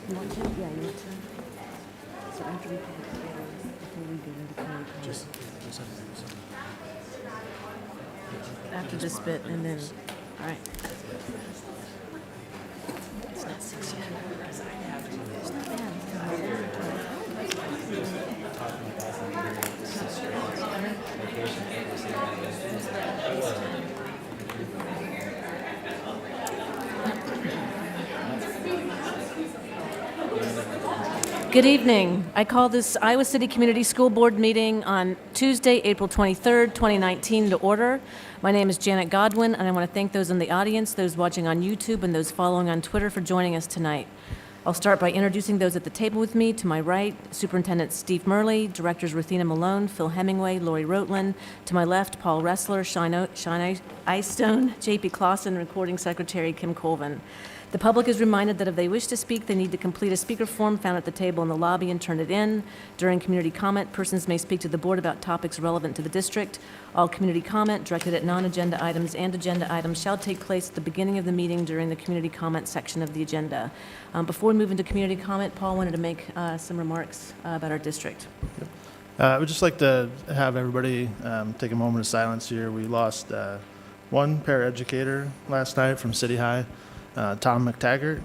You want to? Yeah, you want to. So after we put it together, before we get into community comments. After this bit, and then, all right. It's not 6 yet, because I have to. It's not bad. Good evening. I call this Iowa City Community School Board meeting on Tuesday, April 23rd, 2019 to order. My name is Janet Godwin, and I want to thank those in the audience, those watching on YouTube, and those following on Twitter for joining us tonight. I'll start by introducing those at the table with me. To my right, Superintendent Steve Murley, Directors Ruthina Malone, Phil Hemingway, Lori Rotland. To my left, Paul Ressler, Shine Icestone, JP Clausen, Recording Secretary Kim Colvin. The public is reminded that if they wish to speak, they need to complete a speaker form found at the table in the lobby and turn it in. During community comment, persons may speak to the board about topics relevant to the district. All community comment directed at non-agenda items and agenda items shall take place at the beginning of the meeting during the community comment section of the agenda. Before we move into community comment, Paul wanted to make some remarks about our district. I would just like to have everybody take a moment of silence here. We lost one paraeducator last night from City High, Tom McTaggart,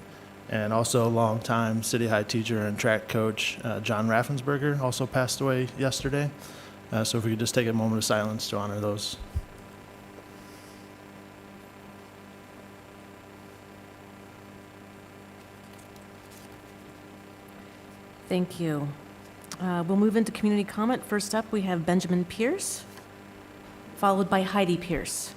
and also a longtime City High teacher and track coach, John Raffensberger, also passed away yesterday. So if we could just take a moment of silence to honor those. Thank you. We'll move into community comment. First up, we have Benjamin Pierce, followed by Heidi Pierce.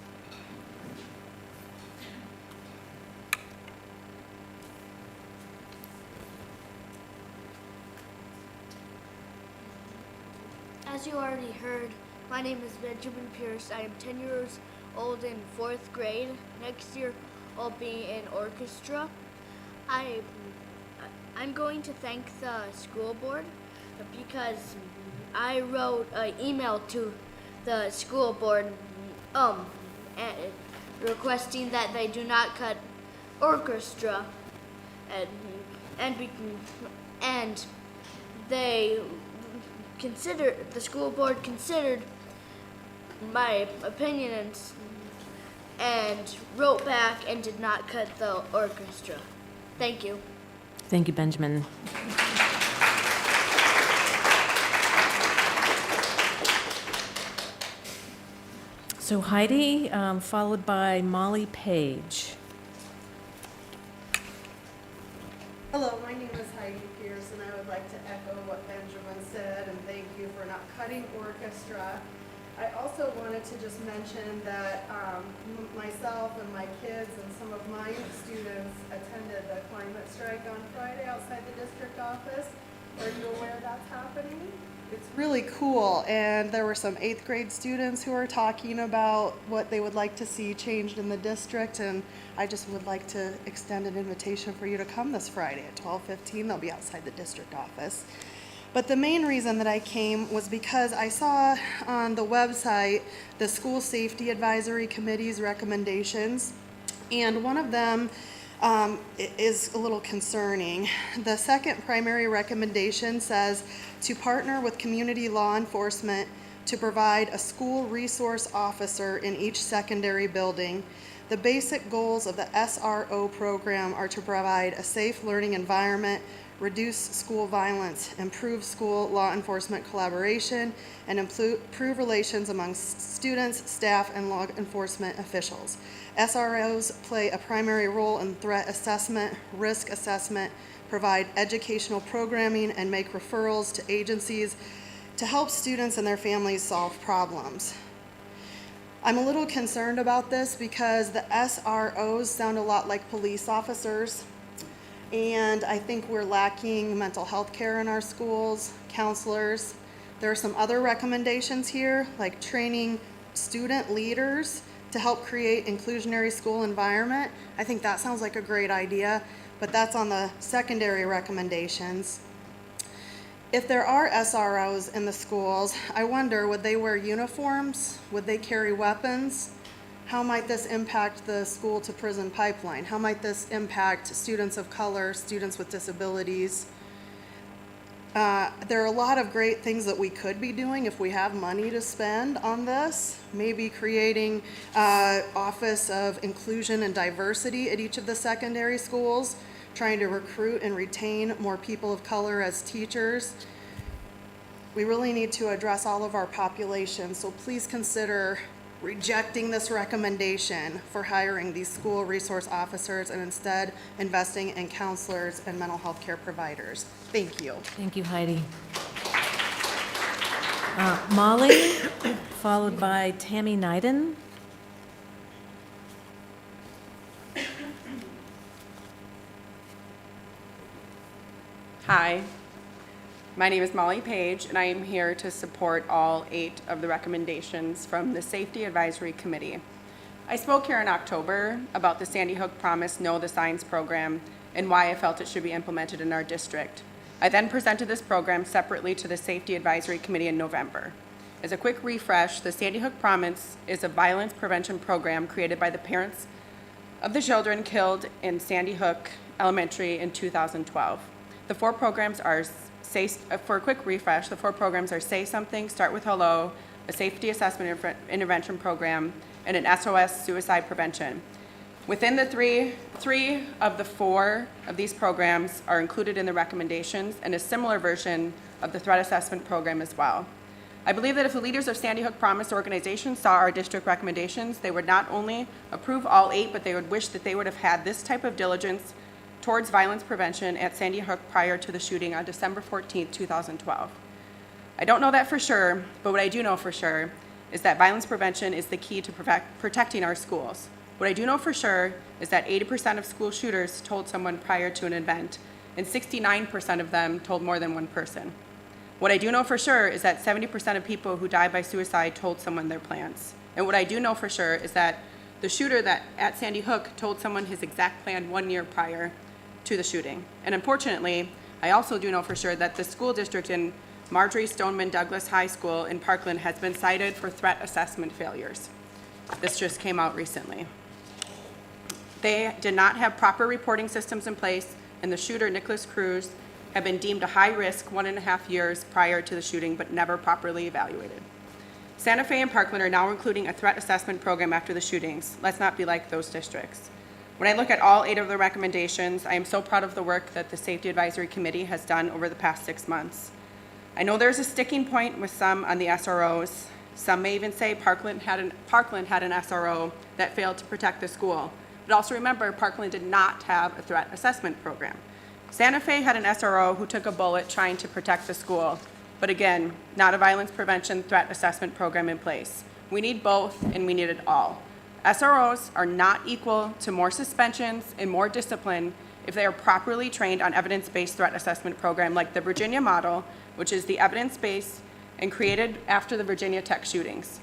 As you already heard, my name is Benjamin Pierce. I am 10 years old in 4th grade. Next year, I'll be in orchestra. I'm going to thank the school board because I wrote an email to the school board requesting that they do not cut orchestra, and they the school board considered my opinion and wrote back and did not cut the orchestra. Thank you. Thank you, Benjamin. So Heidi, followed by Molly Page. Hello, my name is Heidi Pierce, and I would like to echo what Benjamin said, and thank you for not cutting orchestra. I also wanted to just mention that myself and my kids and some of my students attended the climate strike on Friday outside the district office. Are you aware that's happening? It's really cool, and there were some 8th grade students who were talking about what they would like to see changed in the district, and I just would like to extend an invitation for you to come this Friday at 12:15. They'll be outside the district office. But the main reason that I came was because I saw on the website the School Safety Advisory Committee's recommendations, and one of them is a little concerning. The second primary recommendation says to partner with community law enforcement to provide a school resource officer in each secondary building. The basic goals of the SRO program are to provide a safe learning environment, reduce school violence, improve school law enforcement collaboration, and improve relations among students, staff, and law enforcement officials. SROs play a primary role in threat assessment, risk assessment, provide educational programming, and make referrals to agencies to help students and their families solve problems. I'm a little concerned about this because the SROs sound a lot like police officers, and I think we're lacking mental health care in our schools, counselors. There are some other recommendations here, like training student leaders to help create inclusionary school environment. I think that sounds like a great idea, but that's on the secondary recommendations. If there are SROs in the schools, I wonder, would they wear uniforms? Would they carry weapons? How might this impact the school to prison pipeline? How might this impact students of color, students with disabilities? There are a lot of great things that we could be doing if we have money to spend on this. Maybe creating Office of Inclusion and Diversity at each of the secondary schools, trying to recruit and retain more people of color as teachers. We really need to address all of our population, so please consider rejecting this recommendation for hiring these school resource officers and instead investing in counselors and mental health care providers. Thank you. Thank you, Heidi. Molly, followed by Tammy Neiden. Hi, my name is Molly Paige, and I am here to support all 8 of the recommendations from the Safety Advisory Committee. I spoke here in October about the Sandy Hook Promise Know the Signs program and why I felt it should be implemented in our district. I then presented this program separately to the Safety Advisory Committee in November. As a quick refresh, the Sandy Hook Promise is a violence prevention program created by the parents of the children killed in Sandy Hook Elementary in 2012. The 4 programs are, for a quick refresh, the 4 programs are Say Something, Start with Hello, a Safety Assessment Intervention Program, and an SOS Suicide Prevention. Within the three of the 4 of these programs are included in the recommendations and a similar version of the threat assessment program as well. I believe that if the leaders of Sandy Hook Promise organizations saw our district recommendations, they would not only approve all 8, but they would wish that they would have had this type of diligence towards violence prevention at Sandy Hook prior to the shooting on December 14, 2012. I don't know that for sure, but what I do know for sure is that violence prevention is the key to protecting our schools. What I do know for sure is that 80% of school shooters told someone prior to an event, and 69% of them told more than one person. What I do know for sure is that 70% of people who die by suicide told someone their plans. And what I do know for sure is that the shooter that at Sandy Hook told someone his exact plan 1 year prior to the shooting. And unfortunately, I also do know for sure that the school district in Marjorie Stoneman Douglas High School in Parkland has been cited for threat assessment failures. This just came out recently. They did not have proper reporting systems in place, and the shooter, Nicholas Cruz, had been deemed a high risk 1.5 years prior to the shooting, but never properly evaluated. Santa Fe and Parkland are now including a threat assessment program after the shootings. Let's not be like those districts. When I look at all 8 of the recommendations, I am so proud of the work that the Safety Advisory Committee has done over the past 6 months. I know there's a sticking point with some on the SROs. Some may even say Parkland had an SRO that failed to protect the school. But also remember, Parkland did not have a threat assessment program. Santa Fe had an SRO who took a bullet trying to protect the school. But again, not a violence prevention threat assessment program in place. We need both, and we need it all. SROs are not equal to more suspensions and more discipline if they are properly trained on evidence-based threat assessment program like the Virginia model, which is the evidence-based and created after the Virginia Tech shootings.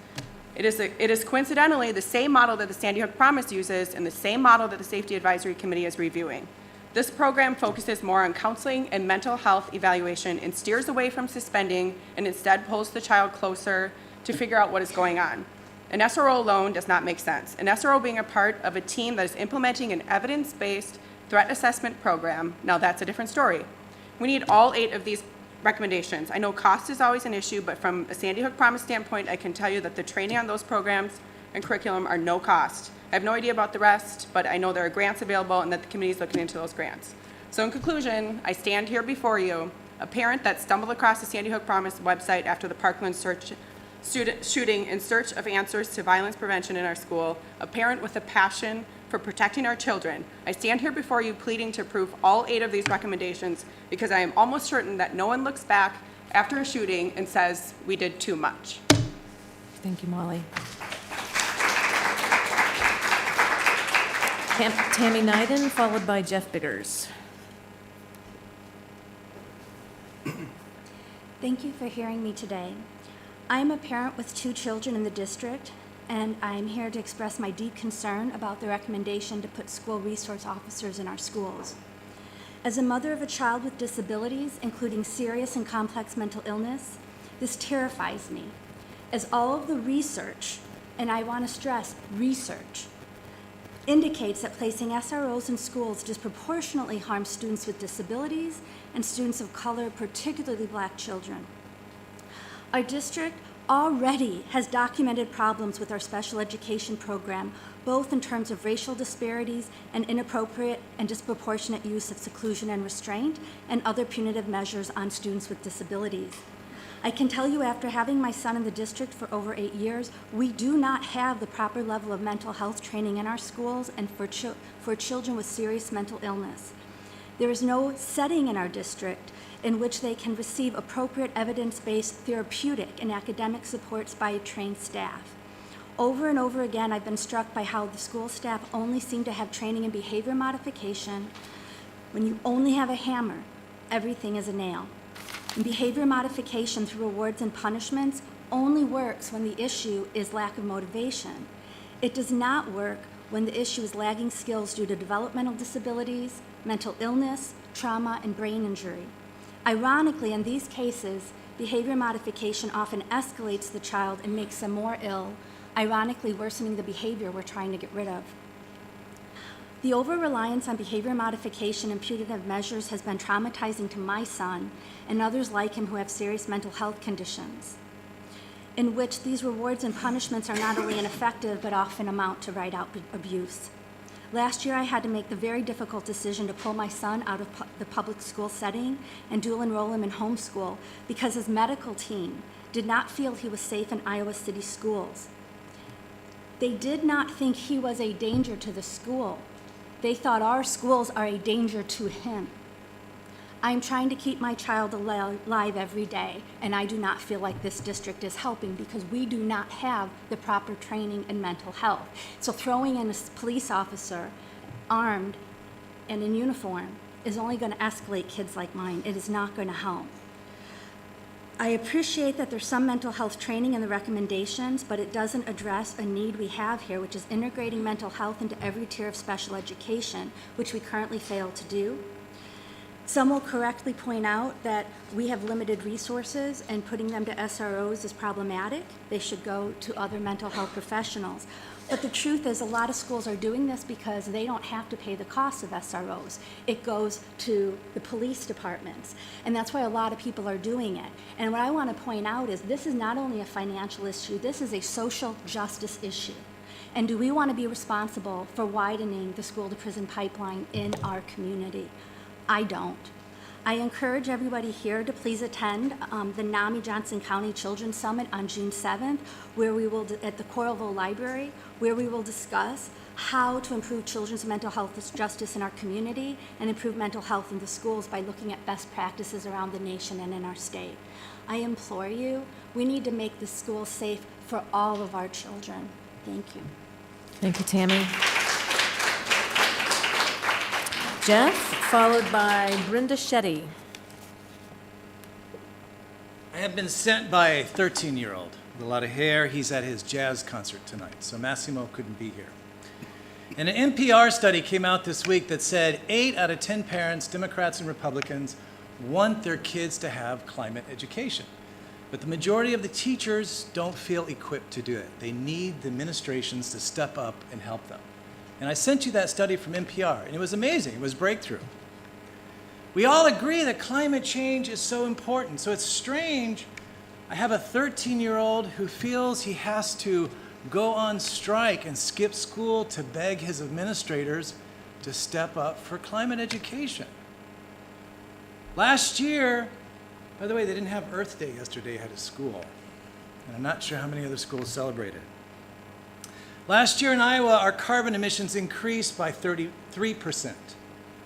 It is coincidentally the same model that the Sandy Hook Promise uses and the same model that the Safety Advisory Committee is reviewing. This program focuses more on counseling and mental health evaluation and steers away from suspending and instead pulls the child closer to figure out what is going on. An SRO alone does not make sense. An SRO being a part of a team that is implementing an evidence-based threat assessment program, now that's a different story. We need all 8 of these recommendations. I know cost is always an issue, but from a Sandy Hook Promise standpoint, I can tell you that the training on those programs and curriculum are no cost. I have no idea about the rest, but I know there are grants available and that the committee is looking into those grants. So in conclusion, I stand here before you, a parent that stumbled across the Sandy Hook Promise website after the Parkland shooting in search of answers to violence prevention in our school, a parent with a passion for protecting our children. I stand here before you pleading to approve all 8 of these recommendations because I am almost certain that no one looks back after a shooting and says we did too much. Thank you, Molly. Tammy Neiden, followed by Jeff Biggers. Thank you for hearing me today. I'm a parent with 2 children in the district, and I'm here to express my deep concern about the recommendation to put school resource officers in our schools. As a mother of a child with disabilities, including serious and complex mental illness, this terrifies me, as all of the research and I want to stress research, indicates that placing SROs in schools disproportionately harms students with disabilities and students of color, particularly Black children. Our district already has documented problems with our special education program, both in terms of racial disparities and inappropriate and disproportionate use of seclusion and restraint and other punitive measures on students with disabilities. I can tell you, after having my son in the district for over 8 years, we do not have the proper level of mental health training in our schools and for children with serious mental illness. There is no setting in our district in which they can receive appropriate evidence-based therapeutic and academic supports by trained staff. Over and over again, I've been struck by how the school staff only seem to have training in behavior modification. When you only have a hammer, everything is a nail. And behavior modification through rewards and punishments only works when the issue is lack of motivation. It does not work when the issue is lagging skills due to developmental disabilities, mental illness, trauma, and brain injury. Ironically, in these cases, behavior modification often escalates the child and makes them more ill, ironically worsening the behavior we're trying to get rid of. The over-reliance on behavior modification and punitive measures has been traumatizing to my son and others like him who have serious mental health conditions, in which these rewards and punishments are not only ineffective but often amount to write out abuse. Last year, I had to make the very difficult decision to pull my son out of the public school setting and dual enroll him in homeschool because his medical team did not feel he was safe in Iowa City schools. They did not think he was a danger to the school. They thought our schools are a danger to him. I'm trying to keep my child alive every day, and I do not feel like this district is helping because we do not have the proper training in mental health. So throwing in a police officer armed and in uniform is only going to escalate kids like mine. It is not going to help. I appreciate that there's some mental health training in the recommendations, but it doesn't address a need we have here, which is integrating mental health into every tier of special education, which we currently fail to do. Some will correctly point out that we have limited resources and putting them to SROs is problematic. They should go to other mental health professionals. But the truth is a lot of schools are doing this because they don't have to pay the cost of SROs. It goes to the police departments. And that's why a lot of people are doing it. And what I want to point out is this is not only a financial issue, this is a social justice issue. And do we want to be responsible for widening the school to prison pipeline in our community? I don't. I encourage everybody here to please attend the NAMI Johnson County Children's Summit on June 7th, where we will, at the Coralville Library, where we will discuss how to improve children's mental health justice in our community and improve mental health in the schools by looking at best practices around the nation and in our state. I implore you, we need to make the school safe for all of our children. Thank you. Thank you, Tammy. Jeff, followed by Brenda Shetty. I have been sent by a 13-year-old with a lot of hair. He's at his jazz concert tonight, so Massimo couldn't be here. And an NPR study came out this week that said 8 out of 10 parents, Democrats and Republicans, want their kids to have climate education. But the majority of the teachers don't feel equipped to do it. They need the administrations to step up and help them. And I sent you that study from NPR, and it was amazing. It was breakthrough. We all agree that climate change is so important, so it's strange. I have a 13-year-old who feels he has to go on strike and skip school to beg his administrators to step up for climate education. Last year, by the way, they didn't have Earth Day yesterday at his school, and I'm not sure how many other schools celebrated. Last year in Iowa, our carbon emissions increased by 33%.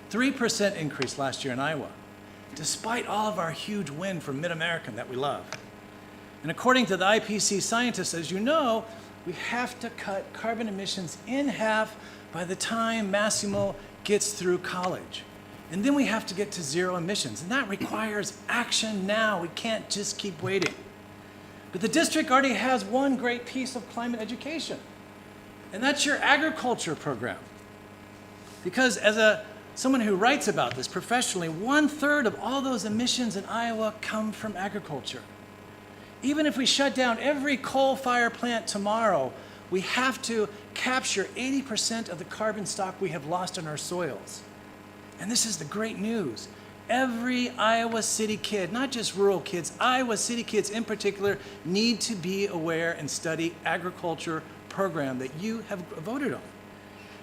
3% increase last year in Iowa, despite all of our huge wind from Mid-American that we love. And according to the IPC scientists, as you know, we have to cut carbon emissions in half by the time Massimo gets through college. And then we have to get to zero emissions. And that requires action now. We can't just keep waiting. But the district already has one great piece of climate education. And that's your agriculture program. Because as someone who writes about this professionally, 1/3 of all those emissions in Iowa come from agriculture. Even if we shut down every coal-fired plant tomorrow, We have to capture 80% of the carbon stock we have lost in our soils. And this is the great news. Every Iowa City kid, not just rural kids, Iowa City kids in particular, need to be aware and study agriculture program that you have voted on.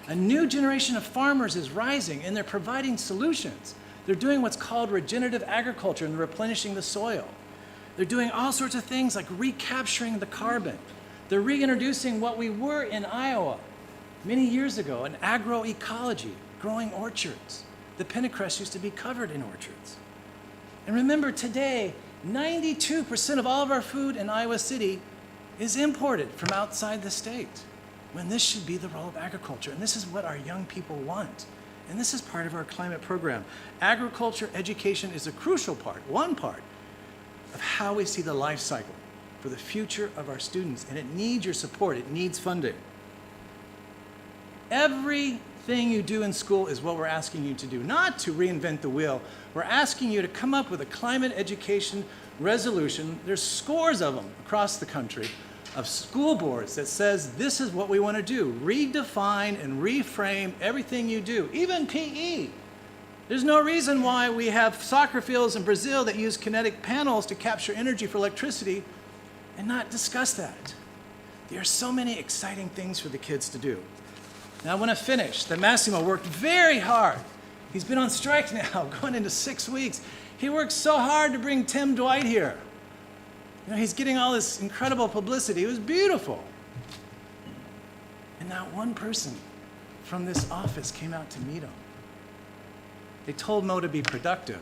A new generation of farmers is rising, and they're providing solutions. They're doing what's called regenerative agriculture, and they're replenishing the soil. They're doing all sorts of things like recapturing the carbon. They're reintroducing what we were in Iowa many years ago, an agroecology, growing orchards. The pennycress used to be covered in orchards. And remember, today, 92% of all of our food in Iowa City is imported from outside the state, when this should be the role of agriculture. And this is what our young people want. And this is part of our climate program. Agriculture education is a crucial part, one part, of how we see the life cycle for the future of our students. And it needs your support. It needs funding. Everything you do in school is what we're asking you to do, not to reinvent the wheel. We're asking you to come up with a climate education resolution. There's scores of them across the country of school boards that says this is what we want to do. Redefine and reframe everything you do, even PE. There's no reason why we have soccer fields in Brazil that use kinetic panels to capture energy for electricity and not discuss that. There are so many exciting things for the kids to do. Now I want to finish that Massimo worked very hard. He's been on strike now, going into 6 weeks. He worked so hard to bring Tim Dwight here. You know, he's getting all this incredible publicity. It was beautiful. And not one person from this office came out to meet him. They told Mo to be productive.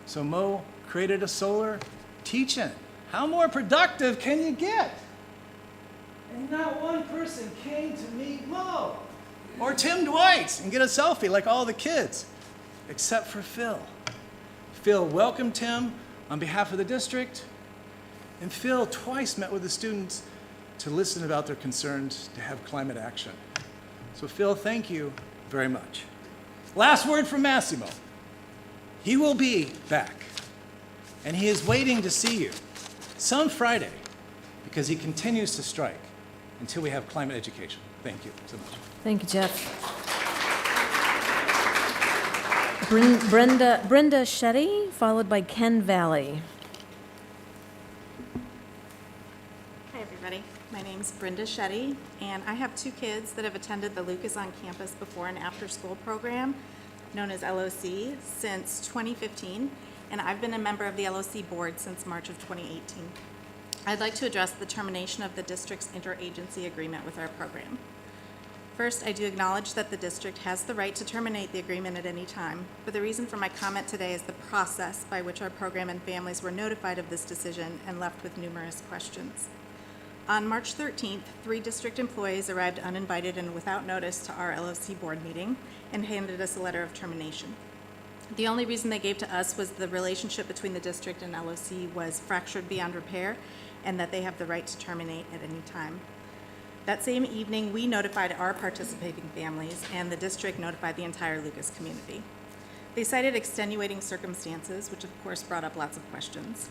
So Mo created a solar teach-in. How more productive can you get? And not one person came to meet Mo or Tim Dwight and get a selfie like all the kids, except for Phil. Phil welcomed Tim on behalf of the district, and Phil twice met with the students to listen about their concerns to have climate action. So Phil, thank you very much. Last word from Massimo. He will be back, and he is waiting to see you some Friday because he continues to strike until we have climate education. Thank you so much. Thank you, Jeff. Brenda Shetty, followed by Ken Valley. Hi, everybody. My name's Brenda Shetty, and I have 2 kids that have attended the Lucas on Campus before and after school program, known as LOC, since 2015, and I've been a member of the LOC board since March of 2018. I'd like to address the termination of the district's interagency agreement with our program. First, I do acknowledge that the district has the right to terminate the agreement at any time, but the reason for my comment today is the process by which our program and families were notified of this decision and left with numerous questions. On March 13th, 3 district employees arrived uninvited and without notice to our LOC board meeting and handed us a letter of termination. The only reason they gave to us was the relationship between the district and LOC was fractured beyond repair and that they have the right to terminate at any time. That same evening, we notified our participating families, and the district notified the entire Lucas community. They cited extenuating circumstances, which of course brought up lots of questions.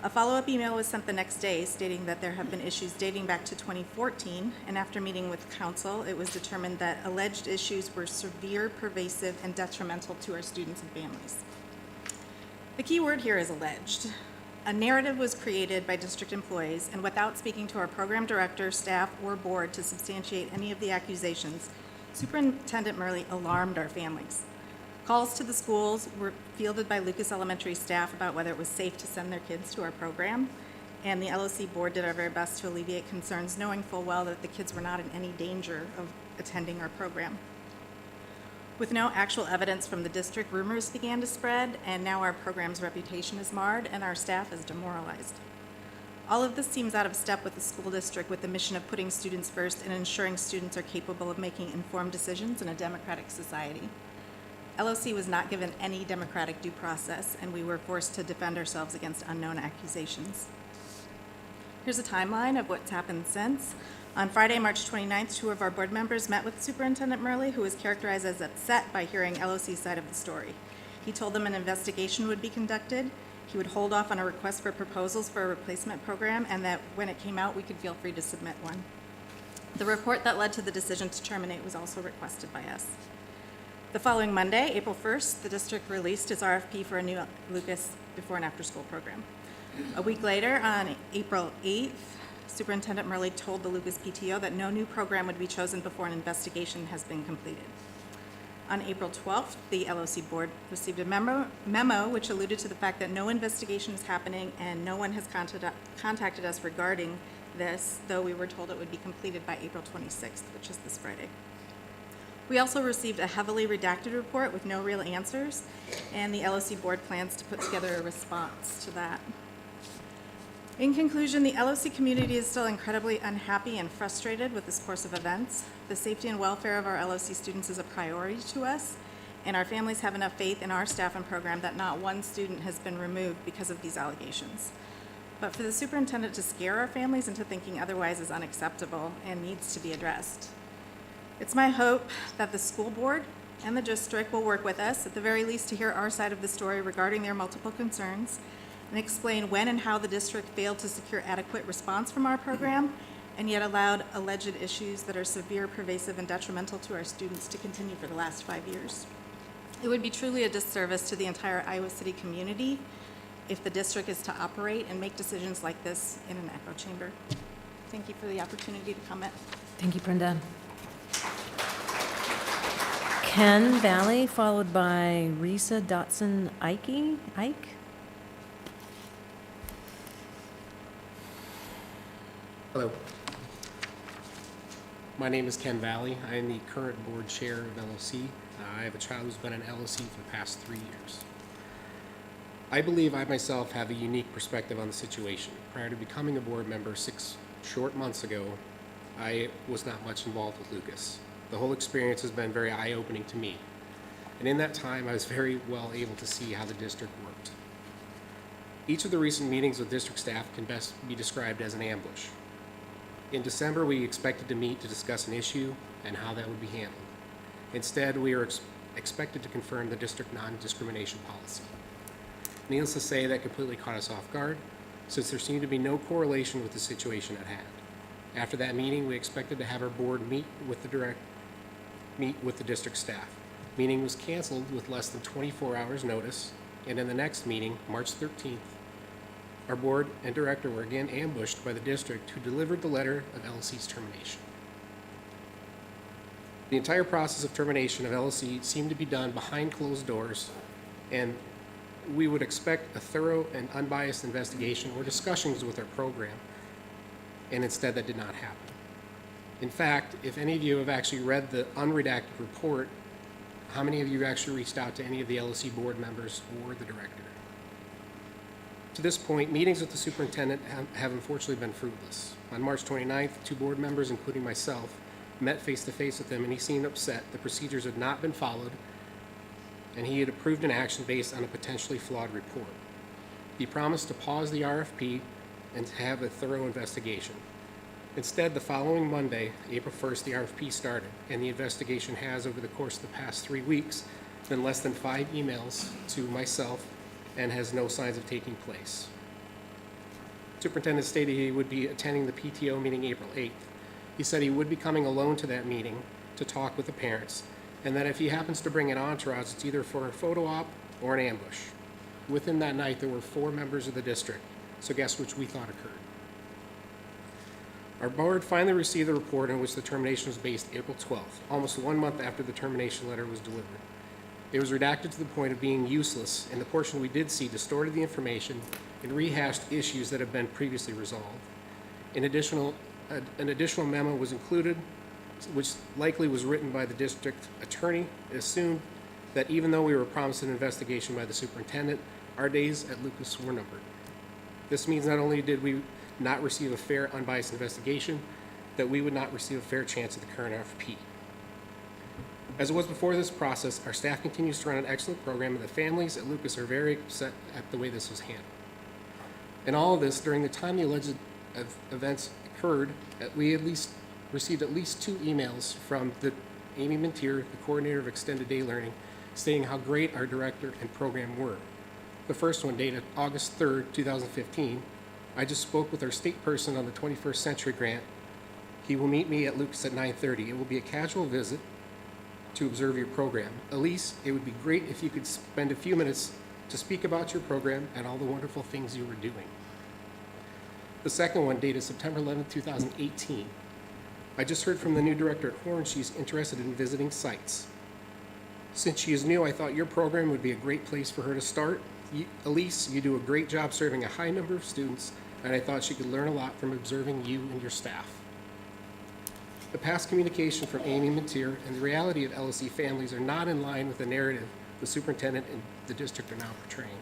A follow-up email was sent the next day stating that there have been issues dating back to 2014, and after meeting with council, it was determined that alleged issues were severe, pervasive, and detrimental to our students and families. The key word here is alleged. A narrative was created by district employees, and without speaking to our program director, staff, or board to substantiate any of the accusations, Superintendent Murley alarmed our families. Calls to the schools were fielded by Lucas Elementary staff about whether it was safe to send their kids to our program, and the LOC board did our very best to alleviate concerns, knowing full well that the kids were not in any danger of attending our program. With no actual evidence from the district, rumors began to spread, and now our program's reputation is marred and our staff is demoralized. All of this seems out of step with the school district with the mission of putting students first and ensuring students are capable of making informed decisions in a democratic society. LOC was not given any democratic due process, and we were forced to defend ourselves against unknown accusations. Here's a timeline of what's happened since. On Friday, March 29th, 2 of our board members met with Superintendent Murley, who was characterized as upset by hearing LOC's side of the story. He told them an investigation would be conducted, he would hold off on a request for proposals for a replacement program, and that when it came out, we could feel free to submit one. The report that led to the decision to terminate was also requested by us. The following Monday, April 1st, the district released its RFP for a new Lucas before and after school program. A week later, on April 8th, Superintendent Murley told the Lucas PTO that no new program would be chosen before an investigation has been completed. On April 12th, the LOC board received a memo which alluded to the fact that no investigation is happening and no one has contacted us regarding this, though we were told it would be completed by April 26th, which is this Friday. We also received a heavily redacted report with no real answers, and the LOC board plans to put together a response to that. In conclusion, the LOC community is still incredibly unhappy and frustrated with this course of events. The safety and welfare of our LOC students is a priority to us, and our families have enough faith in our staff and program that not one student has been removed because of these allegations. But for the superintendent to scare our families into thinking otherwise is unacceptable and needs to be addressed. It's my hope that the school board and the district will work with us, at the very least, to hear our side of the story regarding their multiple concerns and explain when and how the district failed to secure adequate response from our program and yet allowed alleged issues that are severe, pervasive, and detrimental to our students to continue for the last 5 years. It would be truly a disservice to the entire Iowa City community if the district is to operate and make decisions like this in an echo chamber. Thank you for the opportunity to comment. Thank you, Brenda. Ken Valley, followed by Risa Dotson Ike. Hello. My name is Ken Valley. I am the current board chair of LOC. I have a child who's been in LOC for the past 3 years. I believe I myself have a unique perspective on the situation. Prior to becoming a board member 6 short months ago, I was not much involved with Lucas. The whole experience has been very eye-opening to me. And in that time, I was very well able to see how the district worked. Each of the recent meetings with district staff can best be described as an ambush. In December, we expected to meet to discuss an issue and how that would be handled. Instead, we are expected to confirm the district non-discrimination policy. Needless to say, that completely caught us off guard, since there seemed to be no correlation with the situation at hand. After that meeting, we expected to have our board meet with the district staff. Meeting was canceled with less than 24 hours notice, and in the next meeting, March 13th, our board and director were again ambushed by the district, who delivered the letter of LOC's termination. The entire process of termination of LOC seemed to be done behind closed doors, and we would expect a thorough and unbiased investigation or discussions with our program, and instead that did not happen. In fact, if any of you have actually read the unredacted report, how many of you actually reached out to any of the LOC board members or the director? To this point, meetings with the superintendent have unfortunately been fruitless. On March 29th, 2 board members, including myself, met face-to-face with him, and he seemed upset. The procedures had not been followed, and he had approved an action based on a potentially flawed report. He promised to pause the RFP and to have a thorough investigation. Instead, the following Monday, April 1st, the RFP started, and the investigation has, over the course of the past 3 weeks, been less than 5 emails to myself and has no signs of taking place. Superintendent stated he would be attending the PTO meeting April 8th. He said he would be coming alone to that meeting to talk with the parents, and that if he happens to bring an entourage, it's either for a photo op or an ambush. Within that night, there were 4 members of the district, so guess which we thought occurred. Our board finally received the report in which the termination was based April 12th, almost 1 month after the termination letter was delivered. It was redacted to the point of being useless, and the portion we did see distorted the information and rehashed issues that have been previously resolved. An additional memo was included, which likely was written by the district attorney. It assumed that even though we were promised an investigation by the superintendent, our days at Lucas were numbered. This means not only did we not receive a fair, unbiased investigation, that we would not receive a fair chance at the current RFP. As it was before this process, our staff continues to run an excellent program, and the families at Lucas are very upset at the way this was handled. And all of this, during the time the alleged events occurred, we at least received at least 2 emails from Amy Mintier, the coordinator of extended day learning, stating how great our director and program were. The first one, dated August 3rd, 2015, I just spoke with our state person on the 21st Century Grant. He will meet me at Lucas at 9:30. It will be a casual visit to observe your program. Elise, it would be great if you could spend a few minutes to speak about your program and all the wonderful things you were doing. The second one dated September 11, 2018. I just heard from the new director at Horn she's interested in visiting sites. Since she is new, I thought your program would be a great place for her to start. Elise, you do a great job serving a high number of students, and I thought she could learn a lot from observing you and your staff. The past communication from Amy Mateer and the reality of LSE families are not in line with the narrative the superintendent and the district are now portraying.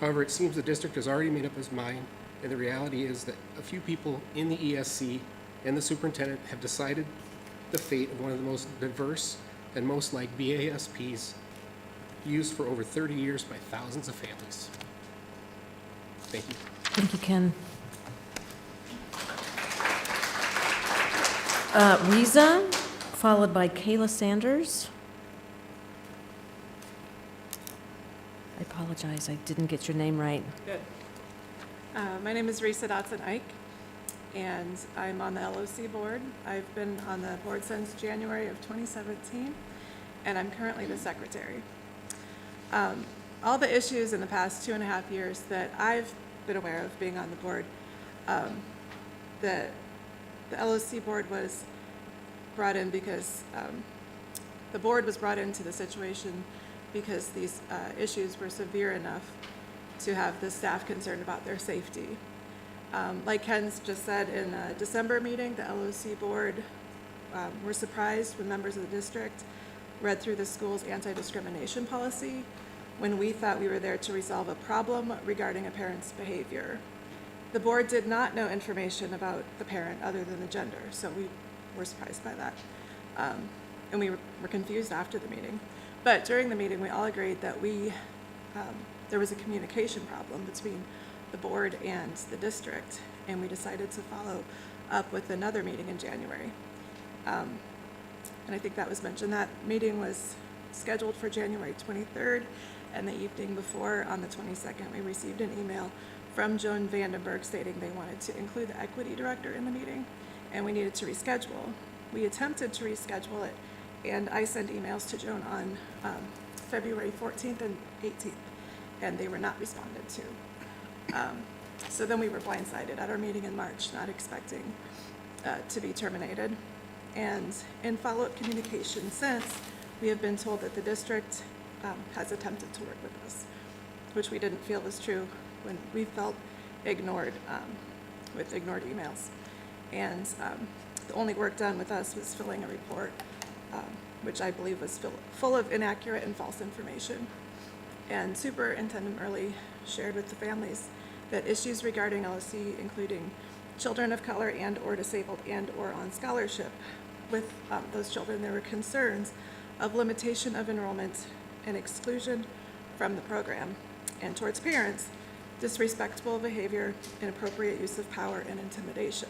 However, it seems the district has already made up its mind, and the reality is that a few people in the ESC and the superintendent have decided the fate of one of the most diverse and most like BASPs used for over 30 years by thousands of families. Thank you. Thank you, Ken. Risa, followed by Kayla Sanders. I apologize, I didn't get your name right. Good. My name is Risa Dotson Ike, and I'm on the LOC board. I've been on the board since January of 2017, and I'm currently the secretary. All the issues in the past 2.5 years that I've been aware of being on the board, the LOC board was brought in because the board was brought into the situation because these issues were severe enough to have the staff concerned about their safety. Like Ken's just said, in a December meeting, the LOC board were surprised when members of the district read through the school's anti-discrimination policy when we thought we were there to resolve a problem regarding a parent's behavior. The board did not know information about the parent other than the gender, so we were surprised by that. And we were confused after the meeting. But during the meeting, we all agreed that there was a communication problem between the board and the district, and we decided to follow up with another meeting in January. And I think that was mentioned. That meeting was scheduled for January 23rd, and the evening before, on the 22nd, we received an email from Joan Vandenberg stating they wanted to include the equity director in the meeting, and we needed to reschedule. We attempted to reschedule it, and I sent emails to Joan on February 14th and 18th, and they were not responded to. So then we were blindsided at our meeting in March, not expecting to be terminated. And in follow-up communication since, we have been told that the district has attempted to work with us, which we didn't feel was true when we felt ignored with ignored emails. And the only work done with us was filling a report, which I believe was full of inaccurate and false information. And Superintendent Murley shared with the families that issues regarding LSE, including children of color and or disabled and or on scholarship, with those children, there were concerns of limitation of enrollment and exclusion from the program, and towards parents, disrespectful behavior, inappropriate use of power, and intimidation.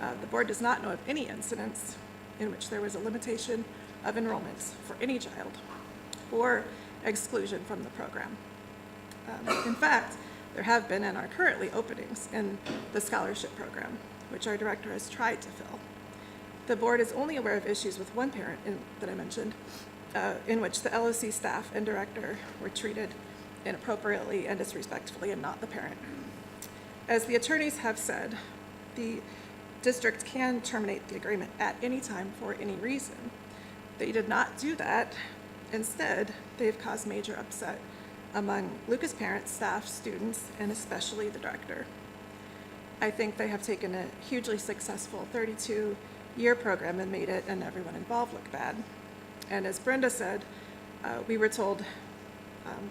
The board does not know of any incidents in which there was a limitation of enrollment for any child or exclusion from the program. In fact, there have been and are currently openings in the scholarship program, which our director has tried to fill. The board is only aware of issues with one parent that I mentioned, in which the LOC staff and director were treated inappropriately and disrespectfully, and not the parent. As the attorneys have said, the district can terminate the agreement at any time for any reason. They did not do that. Instead, they've caused major upset among Lucas parents, staff, students, and especially the director. I think they have taken a hugely successful 32-year program and made it and everyone involved look bad. And as Brenda said, we were told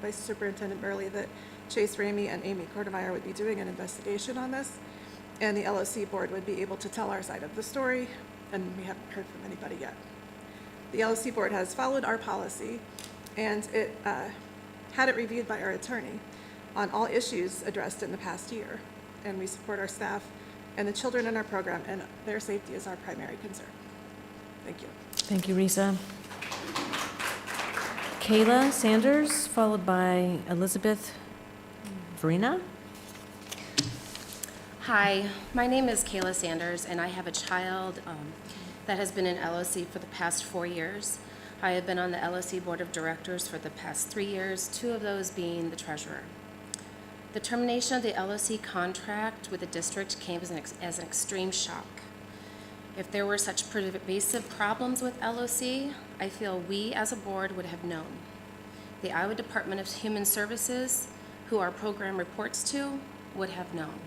by Superintendent Burley that Chase Ramey and Amy Cordemeyer would be doing an investigation on this, and the LOC board would be able to tell our side of the story, and we haven't heard from anybody yet. The LOC board has followed our policy, and it had it reviewed by our attorney on all issues addressed in the past year, and we support our staff and the children in our program, and their safety is our primary concern. Thank you. Thank you, Risa. Kayla Sanders, followed by Elizabeth Urena. Hi, my name is Kayla Sanders, and I have a child that has been in LOC for the past 4 years. I have been on the LOC Board of Directors for the past 3 years, 2 of those being the treasurer. The termination of the LOC contract with the district came as an extreme shock. If there were such pervasive problems with LOC, I feel we as a board would have known. The Iowa Department of Human Services, who our program reports to, would have known.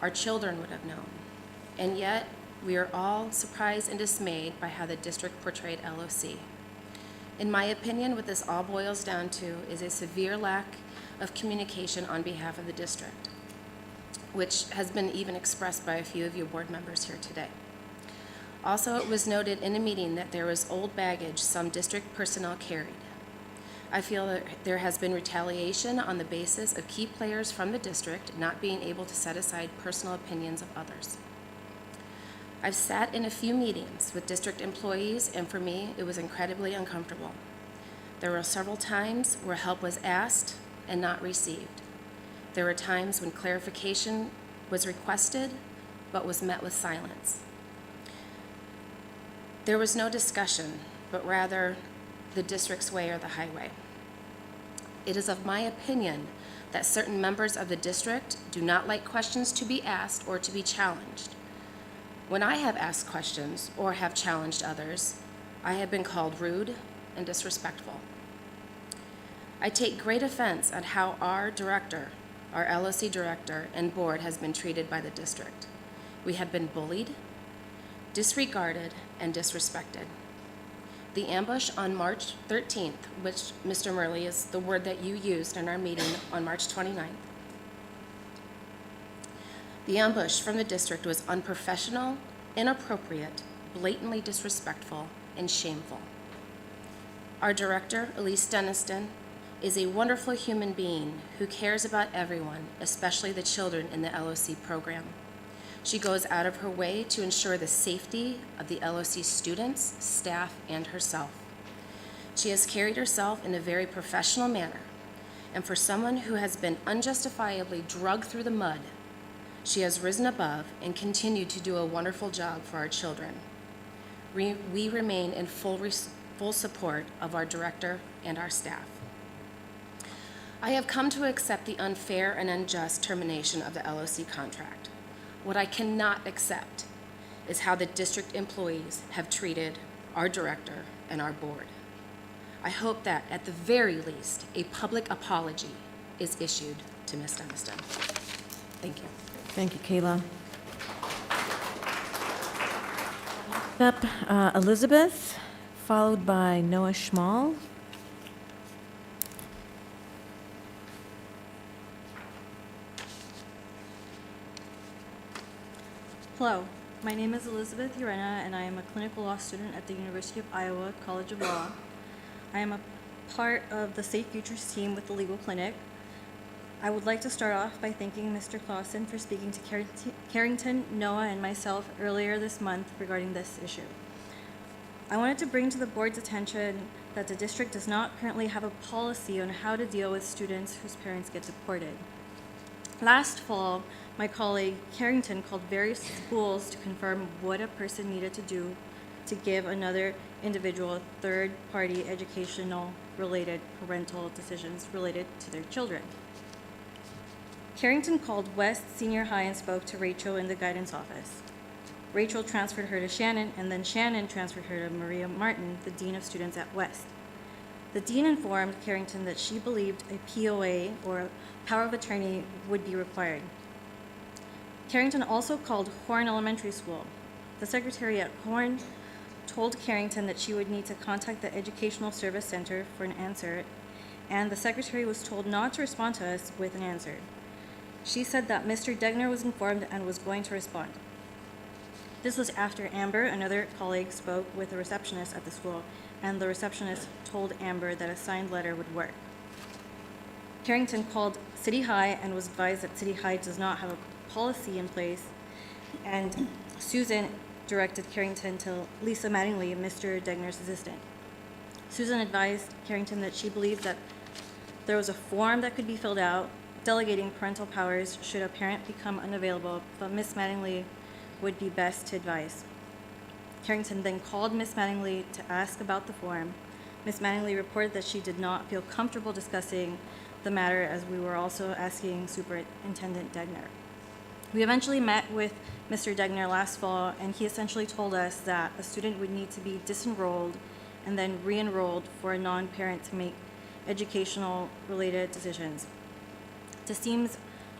Our children would have known. And yet, we are all surprised and dismayed by how the district portrayed LOC. In my opinion, what this all boils down to is a severe lack of communication on behalf of the district, which has been even expressed by a few of you board members here today. Also, it was noted in a meeting that there was old baggage some district personnel carried. I feel that there has been retaliation on the basis of key players from the district not being able to set aside personal opinions of others. I've sat in a few meetings with district employees, and for me, it was incredibly uncomfortable. There were several times where help was asked and not received. There were times when clarification was requested, but was met with silence. There was no discussion, but rather the district's way or the highway. It is of my opinion that certain members of the district do not like questions to be asked or to be challenged. When I have asked questions or have challenged others, I have been called rude and disrespectful. I take great offense at how our director, our LOC director, and board has been treated by the district. We have been bullied, disregarded, and disrespected. The ambush on March 13th, which, Mr. Murley, is the word that you used in our meeting on March 29th. The ambush from the district was unprofessional, inappropriate, blatantly disrespectful, and shameful. Our director, Elise Denniston, is a wonderful human being who cares about everyone, especially the children in the LOC program. She goes out of her way to ensure the safety of the LOC students, staff, and herself. She has carried herself in a very professional manner, and for someone who has been unjustifiably dragged through the mud, she has risen above and continued to do a wonderful job for our children. We remain in full support of our director and our staff. I have come to accept the unfair and unjust termination of the LOC contract. What I cannot accept is how the district employees have treated our director and our board. I hope that, at the very least, a public apology is issued to Ms. Denniston. Thank you. Thank you, Kayla. Up, Elizabeth, followed by Noah Schmall. Hello, my name is Elizabeth Urena, and I am a clinical law student at the University of Iowa College of Law. I am a part of the Safe Futures team with the Legal Clinic. I would like to start off by thanking Mr. Clausen for speaking to Carrington, Noah, and myself earlier this month regarding this issue. I wanted to bring to the board's attention that the district does not currently have a policy on how to deal with students whose parents get deported. Last fall, my colleague Carrington called various schools to confirm what a person needed to do to give another individual third-party educational-related parental decisions related to their children. Carrington called West Senior High and spoke to Rachel in the guidance office. Rachel transferred her to Shannon, and then Shannon transferred her to Maria Martin, the Dean of Students at West. The Dean informed Carrington that she believed a POA, or a power of attorney, would be required. Carrington also called Horn Elementary School. The secretary at Horn told Carrington that she would need to contact the Educational Service Center for an answer, and the secretary was told not to respond to us with an answer. She said that Mr. Degner was informed and was going to respond. This was after Amber, another colleague, spoke with the receptionist at the school, and the receptionist told Amber that a signed letter would work. Carrington called City High and was advised that City High does not have a policy in place, and Susan directed Carrington to Lisa Mattingly, Mr. Degner's assistant. Susan advised Carrington that she believed that there was a form that could be filled out delegating parental powers should a parent become unavailable, but Ms. Mattingly would be best to advise. Carrington then called Ms. Mattingly to ask about the form. Ms. Mattingly reported that she did not feel comfortable discussing the matter, as we were also asking Superintendent Degner. We eventually met with Mr. Degner last fall, and he essentially told us that a student would need to be disenrolled and then re-enrolled for a non-parent to make educational-related decisions. This seems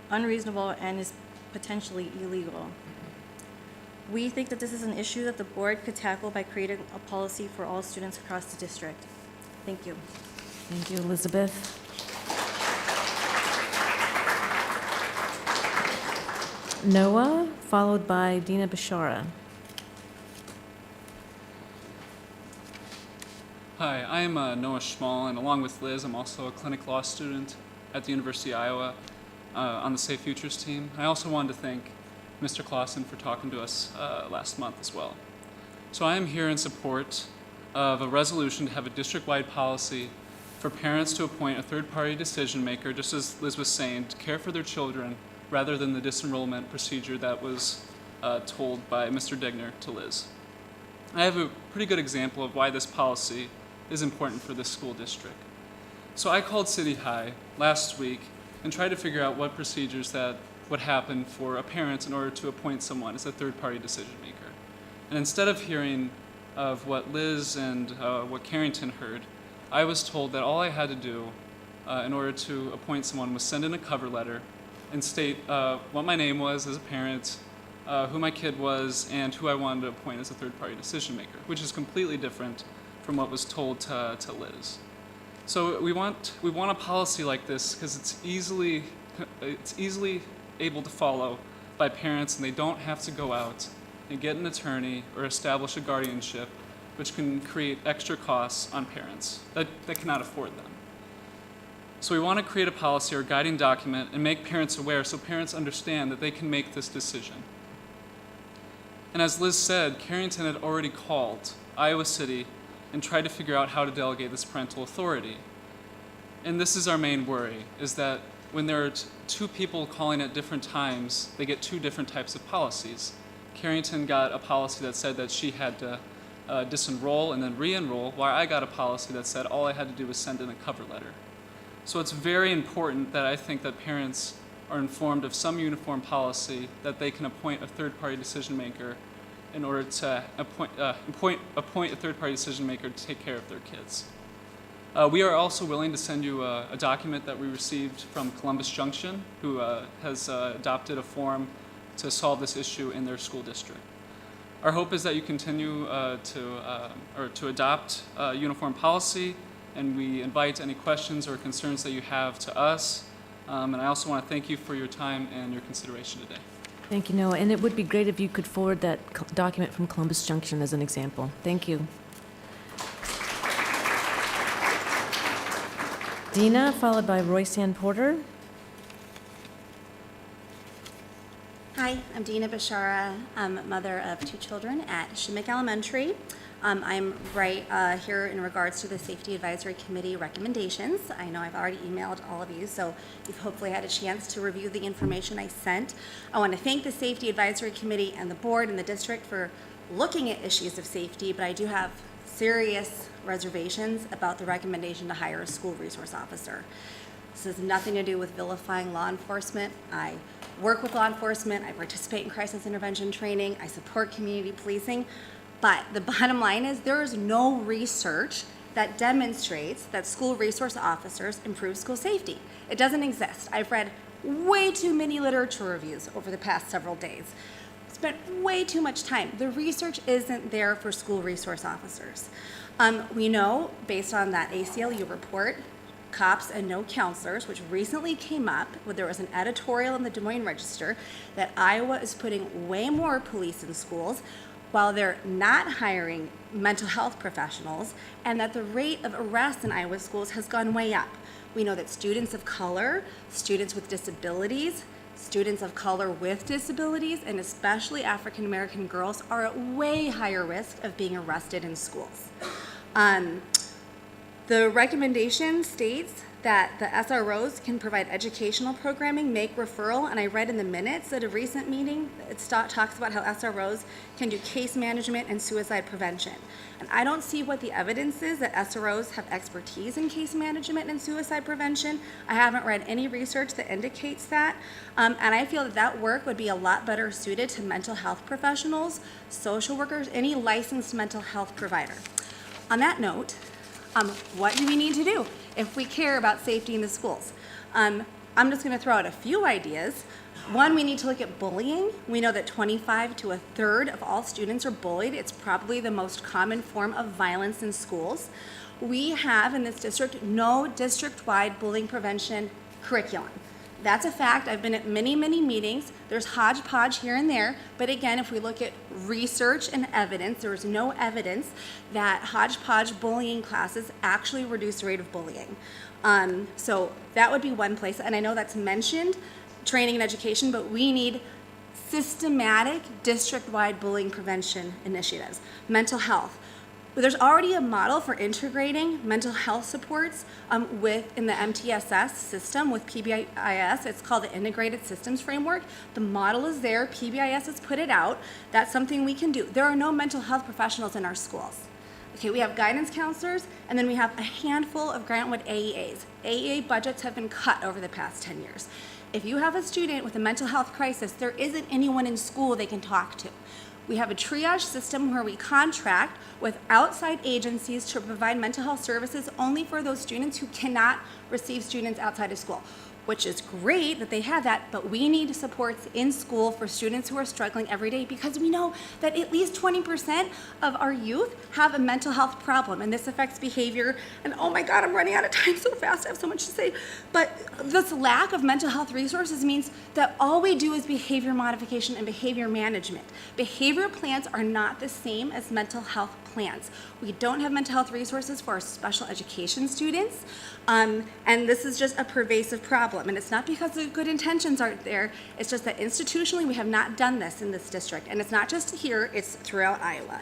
unreasonable and is potentially illegal. We think that this is an issue that the board could tackle by creating a policy for all students across the district. Thank you. Thank you, Elizabeth. Noah, followed by Deena Bashara. Hi, I am Noah Schmall, and along with Liz, I'm also a clinic law student at the University of Iowa on the Safe Futures team. I also wanted to thank Mr. Clausen for talking to us last month as well. So I am here in support of a resolution to have a district-wide policy for parents to appoint a third-party decision maker, just as Liz was saying, to care for their children rather than the disenrollment procedure that was told by Mr. Degner to Liz. I have a pretty good example of why this policy is important for this school district. So I called City High last week and tried to figure out what procedures that would happen for a parent in order to appoint someone as a third-party decision maker. And instead of hearing of what Liz and what Carrington heard, I was told that all I had to do in order to appoint someone was send in a cover letter and state what my name was as a parent, who my kid was, and who I wanted to appoint as a third-party decision maker, which is completely different from what was told to Liz. So we want a policy like this because it's easily able to follow by parents, and they don't have to go out and get an attorney or establish a guardianship, which can create extra costs on parents that cannot afford them. So we want to create a policy or guiding document and make parents aware so parents understand that they can make this decision. And as Liz said, Carrington had already called Iowa City and tried to figure out how to delegate this parental authority. And this is our main worry, is that when there are two people calling at different times, they get two different types of policies. Carrington got a policy that said that she had to disenroll and then re-enroll, while I got a policy that said all I had to do was send in a cover letter. So it's very important that I think that parents are informed of some uniform policy that they can appoint a third-party decision maker in order to appoint a third-party decision maker to take care of their kids. We are also willing to send you a document that we received from Columbus Junction, who has adopted a form to solve this issue in their school district. Our hope is that you continue to adopt uniform policy, and we invite any questions or concerns that you have to us. And I also want to thank you for your time and your consideration today. Thank you, Noah. And it would be great if you could forward that document from Columbus Junction as an example. Thank you. Deena, followed by Royce Ann Porter. Hi, I'm Deena Bashara. I'm a mother of two children at Shimmick Elementary. I'm right here in regards to the Safety Advisory Committee recommendations. I know I've already emailed all of you, so you've hopefully had a chance to review the information I sent. I want to thank the Safety Advisory Committee and the board and the district for looking at issues of safety, but I do have serious reservations about the recommendation to hire a school resource officer. This has nothing to do with vilifying law enforcement. I work with law enforcement, I participate in crisis intervention training, I support community policing, but the bottom line is there is no research that demonstrates that school resource officers improve school safety. It doesn't exist. I've read way too many literature reviews over the past several days. Spent way too much time. The research isn't there for school resource officers. We know, based on that ACLU report, Cops and No Counselors, which recently came up, where there was an editorial in the Des Moines Register, that Iowa is putting way more police in schools while they're not hiring mental health professionals, and that the rate of arrests in Iowa schools has gone way up. We know that students of color, students with disabilities, students of color with disabilities, and especially African American girls are at way higher risk of being arrested in schools. The recommendation states that the SROs can provide educational programming, make referral, and I read in the minutes at a recent meeting, talks about how SROs can do case management and suicide prevention. And I don't see what the evidence is that SROs have expertise in case management and suicide prevention. I haven't read any research that indicates that. And I feel that that work would be a lot better suited to mental health professionals, social workers, any licensed mental health provider. On that note, what do we need to do if we care about safety in the schools? I'm just going to throw out a few ideas. One, we need to look at bullying. We know that 25 to a third of all students are bullied. It's probably the most common form of violence in schools. We have in this district no district-wide bullying prevention curriculum. That's a fact. I've been at many, many meetings. There's hodgepodge here and there, but again, if we look at research and evidence, there is no evidence that hodgepodge bullying classes actually reduce the rate of bullying. So that would be one place, and I know that's mentioned, training and education, but we need systematic district-wide bullying prevention initiatives. Mental health. There's already a model for integrating mental health supports in the MTSS system with PBIS. It's called the Integrated Systems Framework. The model is there. PBIS has put it out. That's something we can do. There are no mental health professionals in our schools. Okay, we have guidance counselors, and then we have a handful of Grantwood AEAs. AEA budgets have been cut over the past 10 years. If you have a student with a mental health crisis, there isn't anyone in school they can talk to. We have a triage system where we contract with outside agencies to provide mental health services only for those students who cannot receive students outside of school, which is great that they have that, but we need supports in school for students who are struggling every day because we know that at least 20% of our youth have a mental health problem, and this affects behavior. And oh my God, I'm running out of time so fast, I have so much to say. But this lack of mental health resources means that all we do is behavior modification and behavior management. Behavior plans are not the same as mental health plans. We don't have mental health resources for our special education students, and this is just a pervasive problem. And it's not because the good intentions aren't there, it's just that institutionally we have not done this in this district. And it's not just here, it's throughout Iowa.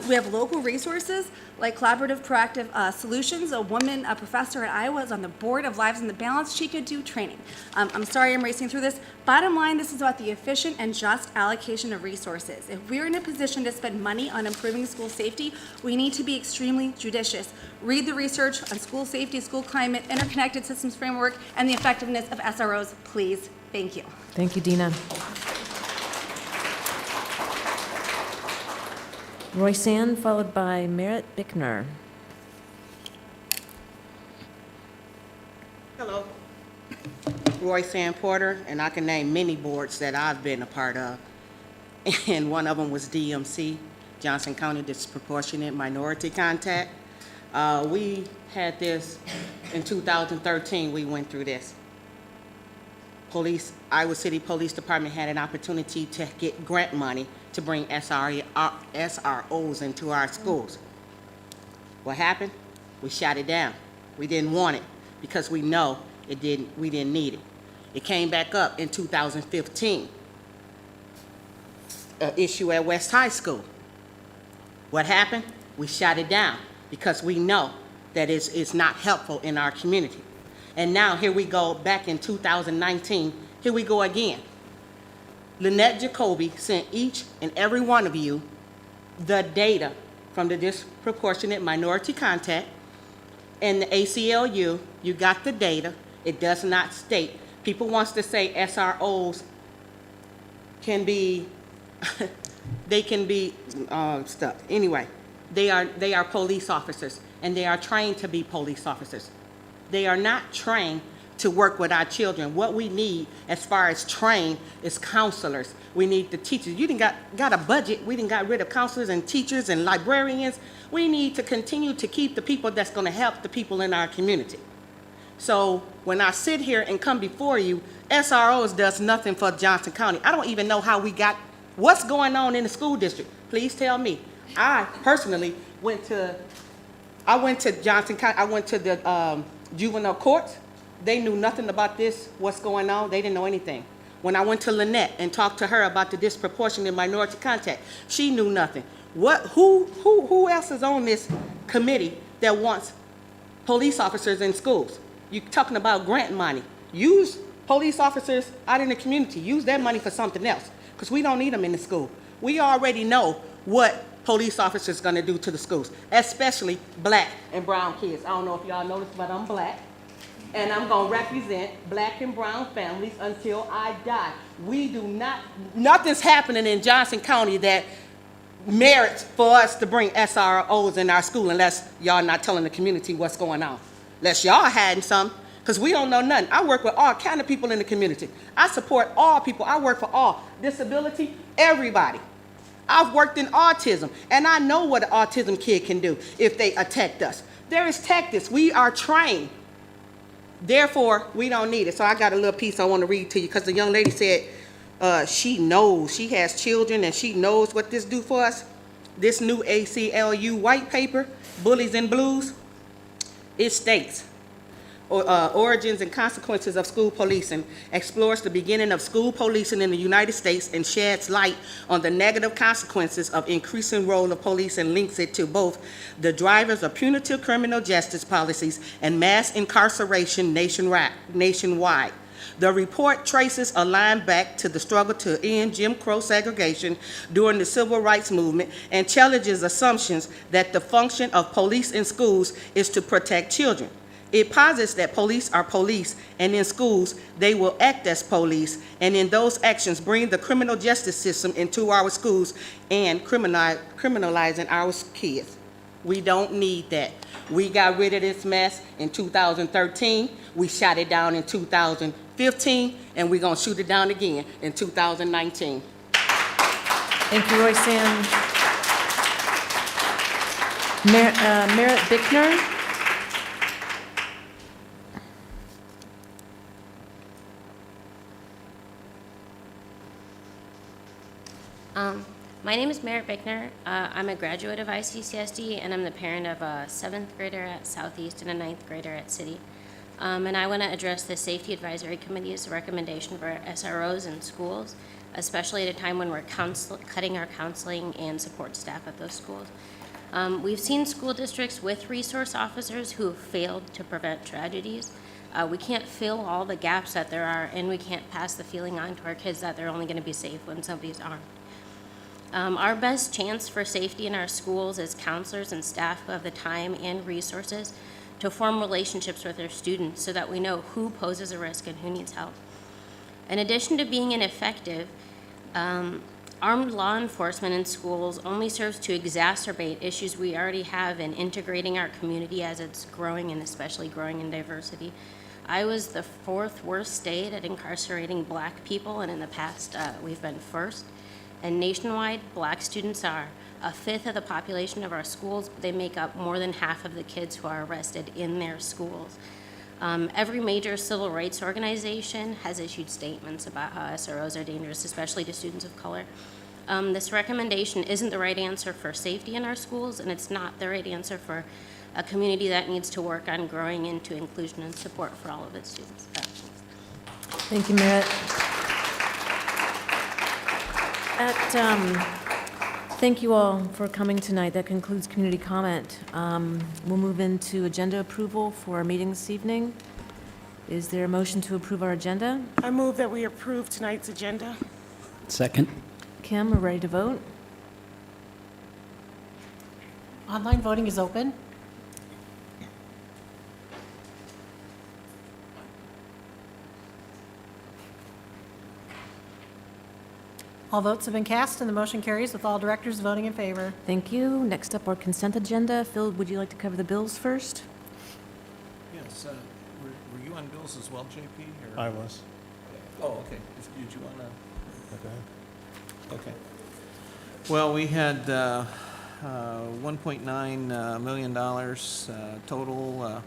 We have local resources like Collaborative Proactive Solutions. A professor at Iowa is on the board of Lives in the Balance. She could do training. I'm sorry I'm racing through this. Bottom line, this is about the efficient and just allocation of resources. If we're in a position to spend money on improving school safety, we need to be extremely judicious. Read the research on school safety, school climate, interconnected systems framework, and the effectiveness of SROs, please. Thank you. Thank you, Deena. Roy Sand, followed by Merritt Bickner. Hello. Roy Sand Porter, and I can name many boards that I've been a part of. And one of them was DMC, Johnson County Disproportionate Minority Contact. We had this in 2013, we went through this. Iowa City Police Department had an opportunity to get grant money to bring SROs into our schools. What happened? We shot it down. We didn't want it because we know we didn't need it. It came back up in 2015, an issue at West High School. What happened? We shot it down because we know that it's not helpful in our community. And now here we go back in 2019, here we go again. Lynette Jacoby sent each and every one of you the data from the Disproportionate Minority Contact and the ACLU. You got the data. It does not state. People wants to say SROs can be, they can be stuff. Anyway, they are police officers, and they are trained to be police officers. They are not trained to work with our children. What we need as far as train is counselors. We need the teachers. You didn't got a budget. We didn't got rid of counselors and teachers and librarians. We need to continue to keep the people that's going to help the people in our community. So when I sit here and come before you, SROs does nothing for Johnson County. I don't even know how we got, what's going on in the school district. Please tell me. I personally went to Johnson County. I went to the juvenile courts. They knew nothing about this, what's going on. They didn't know anything. When I went to Lynette and talked to her about the Disproportionate Minority Contact, she knew nothing. Who else is on this committee that wants police officers in schools. You're talking about grant money. Use police officers out in the community. Use that money for something else, because we don't need them in the school. We already know what police officers going to do to the schools, especially black and brown kids. I don't know if y'all noticed, but I'm black, and I'm going to represent black and brown families until I die. We do not, nothing's happening in Johnson County that merits for us to bring SROs in our school unless y'all not telling the community what's going on. Unless y'all hiding some, because we don't know nothing. I work with all kind of people in the community. I support all people. I work for all. Disability, everybody. I've worked in autism, and I know what an autism kid can do if they attacked us. There is tactics. We are trained. Therefore, we don't need it. So I got a little piece I want to read to you, because the young lady said she knows. She has children, and she knows what this do for us. This new ACLU white paper, Bullies and Blues, it states, Origins and Consequences of School Policing, explores the beginning of school policing in the United States and sheds light on the negative consequences of increasing role of police and links it to both the drivers of punitive criminal justice policies and mass incarceration nationwide. The report traces a line back to the struggle to end Jim Crow segregation during the Civil Rights Movement and challenges assumptions that the function of police in schools is to protect children. It posits that police are police, and in schools, they will act as police, and in those actions, bring the criminal justice system into our schools and criminalizing our kids. We don't need that. We got rid of this mess in 2013. We shot it down in 2015, and we're going to shoot it down again in 2019. Thank you, Royce-Ann. Merritt Bickner. My name is Merritt Bickner. I'm a graduate of ICCSD, and I'm the parent of a 7th grader at Southeast and a 9th grader at City. And I want to address the Safety Advisory Committee's recommendation for SROs in schools, especially at a time when we're cutting our counseling and support staff at those schools. We've seen school districts with resource officers who have failed to prevent tragedies. We can't fill all the gaps that there are, and we can't pass the feeling on to our kids that they're only going to be safe when somebody's armed. Our best chance for safety in our schools is counselors and staff who have the time and resources to form relationships with their students so that we know who poses a risk and who needs help. In addition to being ineffective, armed law enforcement in schools only serves to exacerbate issues we already have in integrating our community as it's growing, and especially growing in diversity. I was the 4th worst state at incarcerating black people, and in the past, we've been first. And nationwide, black students are 1/5 of the population of our schools, but they make up more than half of the kids who are arrested in their schools. Every major civil rights organization has issued statements about how SROs are dangerous, especially to students of color. This recommendation isn't the right answer for safety in our schools, and it's not the right answer for a community that needs to work on growing into inclusion and support for all of its students. Thank you, Merritt. Thank you all for coming tonight. That concludes community comment. We'll move into agenda approval for our meeting this evening. Is there a motion to approve our agenda? I move that we approve tonight's agenda. Second. Kim, we're ready to vote. Online voting is open. All votes have been cast and the motion carries with all directors voting in favor. Thank you. Next up, our consent agenda. Phil, would you like to cover the bills first? Yes, were you on bills as well, JP? Or? I was. Oh, okay. Did you want to? Okay. Well, we had $1.9 million total,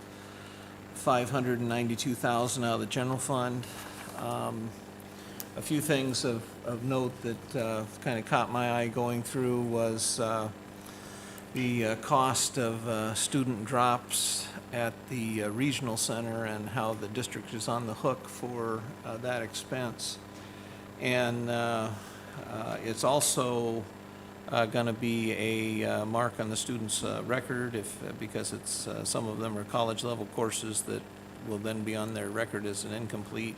$592,000 out of the general fund. A few things of note that kind of caught my eye going through was the cost of student drops at the regional center and how the district is on the hook for that expense. And it's also going to be a mark on the student's record because it's some of them are college-level courses that will then be on their record as an incomplete.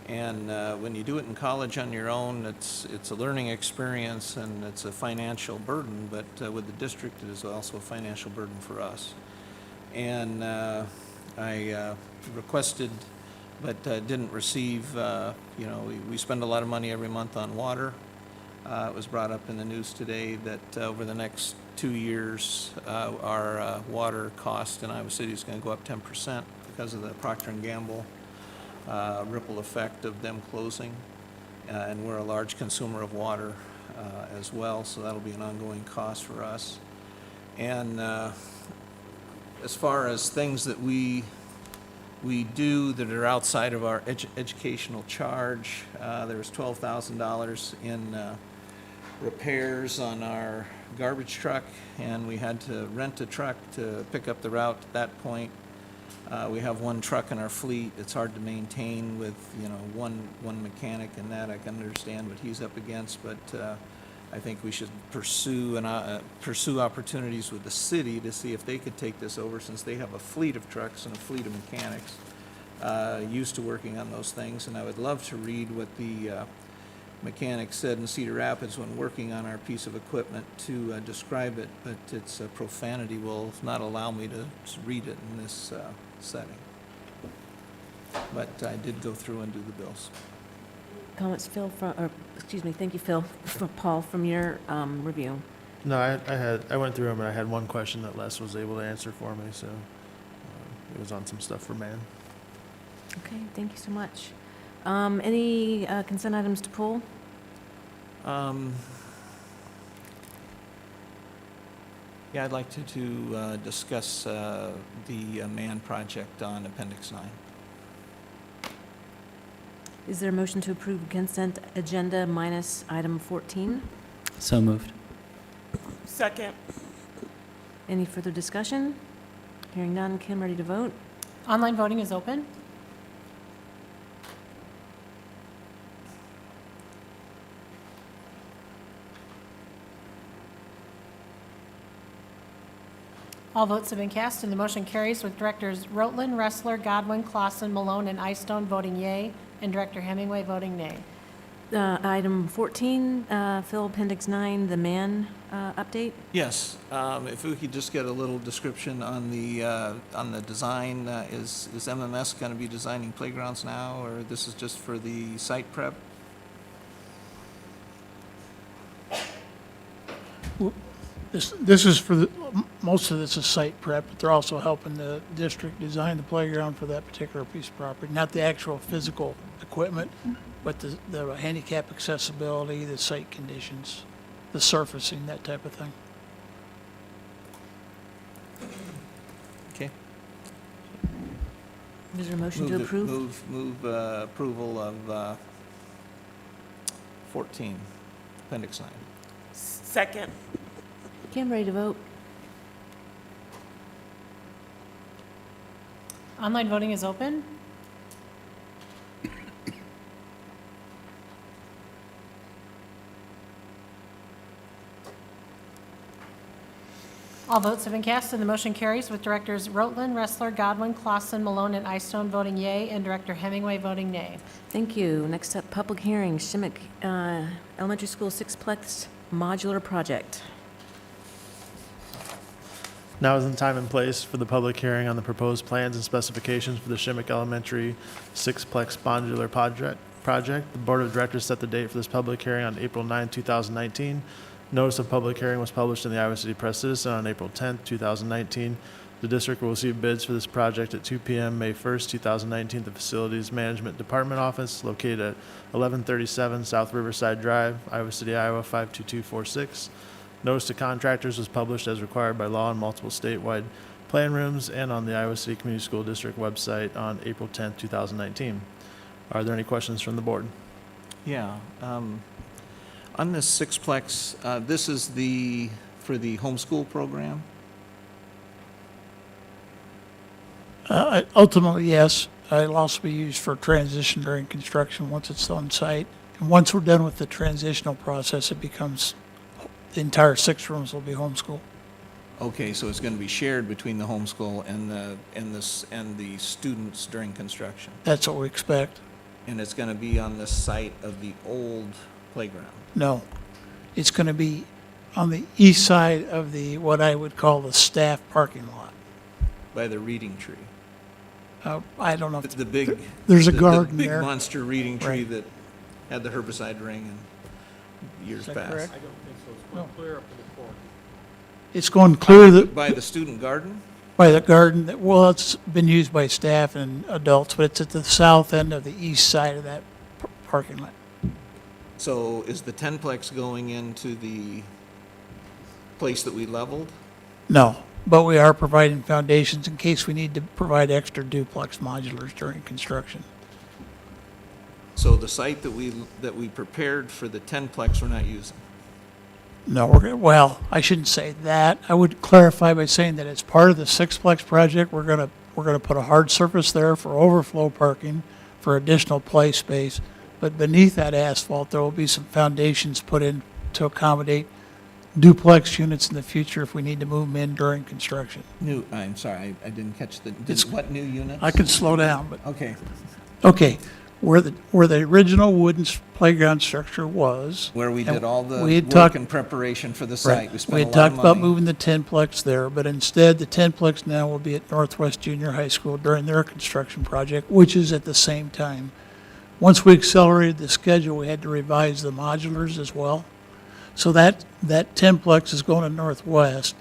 And when you do it in college on your own, it's a learning experience and it's a financial burden, but with the district, it is also a financial burden for us. And I requested, but didn't receive, we spend a lot of money every month on water. It was brought up in the news today that over the next 2 years, our water cost in Iowa City is going to go up 10% because of the Procter & Gamble ripple effect of them closing. And we're a large consumer of water as well, so that'll be an ongoing cost for us. And as far as things that we do that are outside of our educational charge, there's $12,000 in repairs on our garbage truck, and we had to rent a truck to pick up the route at that point. We have one truck in our fleet. It's hard to maintain with, one mechanic, and that I can understand what he's up against, but I think we should pursue opportunities with the city to see if they could take this over, since they have a fleet of trucks and a fleet of mechanics used to working on those things. And I would love to read what the mechanic said in Cedar Rapids when working on our piece of equipment to describe it, but its profanity will not allow me to read it in this setting. But I did go through and do the bills. Comments, Phil, thank you, Phil, for Paul, from your review. No, I went through them and I had one question that Les was able to answer for me, so it was on some stuff for man. Okay, thank you so much. Any consent items to pull? Yeah, I'd like to discuss the man project on Appendix 9. Is there a motion to approve consent agenda minus item 14? So moved. Second. Any further discussion? Hearing none, Kim, ready to vote? Online voting is open. All votes have been cast, and the motion carries with Directors Rotland, Ressler, Godwin, Clausen, Malone, and Eystone voting yea, and Director Hemingway voting nay. Item 14, Phil, Appendix 9, the man update. Yes, if we could just get a little description on the design. Is MMS going to be designing playgrounds now, or this is just for the site prep? This is for most of this is site prep, but they're also helping the district design the playground for that particular piece of property. Not the actual physical equipment, but the handicap accessibility, the site conditions, the surfacing, that type of thing. Okay. Is there a motion to approve? Move approval of 14, Appendix 9. Second. Kim, ready to vote? Online voting is open. All votes have been cast, and the motion carries with Directors Rotland, Ressler, Godwin, Clausen, Malone, and Eystone voting yea, and Director Hemingway voting nay. Thank you. Next up, public hearing, Shimmick Elementary School Sixplex Modular Project. Now is the time and place for the public hearing on the proposed plans and specifications for the Shimmick Elementary Sixplex Modular Project. The Board of Directors set the date for this public hearing on April 9, 2019. Notice of public hearing was published in the Iowa City Press Citizen on April 10, 2019. The district will receive bids for this project at 2 p.m. May 1, 2019 at the Facilities Management Department office located at 1137 South Riverside Drive, Iowa City, Iowa 52246. Notice to contractors was published as required by law in multiple statewide plan rooms and on the Iowa City Community School District website on April 10, 2019. Are there any questions from the board? Yeah. On this Sixplex, this is for the homeschool program? Ultimately, yes. It'll also be used for transition during construction once it's on site. And once we're done with the transitional process, it becomes the entire 6 rooms will be homeschool. Okay, so it's going to be shared between the homeschool and the students during construction. That's what we expect. And it's going to be on the site of the old playground. No, it's going to be on the east side of the, what I would call the staff parking lot. By the reading tree. I don't know if The big. there's a the garden big there. monster reading tree Right. that had the herbicide ring in years Is that past. correct? I don't think so. It's going clear up to the court. It's going clear By the student garden? by the garden. Well, it's been used by staff and adults, but it's at the south end of the east side of that parking lot. So is the tenplex going into the place that we leveled? No, but we are providing foundations in case we need to provide extra duplex modulars during construction. So the site that we prepared for the tenplex we're not using? No, well, I shouldn't say that. I would clarify by saying that as part of the sixplex project, we're gonna put a hard surface there for overflow parking, for additional play space. But beneath that asphalt, there will be some foundations put in to accommodate duplex units in the future if we need to move them in during construction. I'm sorry, I didn't catch what new units? I can slow down, but. Okay. Okay, where the original wooden playground structure was. Where we did all the we had work talked- in preparation for the Right. site. We spent We a had lot of talked about money. moving the tenplex there, but instead, the tenplex now will be at Northwest Junior High School during their construction project, which is at the same time. Once we accelerated the schedule, we had to revise the modulars as well. So that tenplex is going to Northwest.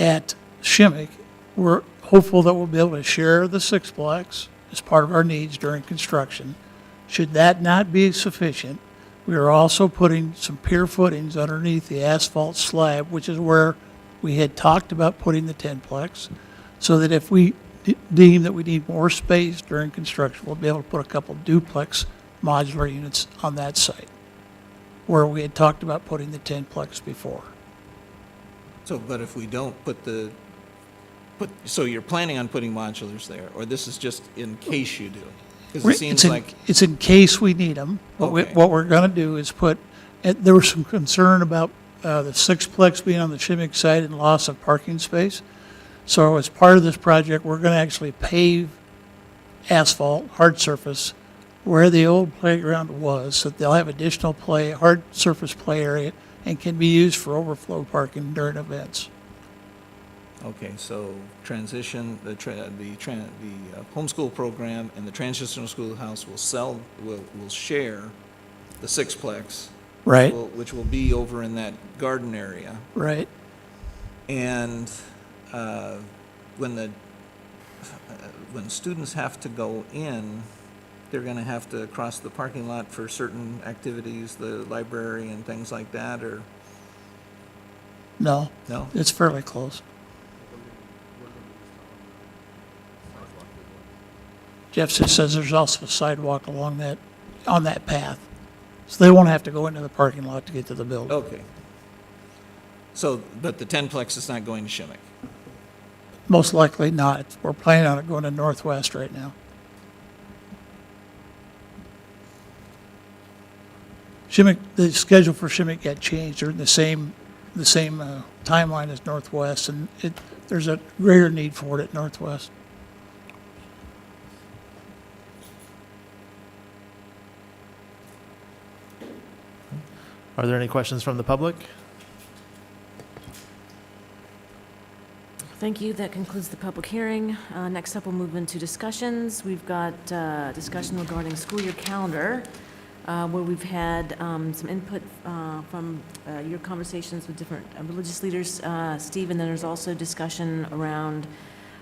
At Shimmick, we're hopeful that we'll be able to share the sixplex as part of our needs during construction. Should that not be sufficient, we are also putting some pier footings underneath the asphalt slab, which is where we had talked about putting the tenplex, so that if we deem that we need more space during construction, we'll be able to put a couple duplex modular units on that site, where we had talked about putting the tenplex before. So, but if we don't so you're planning on putting modulars there, or this is just in case you do? Because it seems like. It's in case we need them. Okay. What we're going to do is there was some concern about the sixplex being on the Shimmick side and loss of parking space. So as part of this project, we're going to actually pave asphalt, hard surface, where the old playground was, so that they'll have additional hard surface play area, and can be used for overflow parking during events. Okay, so transition, the homeschool program and the transitional schoolhouse will share the sixplex. Right. Which will be over in that garden area. Right. And when students have to go in, they're going to have to cross the parking lot for certain activities, the library and things like that, or? No. No? It's fairly close. Jeff says there's also a sidewalk on that path. So they won't have to go into the parking lot to get to the building. Okay. So, but the tenplex is not going to Shimmick? Most likely not. We're planning on it going to Northwest right now. Shimmick, the schedule for Shimmick got changed. They're in the same timeline as Northwest, and there's a greater need for it at Northwest. Are there any questions from the public? Thank you. That concludes the public hearing. Next up, we'll move into discussions. We've got discussion regarding school year calendar, where we've had some input from your conversations with different religious leaders, Steve, and then there's also discussion around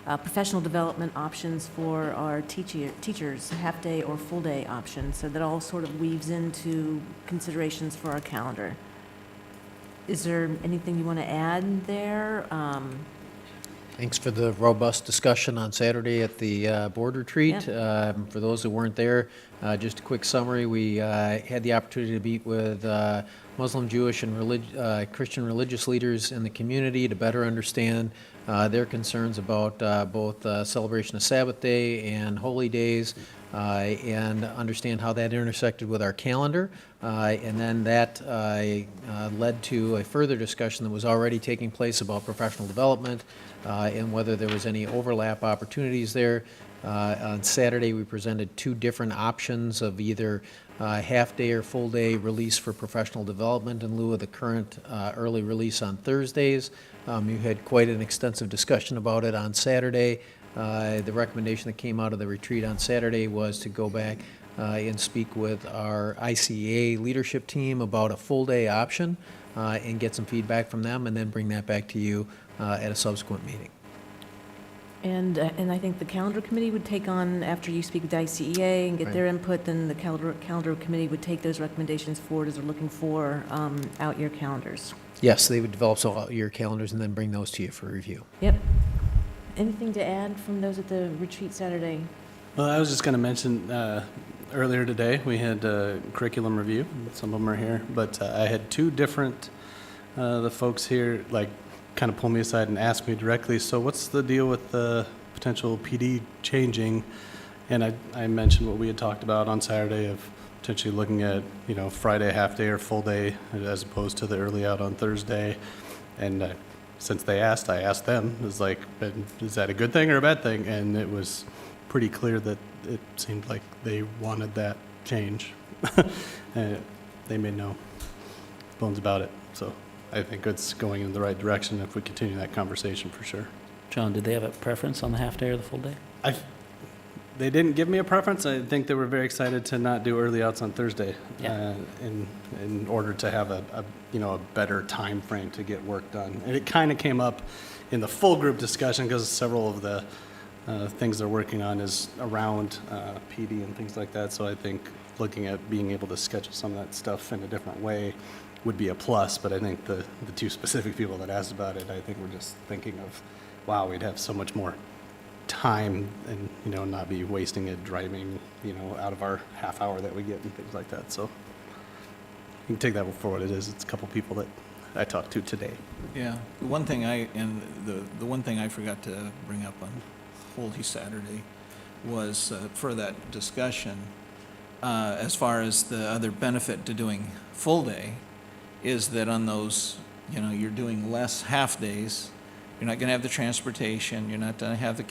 professional development options for our teachers, half-day or full-day options. So that all sort of weaves into considerations for our calendar. Is there anything you want to add there? Thanks for the robust discussion on Saturday at the board retreat. For those who weren't there, just a quick summary. We had the opportunity to meet with Muslim, Jewish, and Christian religious leaders in the community to better understand their concerns about both celebration of Sabbath Day and holy days, and understand how that intersected with our calendar. And then that led to a further discussion that was already taking place about professional development and whether there was any overlap opportunities there. On Saturday, we presented two different options of either half-day or full-day release for professional development in lieu of the current early release on Thursdays. You had quite an extensive discussion about it on Saturday. The recommendation that came out of the retreat on Saturday was to go back and speak with our ICA leadership team about a full-day option and get some feedback from them, and then bring that back to you at a subsequent meeting. And I think the calendar committee would take on, after you speak with the ICEA and get their input, then the calendar committee would take those recommendations forward as they're looking for out-year calendars. Yes, they would develop some out-year calendars and then bring those to you for review. Yep. Anything to add from those at the retreat Saturday? Well, I was just going to mention, earlier today, we had a curriculum review. Some of them are here, but I had two different, the folks here, like, kind of pull me aside and ask me directly, so what's the deal with the potential PD changing? And I mentioned what we had talked about on Saturday of potentially looking at, you know, Friday half day or full day as opposed to the early out on Thursday. And since they asked, I asked them, it was like, is that a good thing or a bad thing? And it was pretty clear that it seemed like they wanted that change. And they made no bones about it. So I think it's going in the right direction if we continue that conversation for sure. John, did they have a preference on the half day or the full day? They didn't give me a preference. I think they were very excited to not do early outs on Thursday, Yeah. in order to have a better time frame to get work done. And it kind of came up in the full group discussion because several of the things they're working on is around PD and things like that. So I think looking at being able to schedule some of that stuff in a different way would be a plus. But I think the two specific people that asked about it, I think we're just thinking of, wow, we'd have so much more time and, you know, not be wasting it driving, you know, out of our half hour that we get and things like that. So you can take that for what it is. It's a couple people that I talked to today. Yeah, the one thing the one thing I forgot to bring up on Holy Saturday was for that discussion, as far as the other benefit to doing full day, is that on those, you know, you're doing less half days. You're not going to have the transportation. You're not going to have the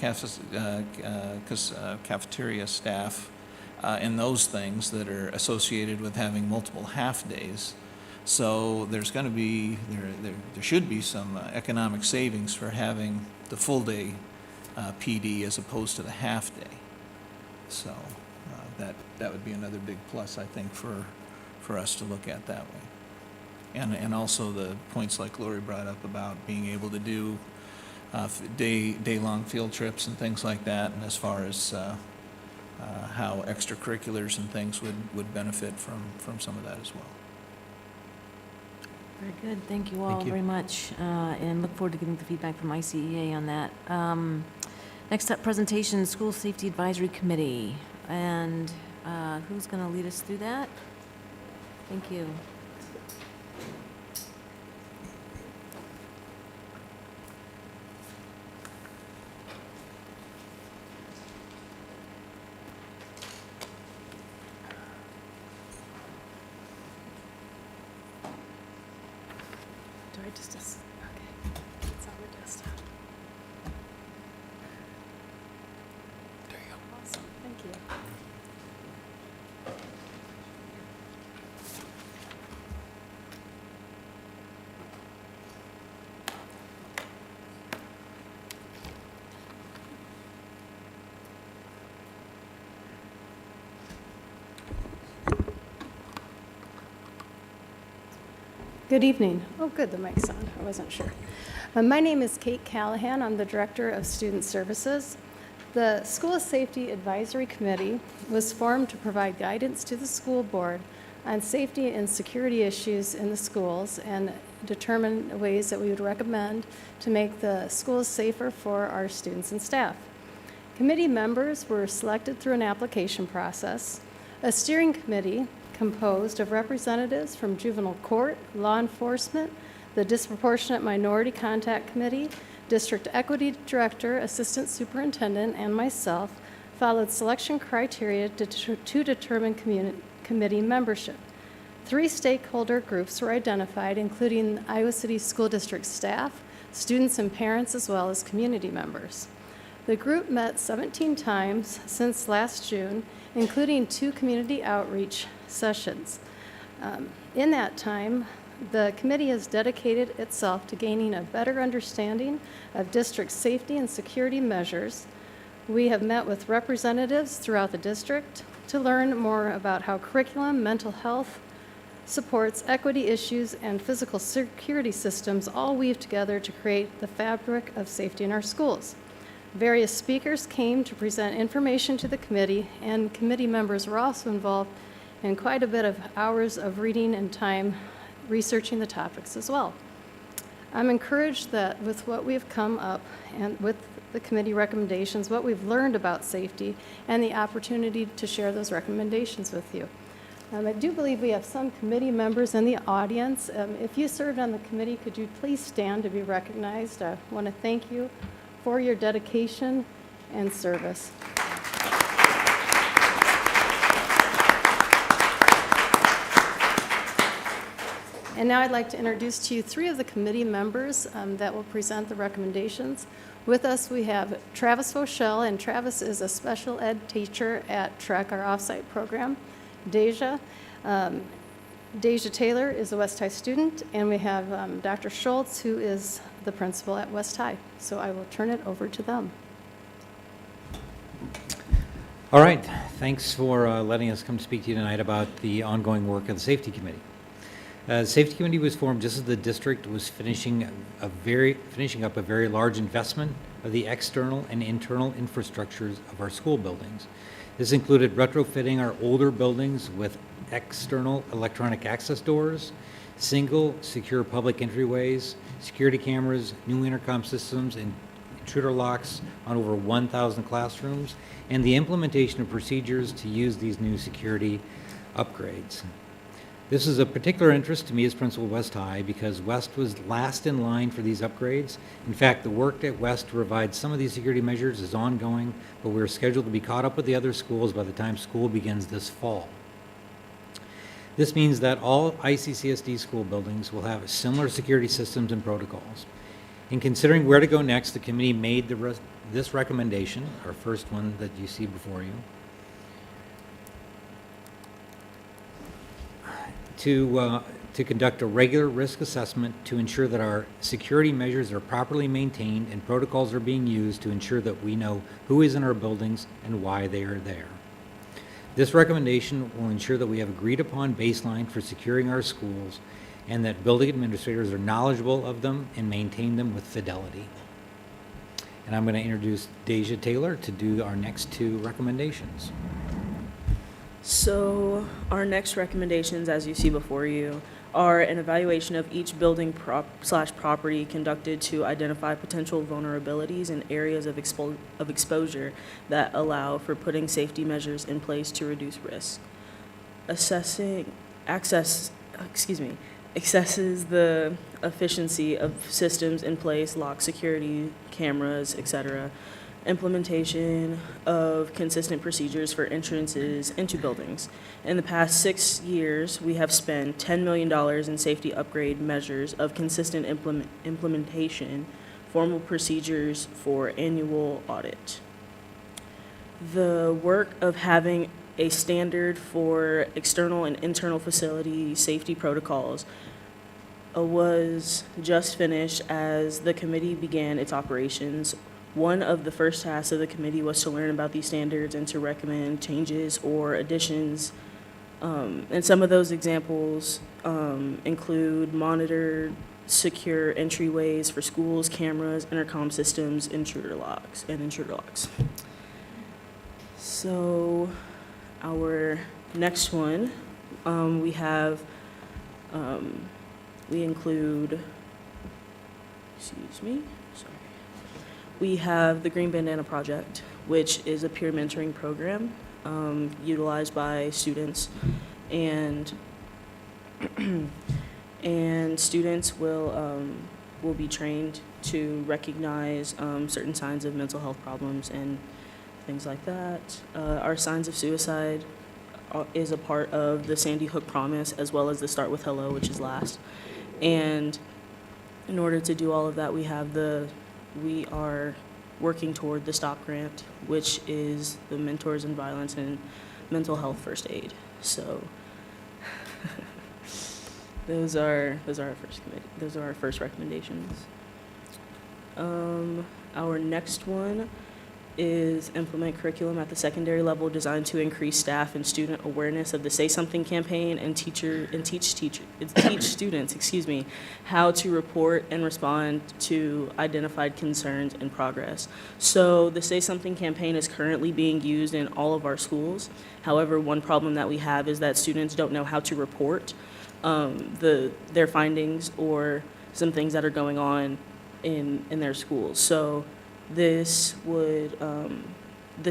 cafeteria staff and those things that are associated with having multiple half days. So there's going to be, there should be some economic savings for having the full day PD as opposed to the half day. So that would be another big plus, I think, for us to look at that way. And also the points like Lori brought up about being able to do day-long field trips and things like that, and as far as how extracurriculars and things would benefit from some of that as well. Very good. Thank you all Thank you. very much, and look forward to getting the feedback from ICEA on that. Next up, presentation, School Safety Advisory Committee. And who's going to lead us through that? Thank you. Do I just, okay, it's on the desktop. There you go. Awesome, thank you. Good evening. Oh, good, the mic's on. I wasn't sure. My name is Kate Callahan. I'm the Director of Student Services. The School Safety Advisory Committee was formed to provide guidance to the school board on safety and security issues in the schools and determine ways that we would recommend to make the schools safer for our students and staff. Committee members were selected through an application process. A steering committee composed of representatives from juvenile court, law enforcement, the Disproportionate Minority Contact Committee, District Equity Director, Assistant Superintendent, and myself followed selection criteria to determine committee membership. 3 stakeholder groups were identified, including the Iowa City School District staff, students and parents, as well as community members. The group met 17 times since last June, including 2 community outreach sessions. In that time, the committee has dedicated itself to gaining a better understanding of district safety and security measures. We have met with representatives throughout the district to learn more about how curriculum, mental health, supports, equity issues, and physical security systems all weave together to create the fabric of safety in our schools. Various speakers came to present information to the committee, and committee members were also involved in quite a bit of hours of reading and time researching the topics as well. I'm encouraged that with what we've come up and with the committee recommendations, what we've learned about safety, and the opportunity to share those recommendations with you. I do believe we have some committee members in the audience. If you served on the committee, could you please stand to be recognized? I want to thank you for your dedication and service. And now I'd like to introduce to you 3 of the committee members that will present the recommendations. With us, we have Travis Foshell, and Travis is a special ed teacher at TREC, our offsite program. Deja Taylor is a West High student, and we have Dr. Schultz, who is the principal at West High. So I will turn it over to them. All right, thanks for letting us come speak to you tonight about the ongoing work of the Safety Committee. The Safety Committee was formed just as the district was finishing up a very large investment of the external and internal infrastructures of our school buildings. This included retrofitting our older buildings with external electronic access doors, single secure public entryways, security cameras, new intercom systems, and intruder locks on over 1,000 classrooms, and the implementation of procedures to use these new security upgrades. This is of particular interest to me as principal of West High because West was last in line for these upgrades. In fact, the work at West to provide some of these security measures is ongoing, but we're scheduled to be caught up with the other schools by the time school begins this fall. This means that all ICCSD school buildings will have similar security systems and protocols. In considering where to go next, the committee made this recommendation, our first one that you see before you, to conduct a regular risk assessment to ensure that our security measures are properly maintained and protocols are being used to ensure that we know who is in our buildings and why they are there. This recommendation will ensure that we have agreed upon baseline for securing our schools and that building administrators are knowledgeable of them and maintain them with fidelity. And I'm going to introduce Deja Taylor to do our next 2 recommendations. So our next recommendations, as you see before you, are an evaluation of each building property conducted to identify potential vulnerabilities and areas of exposure that allow for putting safety measures in place to reduce risk. Assesses the efficiency of systems in place, lock security, cameras, etc., implementation of consistent procedures for entrances into buildings. In the past 6 years, we have spent $10 million in safety upgrade measures of consistent implementation, formal procedures for annual audit. The work of having a standard for external and internal facility safety protocols was just finished as the committee began its operations. One of the first tasks of the committee was to learn about these standards and to recommend changes or additions. And some of those examples include monitored secure entryways for schools, cameras, intercom systems, intruder locks. So our next one, we include, we have the Green Bandana Project, which is a peer mentoring program utilized by students, and students will will be trained to recognize certain signs of mental health problems and things like that. Our signs of suicide is a part of the Sandy Hook Promise, as well as the Start with Hello, which is last. And in order to do all of that, we are working toward the STOP grant, which is the Mentors in Violence and Mental Health First Aid. So those are our first recommendations. Our next one is implement curriculum at the secondary level designed to increase staff and student awareness of the Say Something campaign and teach students, how to report and respond to identified concerns and progress. So the Say Something campaign is currently being used in all of our schools. However, one problem that we have is that students don't know how to report their findings or some things that are going on in their schools. So this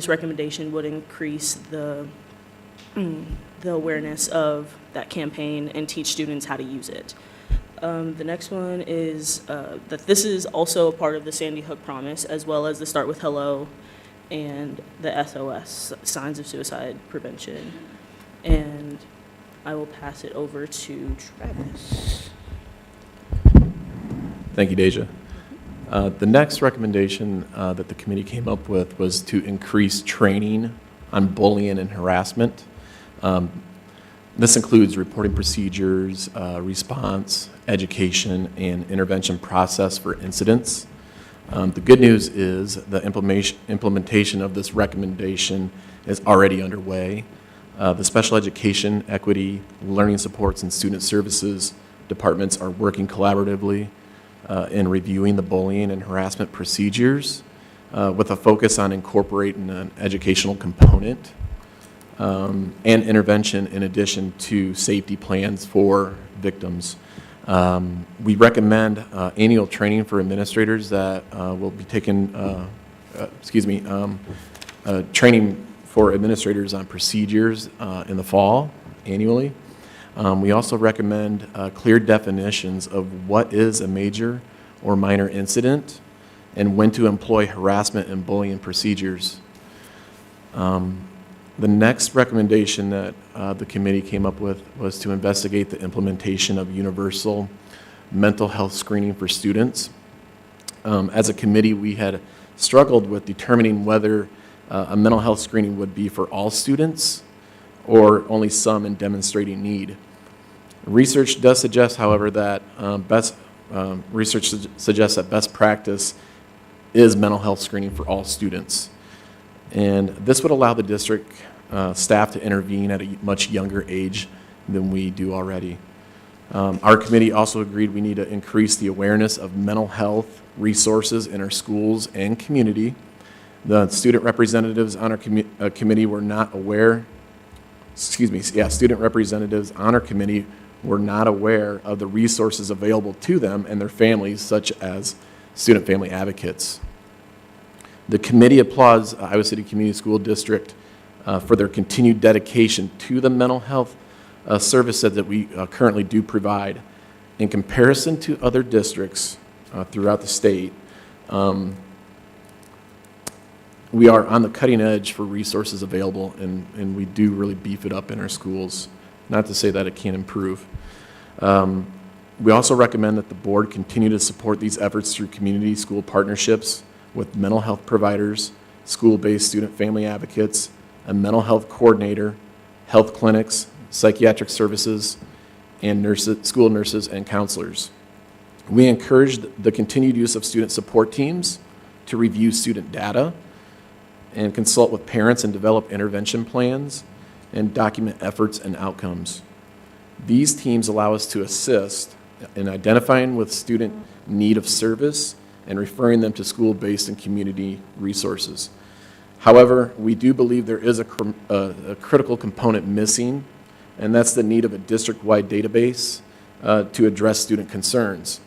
recommendation would increase the awareness of that campaign and teach students how to use it. The next one is that this is also a part of the Sandy Hook Promise, as well as the Start with Hello and the SOS, Signs of Suicide Prevention. And I will pass it over to Travis. Thank you, Deja. The next recommendation that the committee came up with was to increase training on bullying and harassment. This includes reporting procedures, response, education, and intervention process for incidents. The good news is the implementation of this recommendation is already underway. The special education, equity, learning supports, and student services departments are working collaboratively in reviewing the bullying and harassment procedures with a focus on incorporating an educational component and intervention in addition to safety plans for victims. We recommend annual training for administrators that will be taking, training for administrators on procedures in the fall annually. We also recommend clear definitions of what is a major or minor incident and when to employ harassment and bullying procedures. The next recommendation that the committee came up with was to investigate the implementation of universal mental health screening for students. As a committee, we had struggled with determining whether a mental health screening would be for all students or only some in demonstrating need. Research does suggest, however, that best practice is mental health screening for all students. And this would allow the district staff to intervene at a much younger age than we do already. Our committee also agreed we need to increase the awareness of mental health resources in our schools and community. The student representatives on our committee were not aware, student representatives on our committee were not aware of the resources available to them and their families, such as student family advocates. The committee applauds Iowa City Community School District for their continued dedication to the mental health services that we currently do provide. In comparison to other districts throughout the state, we are on the cutting edge for resources available, and we do really beef it up in our schools. Not to say that it can't improve. We also recommend that the board continue to support these efforts through community school partnerships with mental health providers, school-based student family advocates, a mental health coordinator, health clinics, psychiatric services, and school nurses and counselors. We encourage the continued use of student support teams to review student data and consult with parents and develop intervention plans and document efforts and outcomes. These teams allow us to assist in identifying with student need of service and referring them to school-based and community resources. However, we do believe there is a critical component missing, and that's the need of a district-wide database to address student concerns.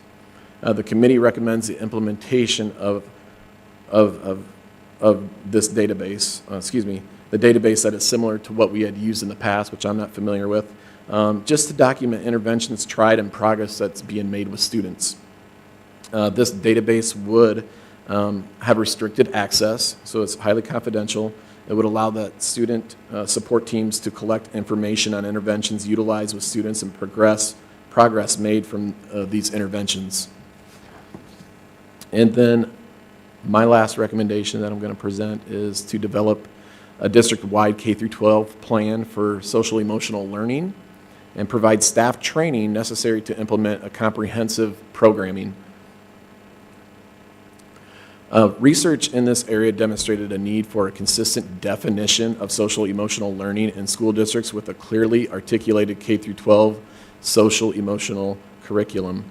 The committee recommends the implementation of this database, the database that is similar to what we had used in the past, which I'm not familiar with, just to document interventions tried and progress that's being made with students. This database would have restricted access, so it's highly confidential. It would allow the student support teams to collect information on interventions utilized with students and progress made from these interventions. And then my last recommendation that I'm going to present is to develop a district-wide K-12 plan for social emotional learning and provide staff training necessary to implement a comprehensive programming. Research in this area demonstrated a need for a consistent definition of social emotional learning in school districts with a clearly articulated K-12 social emotional curriculum.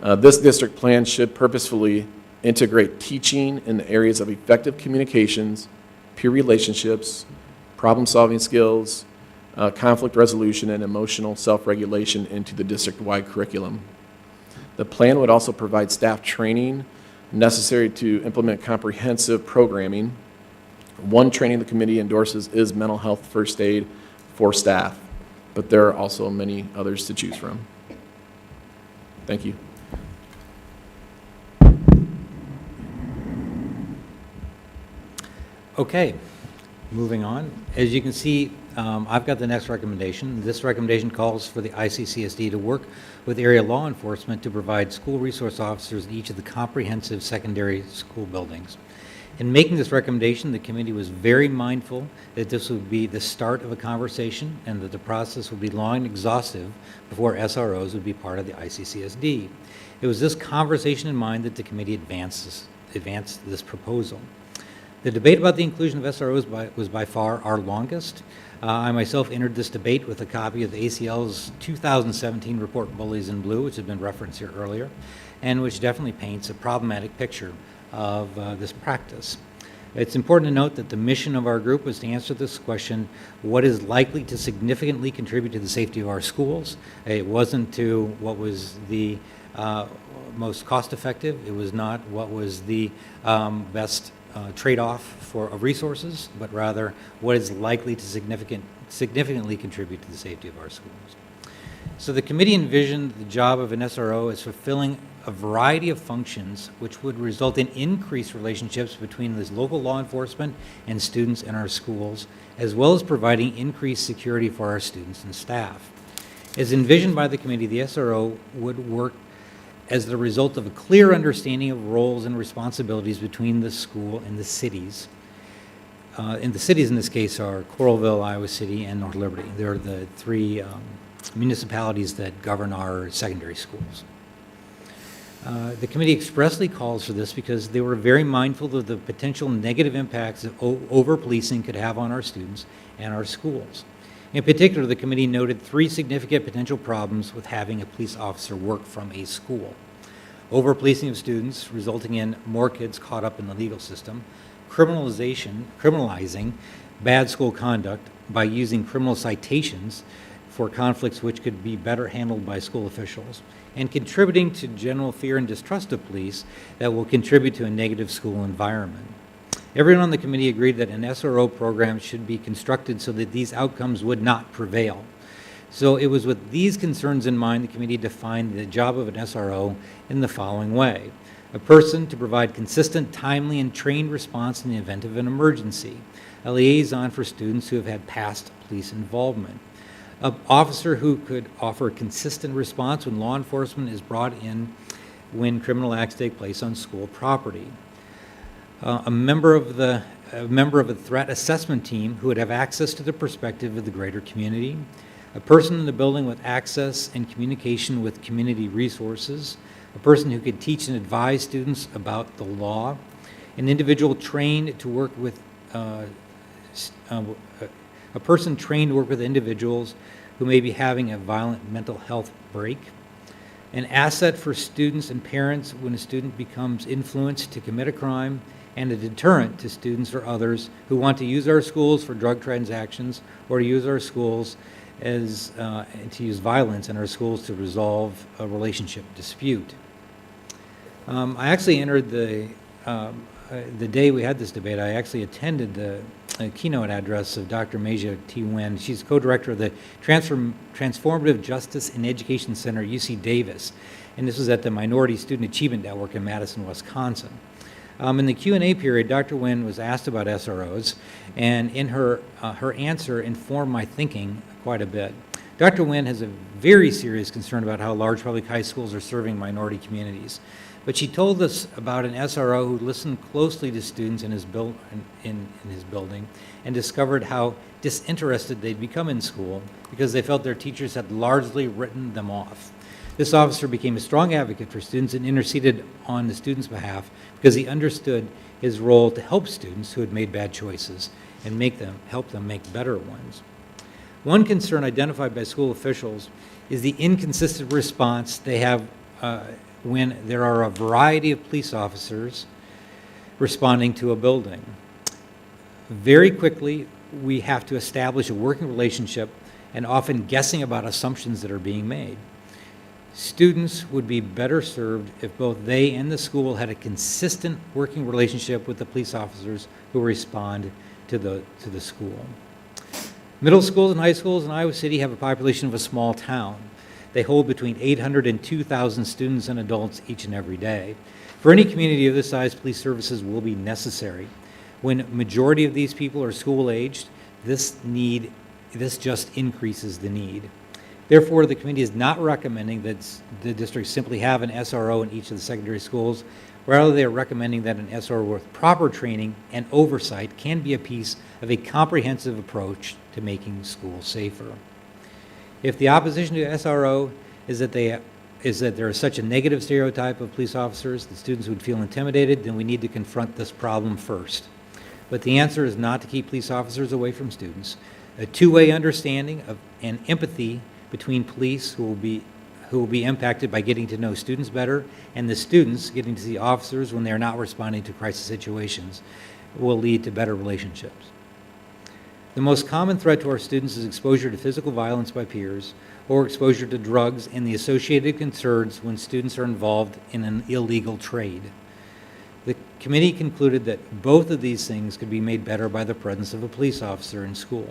This district plan should purposefully integrate teaching in the areas of effective communications, peer relationships, problem-solving skills, conflict resolution, and emotional self-regulation into the district-wide curriculum. The plan would also provide staff training necessary to implement comprehensive programming. One training the committee endorses is mental health first aid for staff, but there are also many others to choose from. Thank you. Okay, moving on. As you can see, I've got the next recommendation. This recommendation calls for the ICCSD to work with area law enforcement to provide school resource officers in each of the comprehensive secondary school buildings. In making this recommendation, the committee was very mindful that this would be the start of a conversation and that the process would be long and exhaustive before SROs would be part of the ICCSD. It was this conversation in mind that the committee advanced this proposal. The debate about the inclusion of SROs was by far our longest. I myself entered this debate with a copy of the ACL's 2017 report, Bullies in Blue, which has been referenced here earlier, and which definitely paints a problematic picture of this practice. It's important to note that the mission of our group was to answer this question: what is likely to significantly contribute to the safety of our schools? It wasn't to what was the most cost-effective. It was not what was the best trade-off for resources, but rather what is likely to significantly contribute to the safety of our schools. So the committee envisioned the job of an SRO as fulfilling a variety of functions which would result in increased relationships between the local law enforcement and students in our schools, as well as providing increased security for our students and staff. As envisioned by the committee, the SRO would work as the result of a clear understanding of roles and responsibilities between the school and the cities. And the cities in this case are Coralville, Iowa City, and North Liberty. They're the three municipalities that govern our secondary schools. The committee expressly calls for this because they were very mindful of the potential negative impacts that over-policing could have on our students and our schools. In particular, the committee noted three significant potential problems with having a police officer work from a school: over-policing of students, resulting in more kids caught up in the legal system; criminalizing bad school conduct by using criminal citations for conflicts which could be better handled by school officials; and contributing to general fear and distrust of police that will contribute to a negative school environment. Everyone on the committee agreed that an SRO program should be constructed so that these outcomes would not prevail. So it was with these concerns in mind the committee defined the job of an SRO in the following way: a person to provide consistent, timely, and trained response in the event of an emergency; a liaison for students who have had past police involvement; an officer who could offer a consistent response when law enforcement is brought in when criminal acts take place on school property; a member of a threat assessment team who would have access to the perspective of the greater community; a person in the building with access and communication with community resources; a person who could teach and advise students about the law; an individual trained to work with a person trained to work with individuals who may be having a violent mental health break; an asset for students and parents when a student becomes influenced to commit a crime; and a deterrent to students or others who want to use our schools for drug transactions or to use our schools as to use violence in our schools to resolve a relationship dispute. I actually entered the day we had this debate. I actually attended the keynote address of Dr. Meja T. Nguyen. She's co-director of the Transformative Justice in Education Center at UC Davis. and this was at the Minority Student Achievement Network in Madison, Wisconsin. In the Q&A period, Dr. Nguyen was asked about SROs, and in her answer informed my thinking quite a bit. Dr. Nguyen has a very serious concern about how large public high schools are serving minority communities. But she told us about an SRO who listened closely to students in his building and discovered how disinterested they'd become in school because they felt their teachers had largely written them off. This officer became a strong advocate for students and interceded on the students' behalf because he understood his role to help students who had made bad choices and help them make better ones. One concern identified by school officials is the inconsistent response they have when there are a variety of police officers responding to a building. Very quickly, we have to establish a working relationship and often guessing about assumptions that are being made. Students would be better served if both they and the school had a consistent working relationship with the police officers who respond to the school. Middle schools and high schools in Iowa City have a population of a small town. They hold between 800 and 2,000 students and adults each and every day. For any community of this size, police services will be necessary. When a majority of these people are school-aged, this just increases the need. Therefore, the committee is not recommending that the district simply have an SRO in each of the secondary schools. Rather, they are recommending that an SRO with proper training and oversight can be a piece of a comprehensive approach to making schools safer. If the opposition to SRO is that there is such a negative stereotype of police officers that students would feel intimidated, then we need to confront this problem first. But the answer is not to keep police officers away from students. A two-way understanding and empathy between police who will be impacted by getting to know students better and the students getting to see officers when they are not responding to crisis situations will lead to better relationships. The most common threat to our students is exposure to physical violence by peers or exposure to drugs and the associated concerns when students are involved in an illegal trade. The committee concluded that both of these things could be made better by the presence of a police officer in school.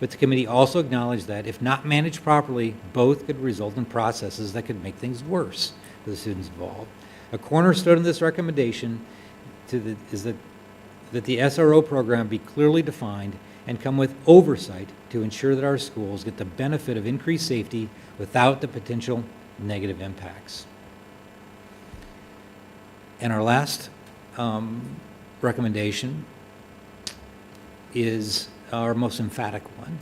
But the committee also acknowledged that if not managed properly, both could result in processes that could make things worse for the students involved. A cornerstone of this recommendation is that the SRO program be clearly defined and come with oversight to ensure that our schools get the benefit of increased safety without the potential negative impacts. And our last recommendation is our most emphatic one,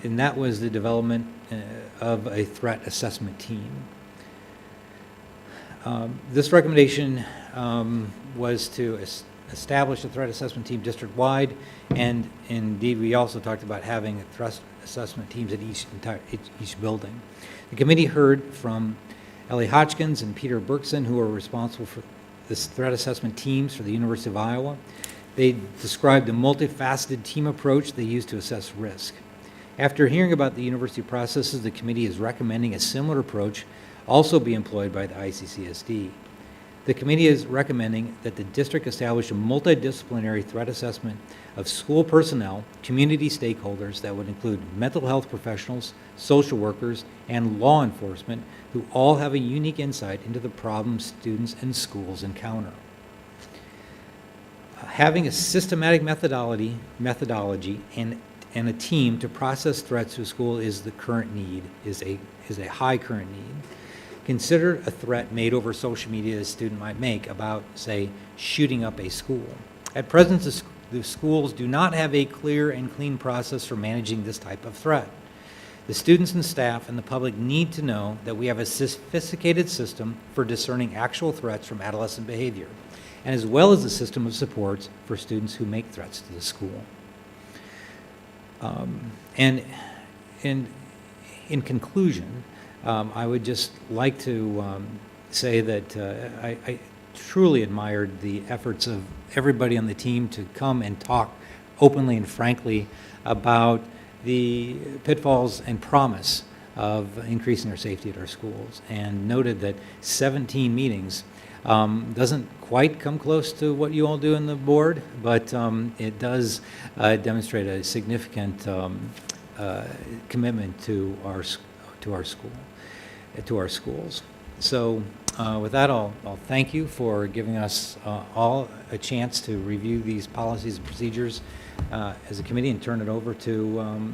and that was the development of a threat assessment team. This recommendation was to establish a threat assessment team district-wide, and indeed we also talked about having threat assessment teams at each building. The committee heard from Ellie Hodgkins and Peter Berkson, who are responsible for this threat assessment teams for the University of Iowa. They described the multifaceted team approach they use to assess risk. After hearing about the university processes, the committee is recommending a similar approach also be employed by the ICCSD. The committee is recommending that the district establish a multidisciplinary threat assessment of school personnel, community stakeholders that would include mental health professionals, social workers, and law enforcement who all have a unique insight into the problems students and schools encounter. Having a systematic methodology and a team to process threats to a school is the current need, is a high current need. Consider a threat made over social media a student might make about, say, shooting up a school. At present, the schools do not have a clear and clean process for managing this type of threat. The students and staff and the public need to know that we have a sophisticated system for discerning actual threats from adolescent behavior, and as well as a system of supports for students who make threats to the school. And in conclusion, I would just like to say that I truly admired the efforts of everybody on the team to come and talk openly and frankly about the pitfalls and promise of increasing our safety at our schools, and noted that 17 meetings doesn't quite come close to what you all do in the board, but it does demonstrate a significant commitment to our schools. So with that, I'll thank you for giving us all a chance to review these policies and procedures as a committee and turn it over to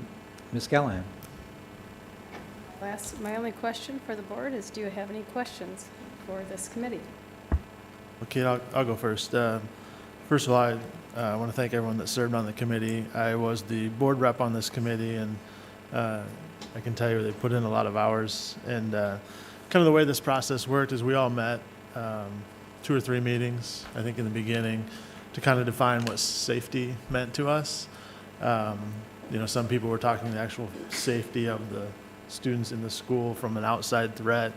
Ms. Callahan. My only question for the board is, do you have any questions for this committee? Okay, I'll go first. First of all, I want to thank everyone that served on the committee. I was the board rep on this committee, and I can tell you they put in a lot of hours. And kind of the way this process worked is we all met 2 or 3 meetings, I think in the beginning, to kind of define what safety meant to us. Some people were talking the actual safety of the students in the school from an outside threat.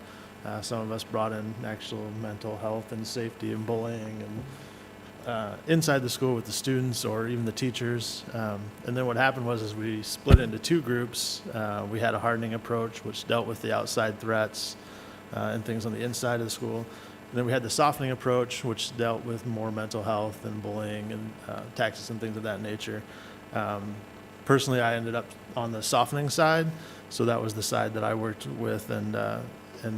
Some of us brought in actual mental health and safety and bullying and inside the school with the students or even the teachers. And then what happened was is we split into 2 groups. We had a hardening approach, which dealt with the outside threats and things on the inside of the school. And then we had the softening approach, which dealt with more mental health and bullying and taxes and things of that nature. Personally, I ended up on the softening side, so that was the side that I worked with, and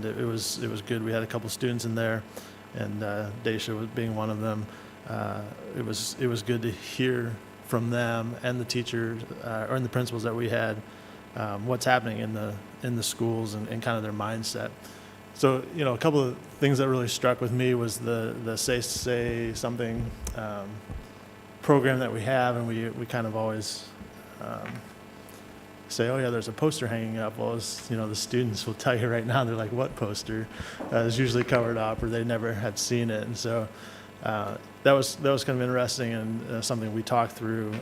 it was good. We had a couple students in there, and Daisha being one of them. It was good to hear from them and the teachers or the principals that we had what's happening in the schools and kind of their mindset. So a couple of things that really struck with me was the say something program that we have, and we kind of always say, oh yeah, there's a poster hanging up. Well, the students will tell you right now, they're like, what poster? It's usually covered up, or they never had seen it. And so that was kind of interesting and something we talked through.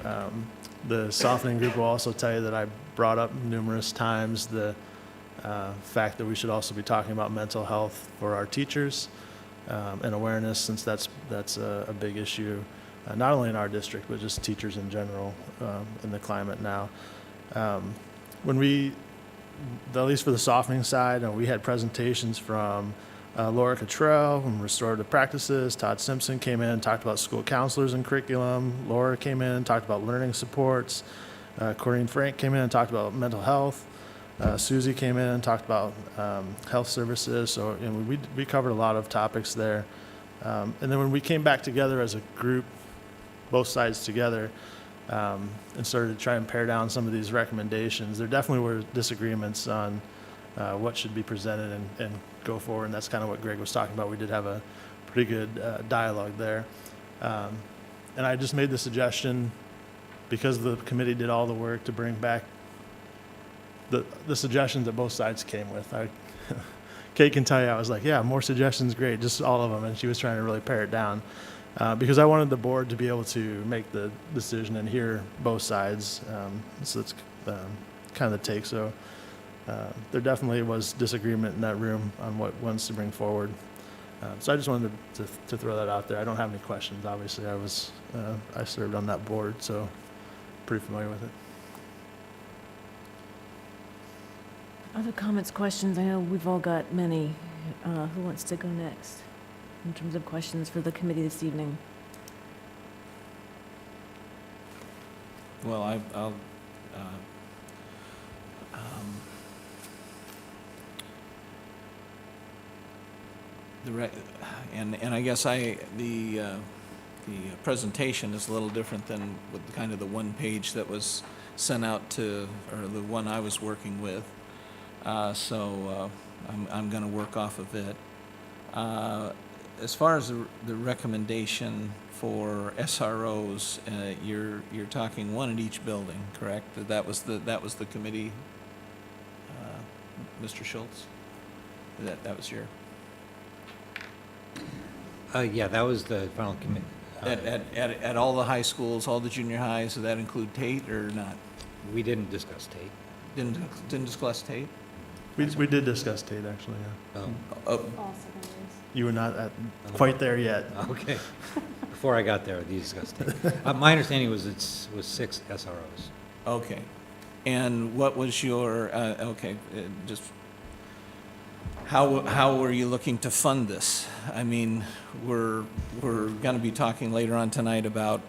The softening group will also tell you that I brought up numerous times the fact that we should also be talking about mental health for our teachers and awareness, since that's a big issue, not only in our district, but just teachers in general in the climate now. When at least for the softening side, we had presentations from Laura Cottrell from Restorative Practices. Todd Simpson came in and talked about school counselors and curriculum. Laura came in and talked about learning supports. Corrine Frank came in and talked about mental health. Susie came in and talked about health services. So we covered a lot of topics there. And then when we came back together as a group, both sides together, and started to try and pare down some of these recommendations, there definitely were disagreements on what should be presented and go forward, and that's kind of what Greg was talking about. We did have a pretty good dialogue there. And I just made the suggestion, because the committee did all the work, to bring back the suggestions that both sides came with. Kate can tell you, I was like, yeah, more suggestions, great, just all of them, and she was trying to really pare it down. Because I wanted the board to be able to make the decision and hear both sides. So that's kind of the take. So there definitely was disagreement in that room on what ones to bring forward. So I just wanted to throw that out there. I don't have any questions. Obviously, I served on that board, so pretty familiar with it. Other comments, questions? I know we've all got many. Who wants to go next in terms of questions for the committee this evening? Well, I'll and I guess the presentation is a little different than with kind of the one page that was sent out to, or the one I was working with. So I'm going to work off of it. As far as the recommendation for SROs, you're talking one at each building, correct? That was the committee, Mr. Schultz. That was your. Yeah, that was the final committee. At all the high schools, all the junior highs, does that include Tate or not? We didn't discuss Tate. Didn't discuss Tate? We did discuss Tate, actually, yeah. All secondaries. You were not quite there yet. Okay. Before I got there, we discussed Tate. My understanding was it was 6 SROs. Okay. And what was your, just how were you looking to fund this? I mean, we're going to be talking later on tonight about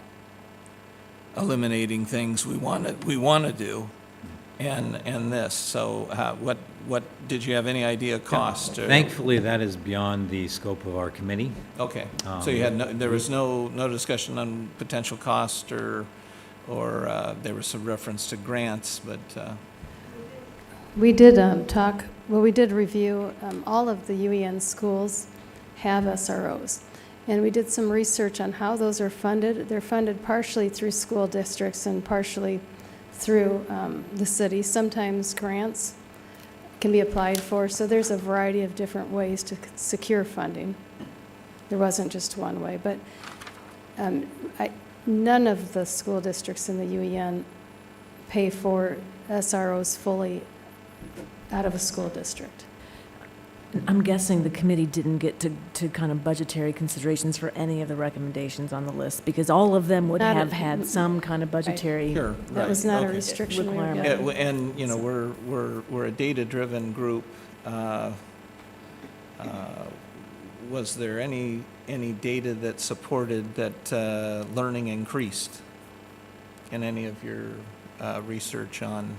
eliminating things we want to do, and this. So what did you have any idea cost? Or- Thankfully, that is beyond the scope of our committee. Okay, so you had there was no discussion on potential cost or there was some reference to grants, but We did we did review, all of the UEN schools have SROs. And we did some research on how those are funded. They're funded partially through school districts and partially through the city. Sometimes grants can be applied for. So there's a variety of different ways to secure funding. There wasn't just one way. But none of the school districts in the UEN pay for SROs fully out of a school district. I'm guessing the committee didn't get to kind of budgetary considerations for any of the recommendations on the list, because all of them would Not have a- had some kind of budgetary. sure, That was right, not a okay. restriction we were Requirement. given. And you know we're a data-driven group. Was there any data that supported that learning increased in any of your research on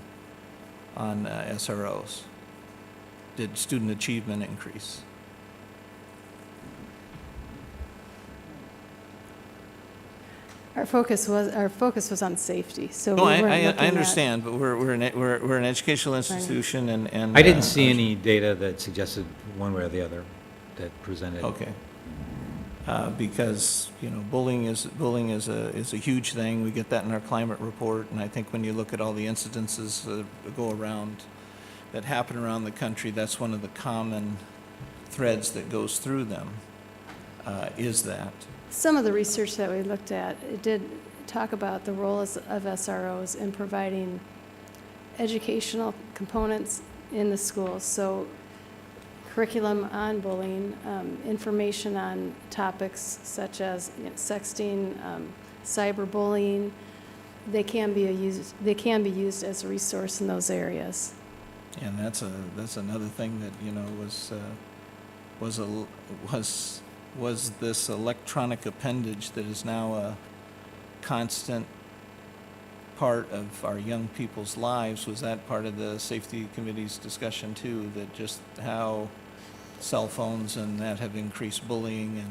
SROs? Did student achievement increase? Our focus was on safety, so we No, weren't looking I at. understand, but we're an educational institution, and I didn't see any data that suggested one way or the other that presented. Okay. Because bullying is a huge thing. We get that in our climate report, and I think when you look at all the incidences that go around, that happen around the country, that's one of the common threads that goes through them. Is that? Some of the research that we looked at, it did talk about the role of SROs in providing educational components in the schools. So curriculum on bullying, information on topics such as sexting, cyberbullying. They can be used as a resource in those areas. And that's another thing that was this electronic appendage that is now a constant part of our young people's lives. Was that part of the safety committee's discussion too, that just how cell phones and that have increased bullying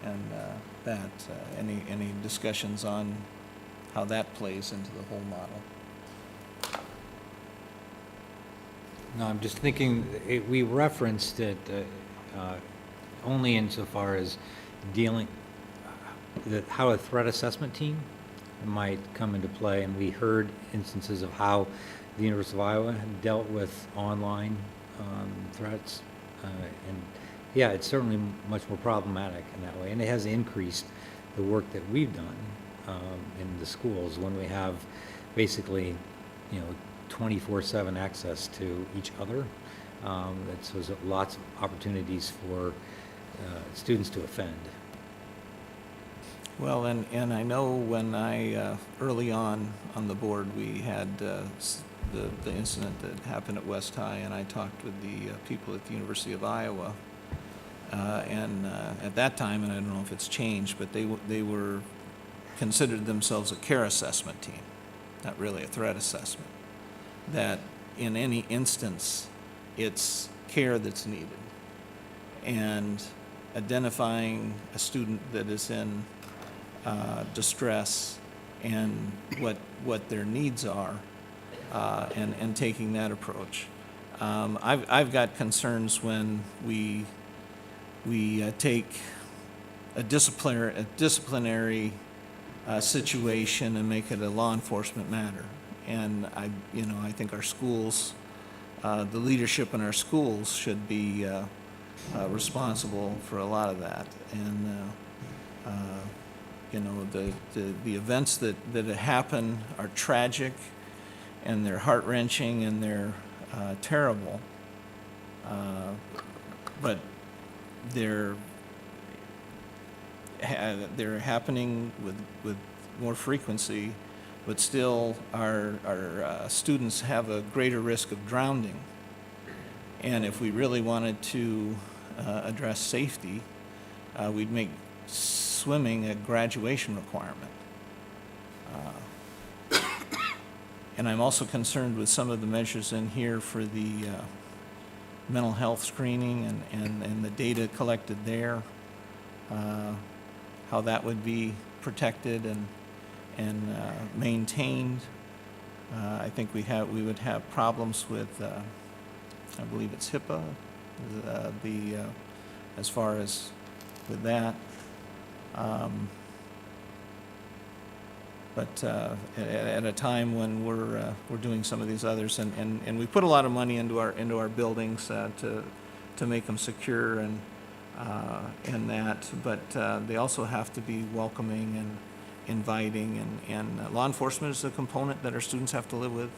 and that any discussions on how that plays into the whole model? No, I'm just thinking, we referenced it only insofar as dealing, how a threat assessment team might come into play, and we heard instances of how the University of Iowa had dealt with online threats, and yeah, it's certainly much more problematic in that way, and it has increased the work that we've done in the schools when we have basically, 24/7 access to each other. So there's lots of opportunities for students to offend. Well, and I know when I, early on the board, we had the incident that happened at West High, and I talked with the people at the University of Iowa. And at that time, and I don't know if it's changed, but they were considered themselves a care assessment team, not really a threat assessment. That in any instance, it's care that's needed. And identifying a student that is in distress and what their needs are, and taking that approach. I've got concerns when we take a disciplinary situation and make it a law enforcement matter. And I think our schools, the leadership in our schools should be responsible for a lot of that. And the events that happen are tragic, and they're heart-wrenching, and they're terrible. But they're happening with more frequency, but still our students have a greater risk of drowning. And if we really wanted to address safety, we'd make swimming a graduation requirement. And I'm also concerned with some of the measures in here for the mental health screening and the data collected there, how that would be protected and maintained. I think we would have problems with, I believe it's HIPAA, as far as with that. But at a time when we're doing some of these others, and we put a lot of money into our buildings to make them secure and that, but they also have to be welcoming and inviting, and law enforcement is a component that our students have to live with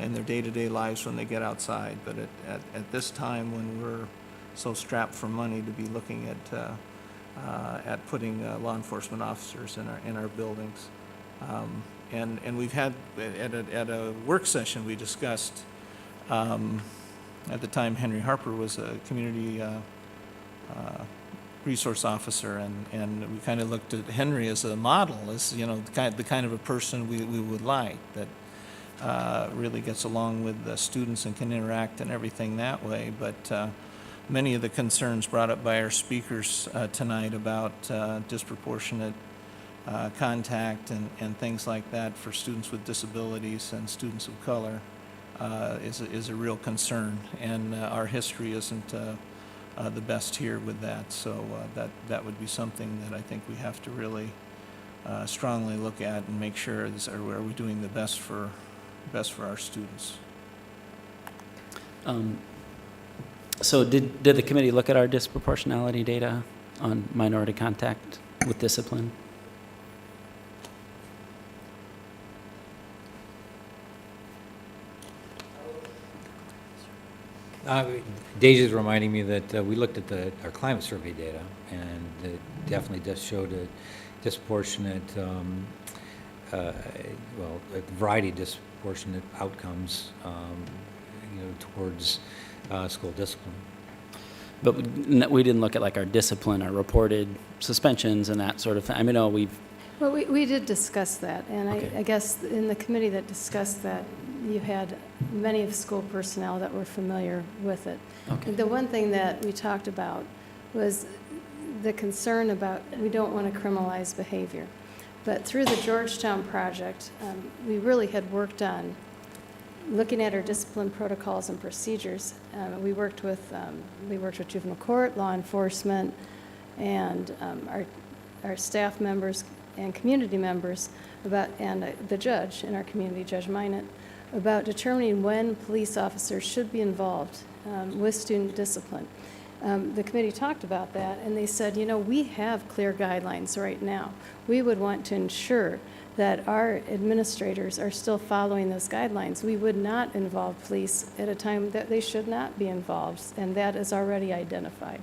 in their day-to-day lives when they get outside. But at this time, when we're so strapped for money to be looking at putting law enforcement officers in our buildings. And we've had, at a work session, we discussed, at the time Henry Harper was a community resource officer, and we kind of looked at Henry as a model, as, you know, the kind of a person we would like, that really gets along with the students and can interact and everything that way. But many of the concerns brought up by our speakers tonight about disproportionate contact and things like that for students with disabilities and students of color is a real concern, and our history isn't the best here with that. So that would be something that I think we have to really strongly look at and make sure are we doing the best for our students. So did the committee look at our disproportionality data on minority contact with discipline? Deja's reminding me that we looked at our climate survey data, and it definitely does show the disproportionate, a variety of disproportionate outcomes, towards school discipline. But we didn't look at like our discipline, our reported suspensions and that sort of thing. I mean, Well, we did discuss that, and Okay. I guess in the committee that discussed that, you had many of school personnel that were familiar with it. Okay. The one thing that we talked about was the concern about we don't want to criminalize behavior. But through the Georgetown project, we really had worked on looking at our discipline protocols and procedures. We worked with juvenile court, law enforcement, and our staff members and community members and the judge in our community, Judge Minot, about determining when police officers should be involved with student discipline. The committee talked about that, and they said, we have clear guidelines right now. We would want to ensure that our administrators are still following those guidelines. We would not involve police at a time that they should not be involved, and that is already identified.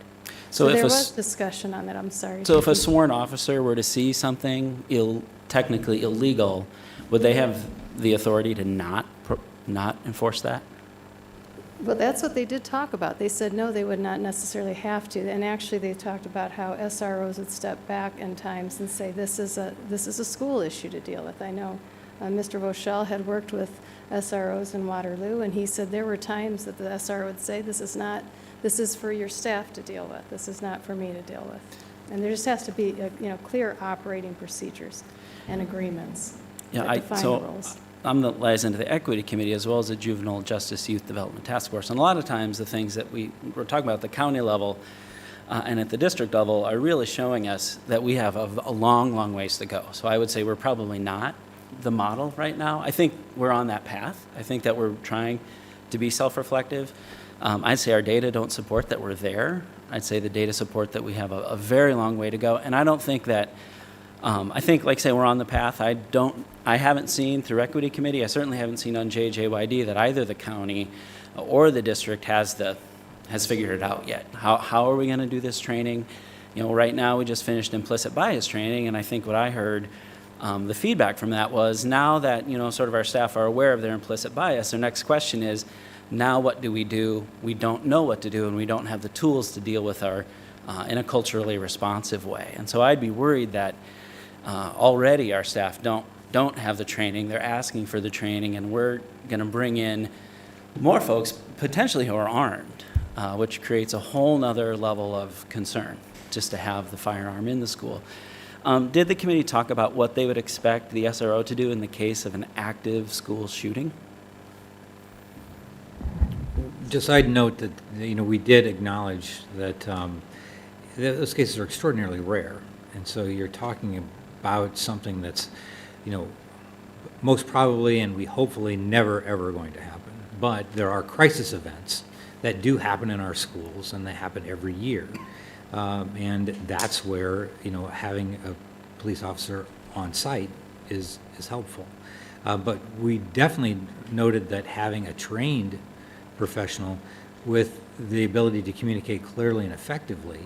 So there was discussion on that. I'm sorry. So if a sworn officer were to see something technically illegal, would they have the authority to not enforce that? Well, that's what they did talk about. They said, no, they would not necessarily have to. And actually, they talked about how SROs would step back in times and say, this is a school issue to deal with. I know Mr. Voschel had worked with SROs in Waterloo, and he said there were times that the SRO would say, this is for your staff to deal with. This is not for me to deal with. And there just has to be clear operating procedures and agreements that define the roles. I'm the liaison to the Equity Committee as well as the Juvenile Justice Youth Development Task Force. And a lot of times the things that we're talking about at the county level and at the district level are really showing us that we have a long, long ways to go. So I would say we're probably not the model right now. I think we're on that path. I think that we're trying to be self-reflective. I'd say our data don't support that we're there. I'd say the data support that we have a very long way to go. And I don't think that I think, like I say, we're on the path. I haven't seen through Equity Committee, I certainly haven't seen on JJYD that either the county or the district has figured it out yet. How are we going to do this training? Right now we just finished implicit bias training, and I think what I heard, the feedback from that was now that, sort of our staff are aware of their implicit bias, their next question is, now what do? We don't know what to do, and we don't have the tools to deal with in a culturally responsive way. And so I'd be worried that already our staff don't don't have the training. They're asking for the training, and we're going to bring in more folks potentially who are armed, which creates a whole nother level of concern just to have the firearm in the school. Did the committee talk about what they would expect the SRO to do in the case of an active school shooting? Just I'd note that, we did acknowledge that those cases are extraordinarily rare. And so you're talking about something that's, most probably and we hopefully never, ever going to happen. But there are crisis events that do happen in our schools, and they happen every year. And that's where, having a police officer on site is helpful. But we definitely noted that having a trained professional with the ability to communicate clearly and effectively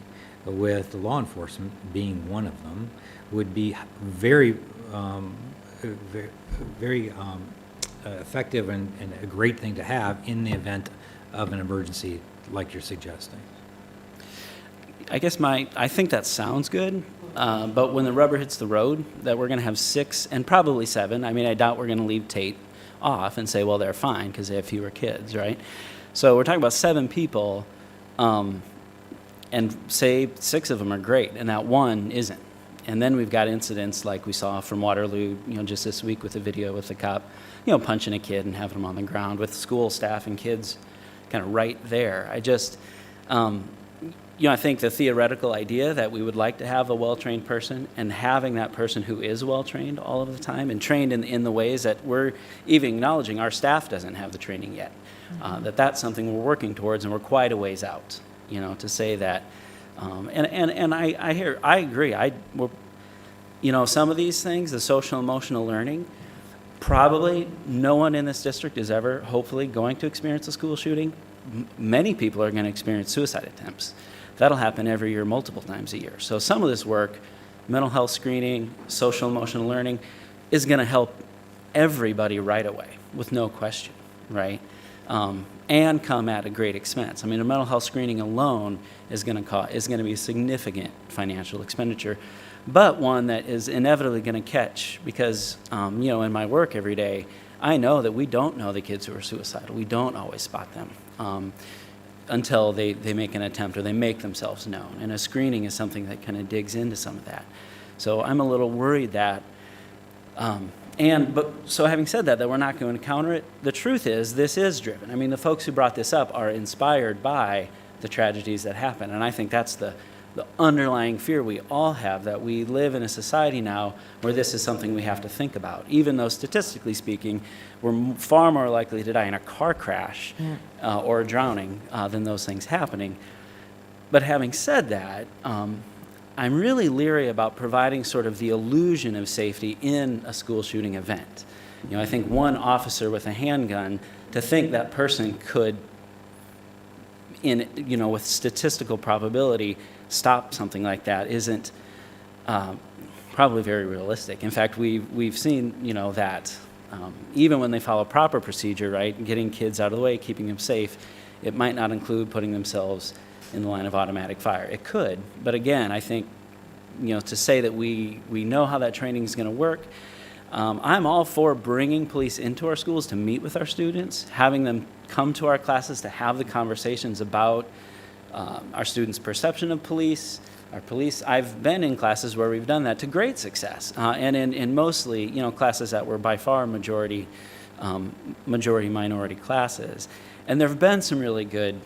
with the law enforcement being one of them would be very effective and a great thing to have in the event of an emergency like you're suggesting. I guess I think that sounds good, but when the rubber hits the road, that we're going to have 6 and probably 7. I mean, I doubt we're going to leave Tate off and say, well, they're fine because they have fewer kids, right? So we're talking about 7 people, and say 6 of them are great, and that one isn't. And then we've got incidents like we saw from Waterloo, just this week with the video with the cop, punching a kid and having him on the ground with school staff and kids kind of right there. I just, I think the theoretical idea that we would like to have a well-trained person, and having that person who is well-trained all of the time and trained in the ways that we're even acknowledging our staff doesn't have the training yet, that's something we're working towards, and we're quite a ways out, to say that. And I agree. Some of these things, the social emotional learning, probably no one in this district is ever, hopefully, going to experience a school shooting. Many people are going to experience suicide attempts. That'll happen every year, multiple times a year. So some of this work, mental health screening, social emotional learning, is going to help everybody right away, with no question, right? And come at a great expense. I mean, a mental health screening alone is going to be a significant financial expenditure, but one that is inevitably going to catch because, in my work every day, I know that we don't know the kids who are suicidal. We don't always spot them until they make an attempt or they make themselves known. And a screening is something that kind of digs into some of that. So I'm a little worried that, so having said that we're not going to counter it, the truth is this is driven. I mean, the folks who brought this up are inspired by the tragedies that happen. And I think that's the underlying fear we all have, that we live in a society now where this is something we have to think about, even though statistically speaking, we're far more likely to die in a car crash or drowning than those things happening. But having said that, I'm really leery about providing sort of the illusion of safety in a school shooting event. I think one officer with a handgun, to think that person could, with statistical probability, stop something like that isn't probably very realistic. In fact, we've seen, that even when they follow proper procedure, right, getting kids out of the way, keeping them safe, it might not include putting themselves in the line of automatic fire. It could, but again, I think, to say that we know how that training is going to work, I'm all for bringing police into our schools to meet with our students, having them come to our classes to have the conversations about our students' perception of police, our police. I've been in classes where we've done that to great success, and in mostly, classes that were by far majority minority classes. And there have been some really good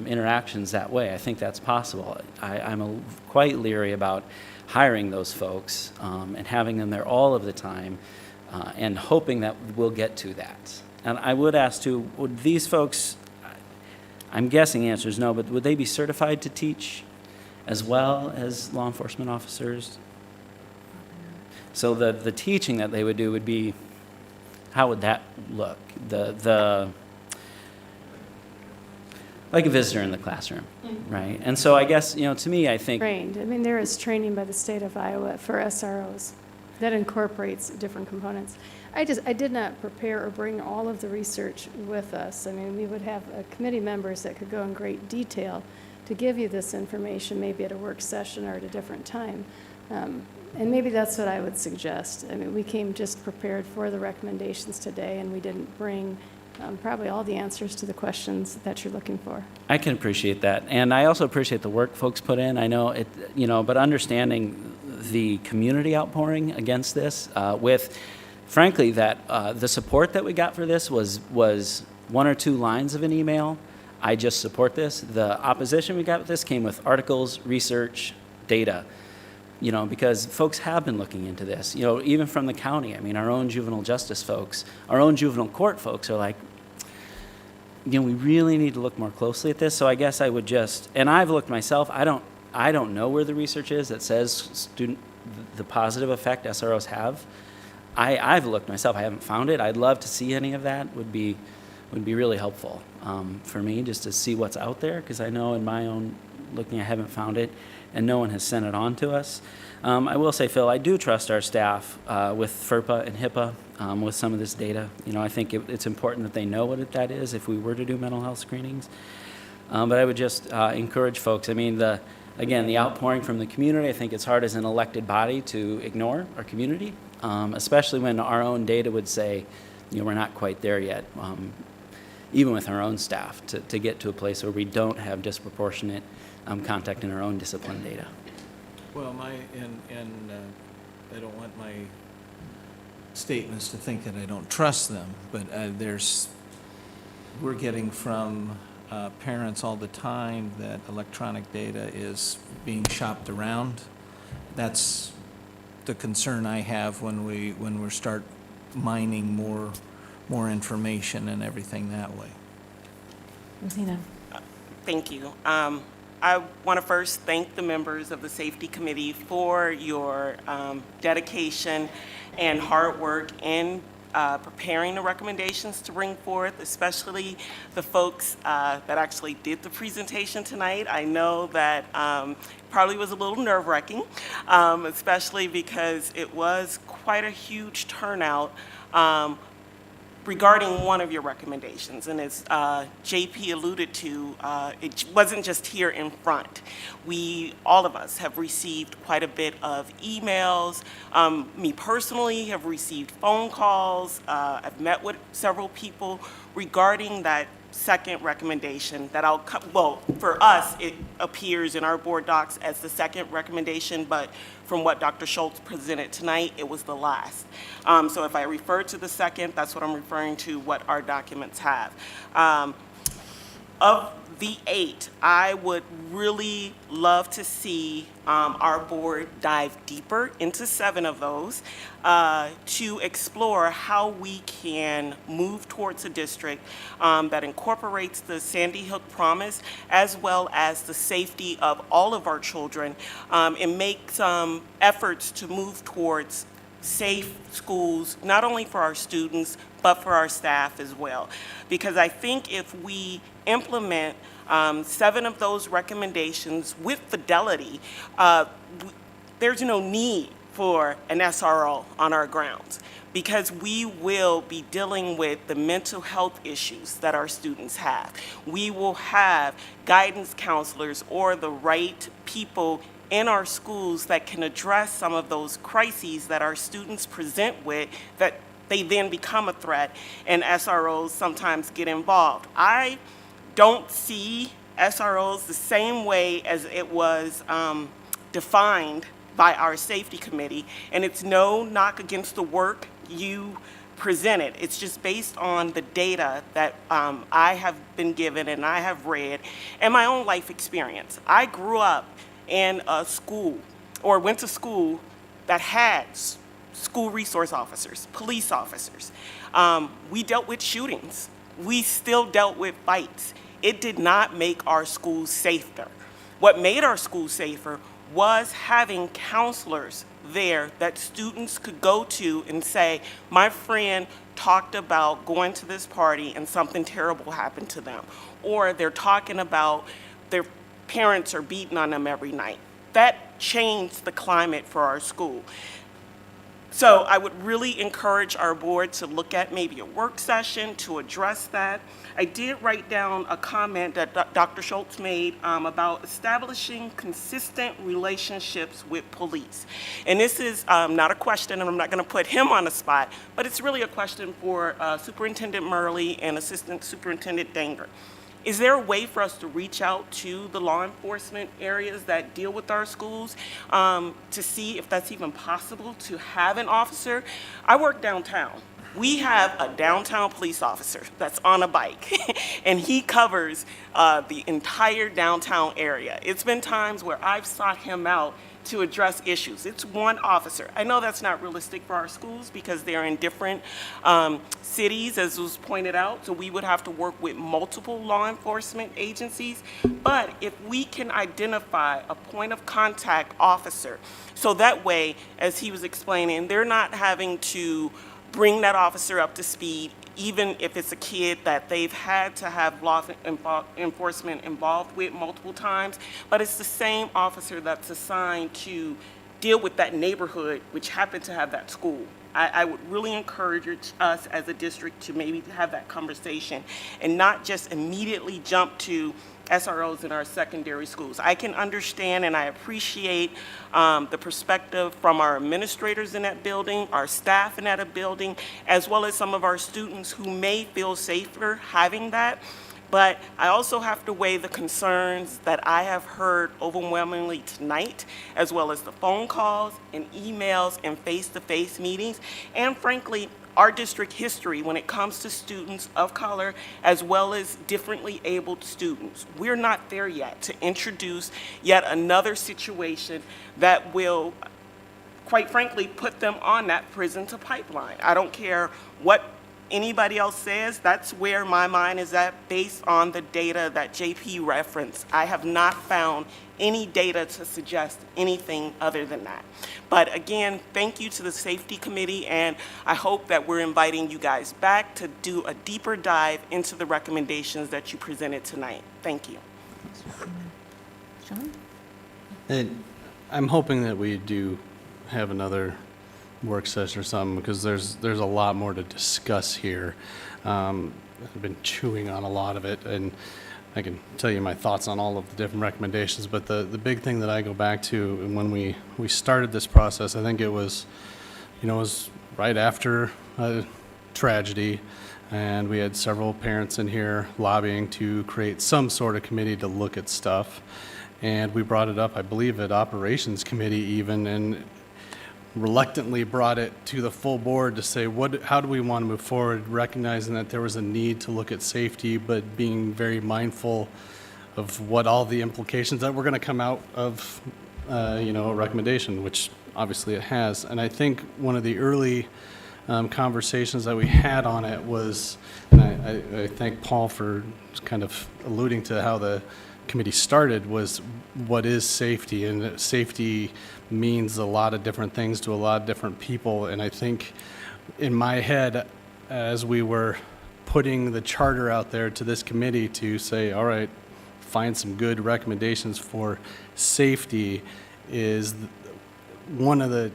interactions that way. I think that's possible. I'm quite leery about hiring those folks and having them there all of the time and hoping that we'll get to that. And I would ask too, would these folks, I'm guessing the answer is no, but would they be certified to teach as well as law enforcement officers? So the teaching that they would do would be, how would that look? Like a visitor in the classroom, right? And so I guess, to me, I think... Trained. I mean, there is training by the state of Iowa for SROs that incorporates different components. I did not prepare or bring all of the research with us. I mean, we would have committee members that could go in great detail to give you this information, maybe at a work session or at a different time. And maybe that's what I would suggest. I mean, we came just prepared for the recommendations today, and we didn't bring probably all the answers to the questions that you're looking for. I can appreciate that. And I also appreciate the work folks put in. I know it, but understanding the community outpouring against this with, frankly, that the support that we got for this was 1 or 2 lines of an email. I just support this. The opposition we got with this came with articles, research, data. Because folks have been looking into this, even from the county. I mean, our own juvenile justice folks, our own juvenile court folks are like, we really need to look more closely at this. So I guess I would and I've looked myself, I don't know where the research is that says the positive effect SROs have. I've looked myself, I haven't found it. I'd love to see any of that, would be really helpful for me, just to see what's out there, because I know in my own looking, I haven't found it, and no one has sent it on to us. I will say, Phil, I do trust our staff with FERPA and HIPAA with some of this data. I think it's important that they know what that is if we were to do mental health screenings. But I would just encourage folks. I mean, the outpouring from the community, I think it's hard as an elected body to ignore our community, especially when our own data would say, we're not quite there yet, even with our own staff, to get to a place where we don't have disproportionate contact in our own discipline data. Well, I don't want my statements to think that I don't trust them, but we're getting from parents all the time that electronic data is being shopped around. That's the concern I have when we start mining more information and everything that way. Rosina. Thank you. I want to first thank the members of the Safety Committee for your dedication and hard work in preparing the recommendations to bring forth, especially the folks that actually did the presentation tonight. I know that probably was a little nerve-wracking, especially because it was quite a huge turnout regarding one of your recommendations, and as JP alluded to, it wasn't just here in front. All of us have received quite a bit of emails. Me personally have received phone calls. I've met with several people regarding that second recommendation that for us, it appears in our board docs as the second recommendation, but from what Dr. Schultz presented tonight, it was the last. So if I refer to the second, that's what I'm referring to, what our documents have. Of the 8, I would really love to see our board dive deeper into 7 of those to explore how we can move towards a district that incorporates the Sandy Hook Promise as well as the safety of all of our children and make some efforts to move towards safe schools, not only for our students, but for our staff as well. Because I think if we implement 7 of those recommendations with fidelity, there's no need for an SRO on our grounds, because we will be dealing with the mental health issues that our students have. We will have guidance counselors or the right people in our schools that can address some of those crises that our students present with, that they then become a threat, and SROs sometimes get involved. I don't see SROs the same way as it was defined by our safety committee, and it's no knock against the work you presented. It's just based on the data that I have been given and I have read and my own life experience. I grew up in a school, or went to school, that had school resource officers, police officers. We dealt with shootings. We still dealt with fights. It did not make our schools safer. What made our schools safer was having counselors there that students could go to and say, my friend talked about going to this party and something terrible happened to them. Or they're talking about their parents are beating on them every night. That changed the climate for our school. So I would really encourage our board to look at maybe a work session to address that. I did write down a comment that Dr. Schultz made about establishing consistent relationships with police. And this is not a question, and I'm not going to put him on the spot, but it's really a question for Superintendent Murley and Assistant Superintendent Danger. Is there a way for us to reach out to the law enforcement areas that deal with our schools to see if that's even possible to have an officer? I work downtown. We have a downtown police officer that's on a bike, and he covers the entire downtown area. It's been times where I've sought him out to address issues. It's one officer. I know that's not realistic for our schools because they're in different cities, as was pointed out, so we would have to work with multiple law enforcement agencies. But if we can identify a point of contact officer, so that way, as he was explaining, they're not having to bring that officer up to speed, even if it's a kid that they've had to have law enforcement involved with multiple times, but it's the same officer that's assigned to deal with that neighborhood, which happened to have that school. I would really encourage us as a district to maybe have that conversation and not just immediately jump to SROs in our secondary schools. I can understand and I appreciate the perspective from our administrators in that building, our staff in that building, as well as some of our students who may feel safer having that. But I also have to weigh the concerns that I have heard overwhelmingly tonight, as well as the phone calls and emails and face-to-face meetings, and frankly, our district history when it comes to students of color as well as differently abled students. We're not there yet to introduce yet another situation that will, quite frankly, put them on that prison to pipeline. I don't care what anybody else says, that's where my mind is at based on the data that JP referenced. I have not found any data to suggest anything other than that. But again, thank you to the Safety Committee, and I hope that we're inviting you guys back to do a deeper dive into the recommendations that you presented tonight. Thank you. Sean? And I'm hoping that we do have another work session or something, because there's a lot more to discuss here. I've been chewing on a lot of it, and I can tell you my thoughts on all of the different recommendations, but the big thing that I go back to, and when we started this process, I think it was right after a tragedy, and we had several parents in here lobbying to create some sort of committee to look at stuff, and we brought it up, I believe, at Operations Committee even, and reluctantly brought it to the full board to say, how do we want to move forward, recognizing that there was a need to look at safety, but being very mindful of what all the implications that were going to come out of, a recommendation, which obviously it has. And I think one of the early conversations that we had on it was, and I thank Paul for kind of alluding to how the committee started, was what is safety, and safety means a lot of different things to a lot of different people. And I think in my head, as we were putting the charter out there to this committee to say, all right, find some good recommendations for safety, is one of the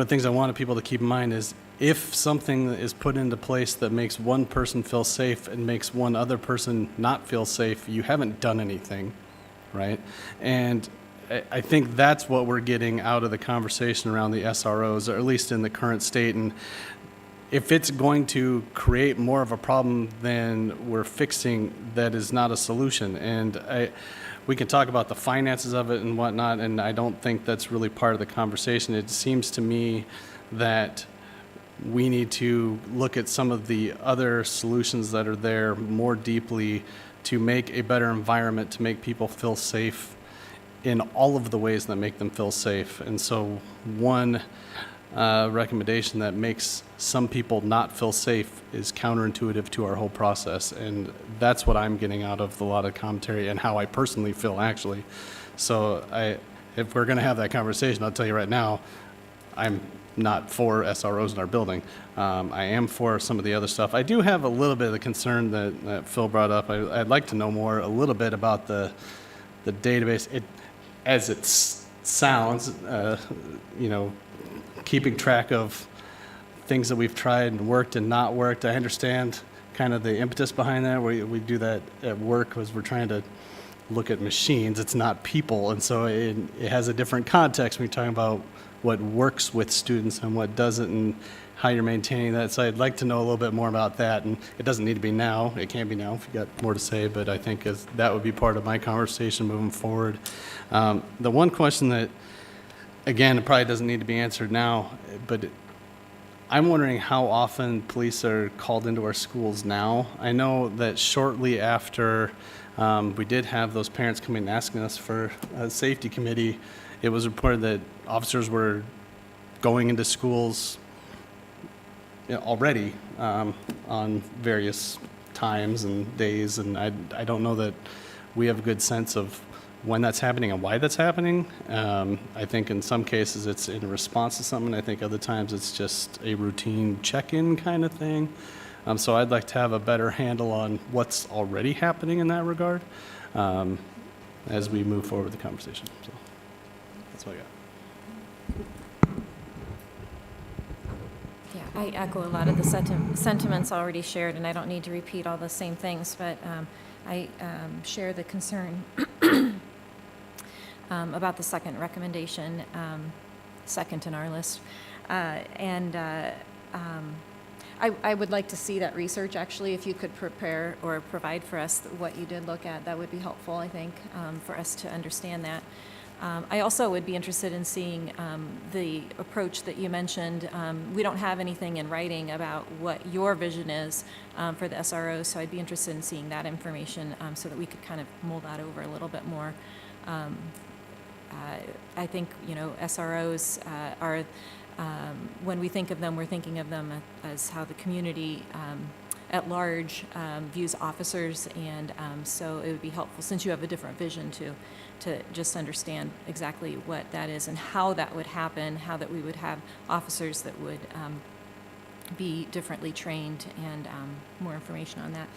things I wanted people to keep in mind is, if something is put into place that makes one person feel safe and makes one other person not feel safe, you haven't done anything, right? And I think that's what we're getting out of the conversation around the SROs, or at least in the current state. And if it's going to create more of a problem than we're fixing, that is not a solution. And we can talk about the finances of it and whatnot, and I don't think that's really part of the conversation. It seems to me that we need to look at some of the other solutions that are there more deeply to make a better environment, to make people feel safe in all of the ways that make them feel safe. And so one recommendation that makes some people not feel safe is counterintuitive to our whole process. And that's what I'm getting out of a lot of commentary and how I personally feel, actually. So if we're going to have that conversation, I'll tell you right now, I'm not for SROs in our building. I am for some of the other stuff. I do have a little bit of the concern that Phil brought up. I'd like to know a little bit about the database. As it sounds, keeping track of things that we've tried and worked and not worked. I understand kind of the impetus behind that. We do that at work because we're trying to look at machines. It's not people, and so it has a different context when you're talking about what works with students and what doesn't, and how you're maintaining that. So I'd like to know a little bit more about that, and it doesn't need to be now. It can be now if you got more to say, but I think that would be part of my conversation moving forward. The one question that, again, it probably doesn't need to be answered now, but I'm wondering how often police are called into our schools now. I know that shortly after we did have those parents coming and asking us for a safety committee, it was reported that officers were going into schools already on various times and days, and I don't know that we have a good sense of when that's happening and why that's happening. I think in some cases it's in response to something. I think other times it's just a routine check-in kind of thing. So I'd like to have a better handle on what's already happening in that regard as we move forward with the conversation. So that's what I got. Yeah, I echo a lot of the sentiments already shared, and I don't need to repeat all the same things, but I share the concern about the second recommendation, second in our list. I would like to see that research, actually. If you could prepare or provide for us what you did look at, that would be helpful, I think, for us to understand that. I also would be interested in seeing the approach that you mentioned. We don't have anything in writing about what your vision is for the SROs, so I'd be interested in seeing that information so that we could kind of mull that over a little bit more. I think, SROs are, when we think of them, we're thinking of them as how the community at large views officers, and so it would be helpful, since you have a different vision, to just understand exactly what that is and how that would happen, how that we would have officers that would be differently trained, and more information on that.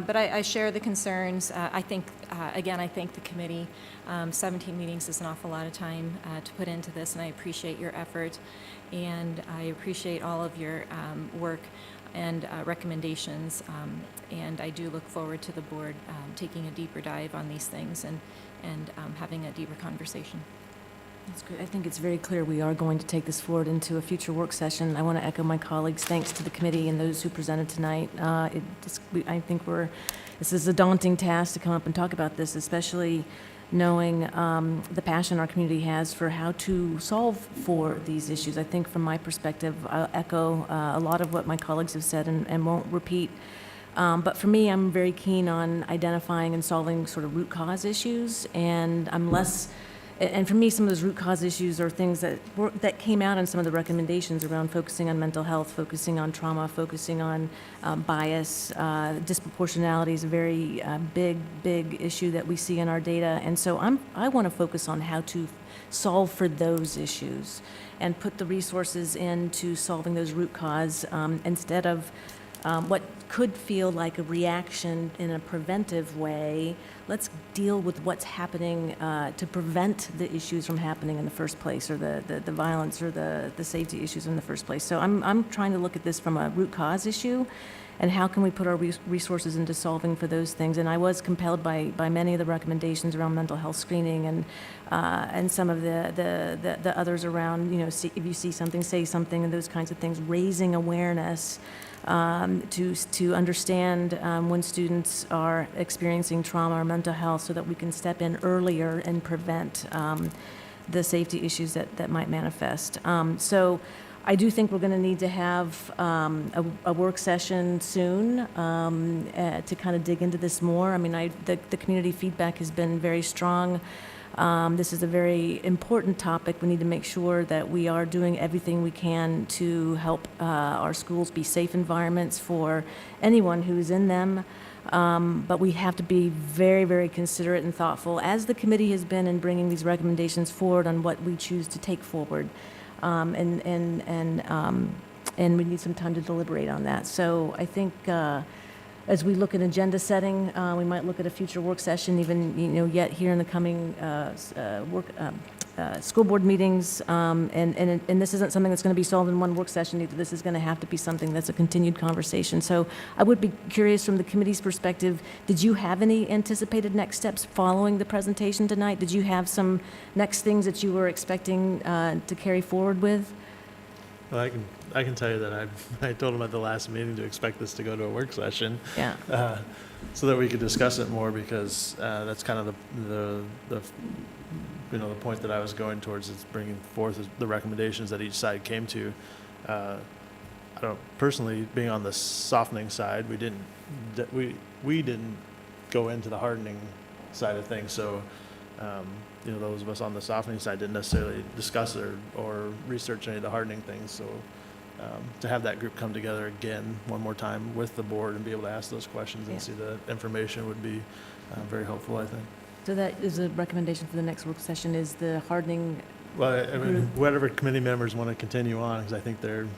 But I share the concerns. I think, again, I thank the committee. 17 meetings is an awful lot of time to put into this, and I appreciate your effort, and I appreciate all of your work and recommendations, and I do look forward to the board taking a deeper dive on these things and having a deeper conversation. That's good. I think it's very clear we are going to take this forward into a future work session. I want to echo my colleagues' thanks to the committee and those who presented tonight. I think this is a daunting task to come up and talk about this, especially knowing the passion our community has for how to solve for these issues. I think from my perspective, I'll echo a lot of what my colleagues have said and won't repeat. But for me, I'm very keen on identifying and solving sort of root cause issues, and I'm less. And for me, some of those root cause issues are things that came out in some of the recommendations around focusing on mental health, focusing on trauma, focusing on bias. Disproportionality is a very big issue that we see in our data. And so I want to focus on how to solve for those issues and put the resources into solving those root cause instead of what could feel like a reaction in a preventive way. Let's deal with what's happening to prevent the issues from happening in the first place, or the violence or the safety issues in the first place. So I'm trying to look at this from a root cause issue, and how can we put our resources into solving for those things. And I was compelled by many of the recommendations around mental health screening and some of the others around, if you see something, say something, and those kinds of things, raising awareness to understand when students are experiencing trauma or mental health, so that we can step in earlier and prevent the safety issues that might manifest. So I do think we're going to need to have a work session soon to kind of dig into this more. I mean, the community feedback has been very strong. This is a very important topic. We need to make sure that we are doing everything we can to help our schools be safe environments for anyone who's in them. But we have to be very, very considerate and thoughtful, as the committee has been in bringing these recommendations forward on what we choose to take forward. And we need some time to deliberate on that. So I think as we look at agenda setting, we might look at a future work session, even, yet here in the coming school board meetings. And this isn't something that's going to be solved in one work session either. This is going to have to be something that's a continued conversation. So I would be curious from the committee's perspective, did you have any anticipated next steps following the presentation tonight? Did you have some next things that you were expecting to carry forward with? Well, I can tell you that I told them at the last meeting to expect this to go to a work session. Yeah. So that we could discuss it more, because that's kind of the point that I was going towards, is bringing forth the recommendations that each side came to. I don't personally, being on the softening side, we didn't go into the hardening side of things. So those of us on the softening side didn't necessarily discuss or research any of the hardening things. So to have that group come together again one more time with the board and be able to ask those questions and see the information would be very helpful, I think. So that is a recommendation for the next work session, is the hardening. Well, I mean, whatever committee members want to continue on, because I think they're.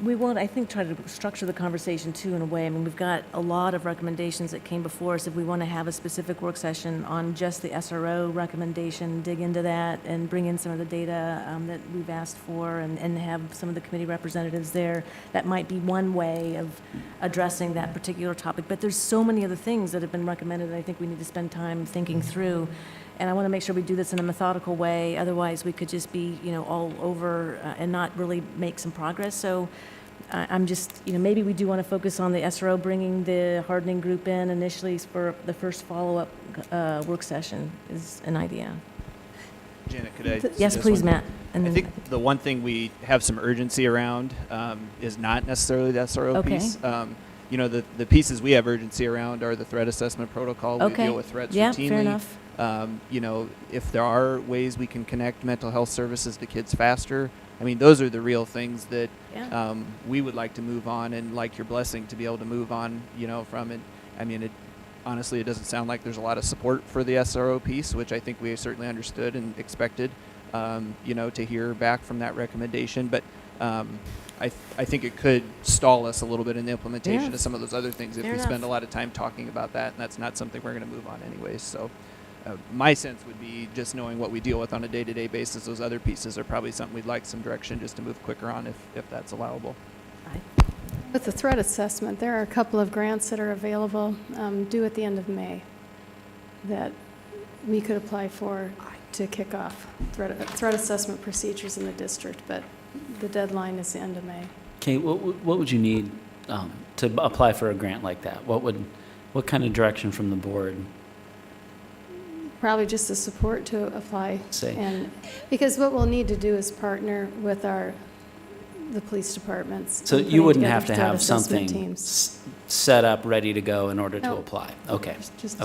We want, I think, try to structure the conversation too in a way. I mean, we've got a lot of recommendations that came before us. If we want to have a specific work session on just the SRO recommendation, dig into that and bring in some of the data that we've asked for, and have some of the committee representatives there, that might be one way of addressing that particular topic. But there's so many other things that have been recommended that I think we need to spend time thinking through. And I want to make sure we do this in a methodical way. Otherwise, we could just be, all over and not really make some progress. So I'm just, maybe we do want to focus on the SRO, bringing the hardening group in initially for the first follow-up work session is an idea. Janet, could I? Yes, please, Matt. I think the one thing we have some urgency around is not necessarily the SRO piece. The pieces we have urgency around are the threat assessment protocol. We deal with threats routinely. Fair enough. If there are ways we can connect mental health services to kids faster, I mean, those are the real things that we would like to move on, and like your blessing to be able to move on, from it. I mean, honestly, it doesn't sound like there's a lot of support for the SRO piece, which I think we certainly understood and expected, to hear back from that recommendation. But I think it could stall us a little bit in the implementation of some of those other things if we spend a lot of time talking about that, and that's not something we're going to move on anyways. So my sense would be, just knowing what we deal with on a day-to-day basis, those other pieces are probably something we'd like some direction just to move quicker on if that's allowable. With the threat assessment, there are a couple of grants that are available due at the end of May that we could apply for to kick off threat assessment procedures in the district, but the deadline is the end of May. Okay, what would you need to apply for a grant like that? What kind of direction from the board? Probably just the support to apply. And because what we'll need to do is partner with the police departments. So you wouldn't have to have something set up, ready to go in order to apply? Okay. Just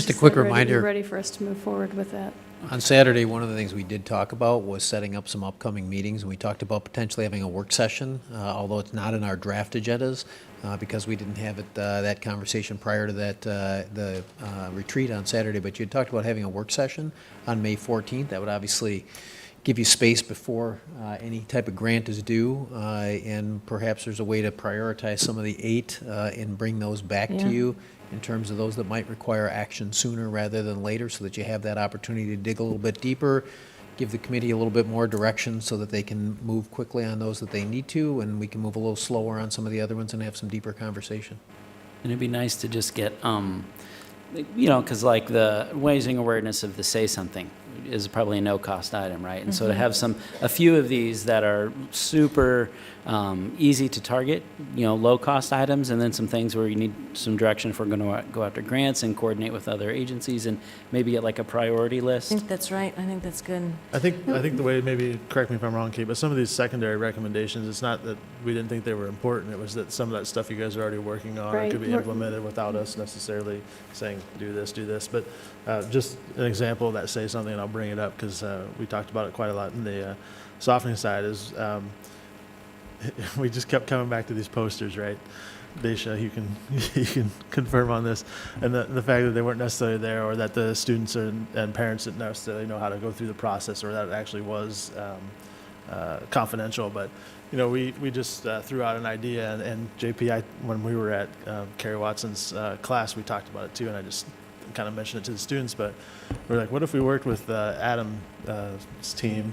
a quick reminder. Be ready for us to move forward with that. On Saturday, one of the things we did talk about was setting up some upcoming meetings, and we talked about potentially having a work session, although it's not in our draft agendas, because we didn't have that conversation prior to the retreat on Saturday. But you had talked about having a work session on May 14th. That would obviously give you space before any type of grant is due, and perhaps there's a way to prioritize some of the 8 and bring those back to you in terms of those that might require action sooner rather than later, so that you have that opportunity to dig a little bit deeper, give the committee a little bit more direction so that they can move quickly on those that they need to, and we can move a little slower on some of the other ones and have some deeper conversation. And it'd be nice to just get, because like the raising awareness of the Say Something is probably a no-cost item, right? And so to have a few of these that are super easy to target, low-cost items, and then some things where you need some direction if we're going to go after grants and coordinate with other agencies, and maybe get like a priority list. I think that's right. I think that's good. I think the way, maybe correct me if I'm wrong, Kate, but some of these secondary recommendations, it's not that we didn't think they were important. It was that some of that stuff you guys are already working on Right. could be implemented without us necessarily saying do this. But just an example of that Say Something, and I'll bring it up because we talked about it quite a lot in the softening side, is we just kept coming back to these posters, right? Daisha, you can confirm on this, and the fact that they weren't necessarily there, or that the students and parents didn't necessarily know how to go through the process, or that it actually was confidential. But we just threw out an idea, and JP, when we were at Carrie Watson's class, we talked about it too, and I just kind of mentioned it to the students, but we're like, what if we worked with Adam's team?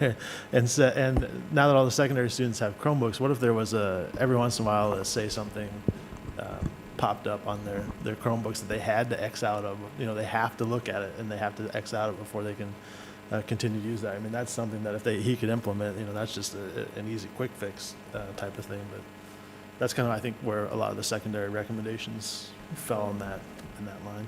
Yeah. and now that all the secondary students have Chromebooks, what if there was every once in a while, say something popped up on their Chromebooks that they had to X out of, they have to look at it and they have to X out of it before they can continue to use that. I mean, that's something that if he could implement, that's just an easy quick fix type of thing. But that's kind of, I think, where a lot of the secondary recommendations fell in that line.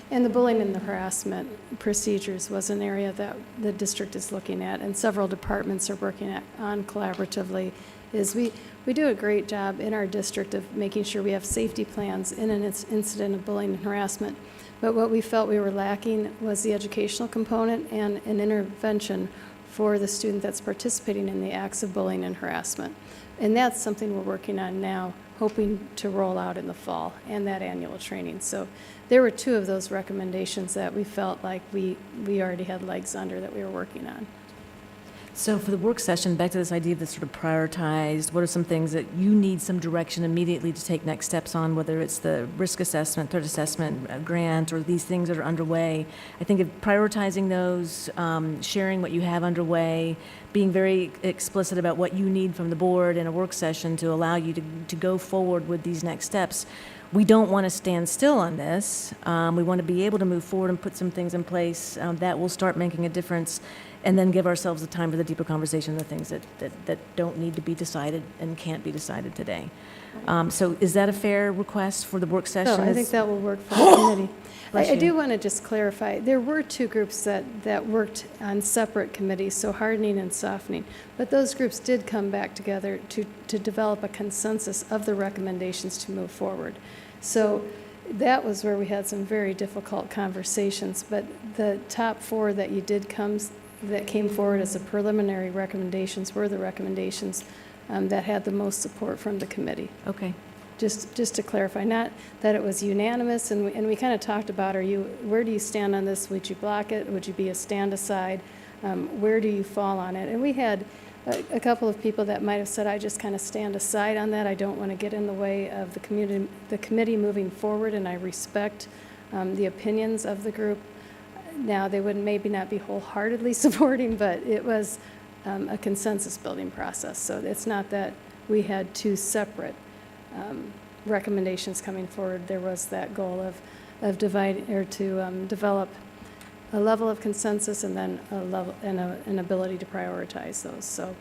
And the bullying and the harassment procedures was an area that the district is looking at, and several departments are working on collaboratively. We do a great job in our district of making sure we have safety plans in an incident of bullying and harassment. But what we felt we were lacking was the educational component and an intervention for the student that's participating in the acts of bullying and harassment. And that's something we're working on now, hoping to roll out in the fall and that annual training. So there were 2 of those recommendations that we felt like we already had legs under that we were working on. So for the work session, back to this idea of this sort of prioritized, what are some things that you need some direction immediately to take next steps on, whether it's the risk assessment, threat assessment, grant, or these things that are underway? I think of prioritizing those, sharing what you have underway, being very explicit about what you need from the board in a work session to allow you to go forward with these next steps. We don't want to stand still on this. We want to be able to move forward and put some things in place that will start making a difference, and then give ourselves the time for the deeper conversation, the things that don't need to be decided and can't be decided today. So is that a fair request for the work session? So I think that will work for the committee. I do want to just clarify, there were 2 groups that worked on separate committees, so hardening and softening, but those groups did come back together to develop a consensus of the recommendations to move forward. So that was where we had some very difficult conversations, but the top 4 that that came forward as the preliminary recommendations were the recommendations that had the most support from the committee. Okay. Just to clarify, not that it was unanimous, and we kind of talked about, where do you stand on this? Would you block it? Would you be a stand aside? Where do you fall on it? And we had a couple of people that might have said, I just kind of stand aside on that. I don't want to get in the way of the committee moving forward, and I respect the opinions of the group. Now, they would maybe not be wholeheartedly supporting, but it was a consensus building process. So it's not that we had 2 separate recommendations coming forward. There was that goal of develop a level of consensus and then a level and an ability to prioritize those. So,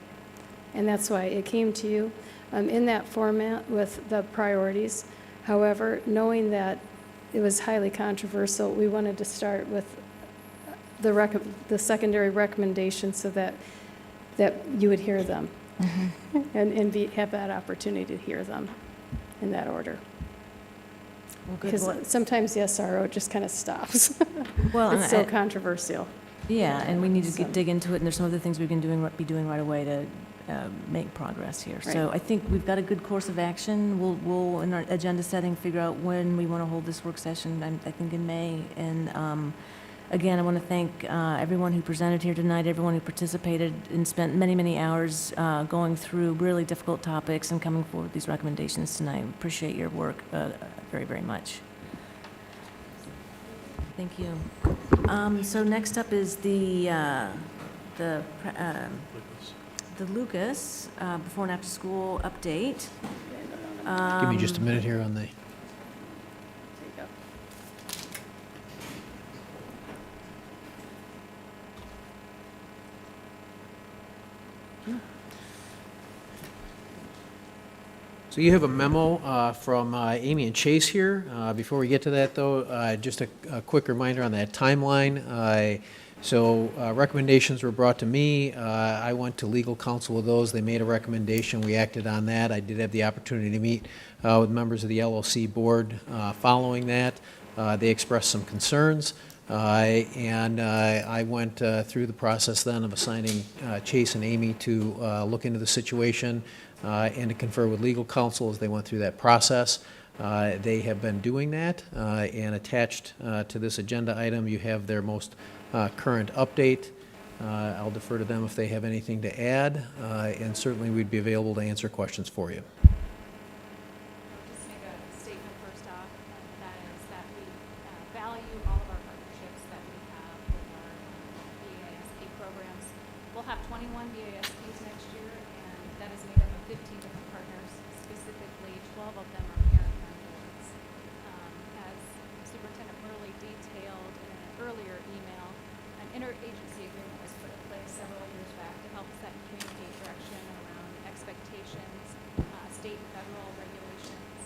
and that's why it came to you in that format with the priorities. However, knowing that it was highly controversial, we wanted to start with the secondary recommendations so that you would hear them and have that opportunity to hear them in that order. Because sometimes the SRO just kind of stops. Well, it's so controversial. Yeah, and we need to dig into it, and there's some other things we can be doing right away to make progress here. Right. So I think we've got a good course of action. We'll in our agenda setting, figure out when we want to hold this work session, I think in May. And again, I want to thank everyone who presented here tonight, everyone who participated and spent many, many hours going through really difficult topics and coming forward with these recommendations tonight. Appreciate your work very, very much. Thank you. So next up is the Lucas before and after school update. Give me just a minute here on the... So you have a memo from Amy and Chase here. Before we get to that, though, just a quick reminder on that timeline. Recommendations were brought to me. I went to legal counsel with those. They made a recommendation. We acted on that. I did have the opportunity to meet with members of the LOC board following that. They expressed some concerns. I went through the process then of assigning Chase and Amy to look into the situation and to confer with legal counsel as they went through that process. They have been doing that, and attached to this agenda item, you have their most current update. I'll defer to them if they have anything to add, and certainly we'd be available to answer questions for you. Just make a statement first off, and that is that we value all of our partnerships that we have with our BASP programs. We'll have 21 BASPs next year, and that is made up of 15 different partners. Specifically, 12 of them are parent-run boards. As Superintendent Murley detailed in an earlier email, an interagency agreement was put in place several years back to help set and communicate direction around expectations, state and federal regulations.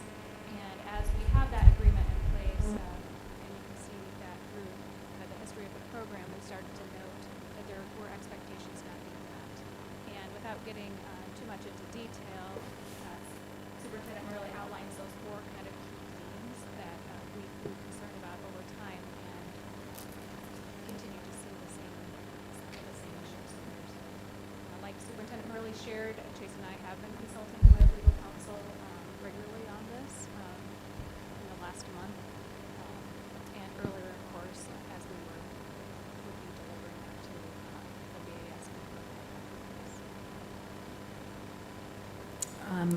And as we have that agreement in place, and you can see that through the history of the program, we started to note that there were expectations not being met. And without getting too much into detail, Superintendent Murley outlines those four kind of key themes that we grew concerned about over time and continue to see the same issues. Like Superintendent Murley shared, Chase and I have been consulting with legal counsel regularly on this in the last month and earlier, of course, as we were looking delivering that to the BAS.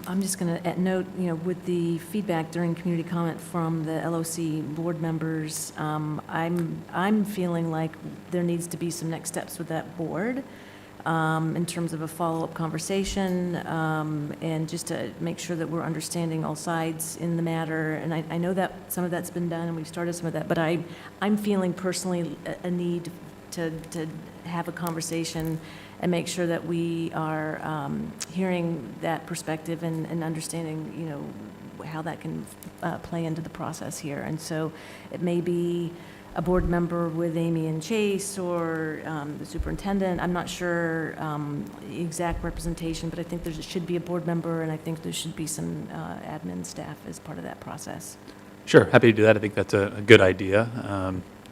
I'm just going to note, with the feedback during community comment from the LOC board members, I'm feeling like there needs to be some next steps with that board in terms of a follow-up conversation and just to make sure that we're understanding all sides in the matter. And I know that some of that's been done and we've started some of that, but I'm feeling personally a need to have a conversation and make sure that we are hearing that perspective and understanding, how that can play into the process here. And so it may be a board member with Amy and Chase or the superintendent. I'm not sure exact representation, but I think there should be a board member, and I think there should be some admin staff as part of that process. Sure, happy to do that. I think that's a good idea.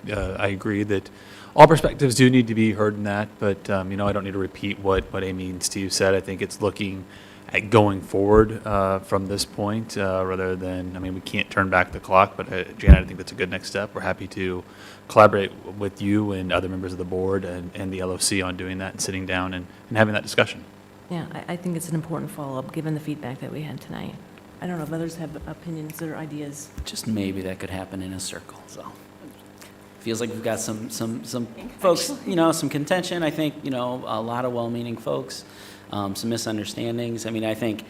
I agree that all perspectives do need to be heard in that, but I don't need to repeat what Amy and Steve said. I think it's looking at going forward from this point rather than, we can't turn back the clock, but Janet, I think that's a good next step. We're happy to collaborate with you and other members of the board and the LOC on doing that and sitting down and having that discussion. Yeah, I think it's an important follow-up, given the feedback that we had tonight. I don't know if others have opinions or ideas. Just maybe that could happen in a circle, so. Feels like we've got some folks, some contention. I think, a lot of well-meaning folks, some misunderstandings. I think,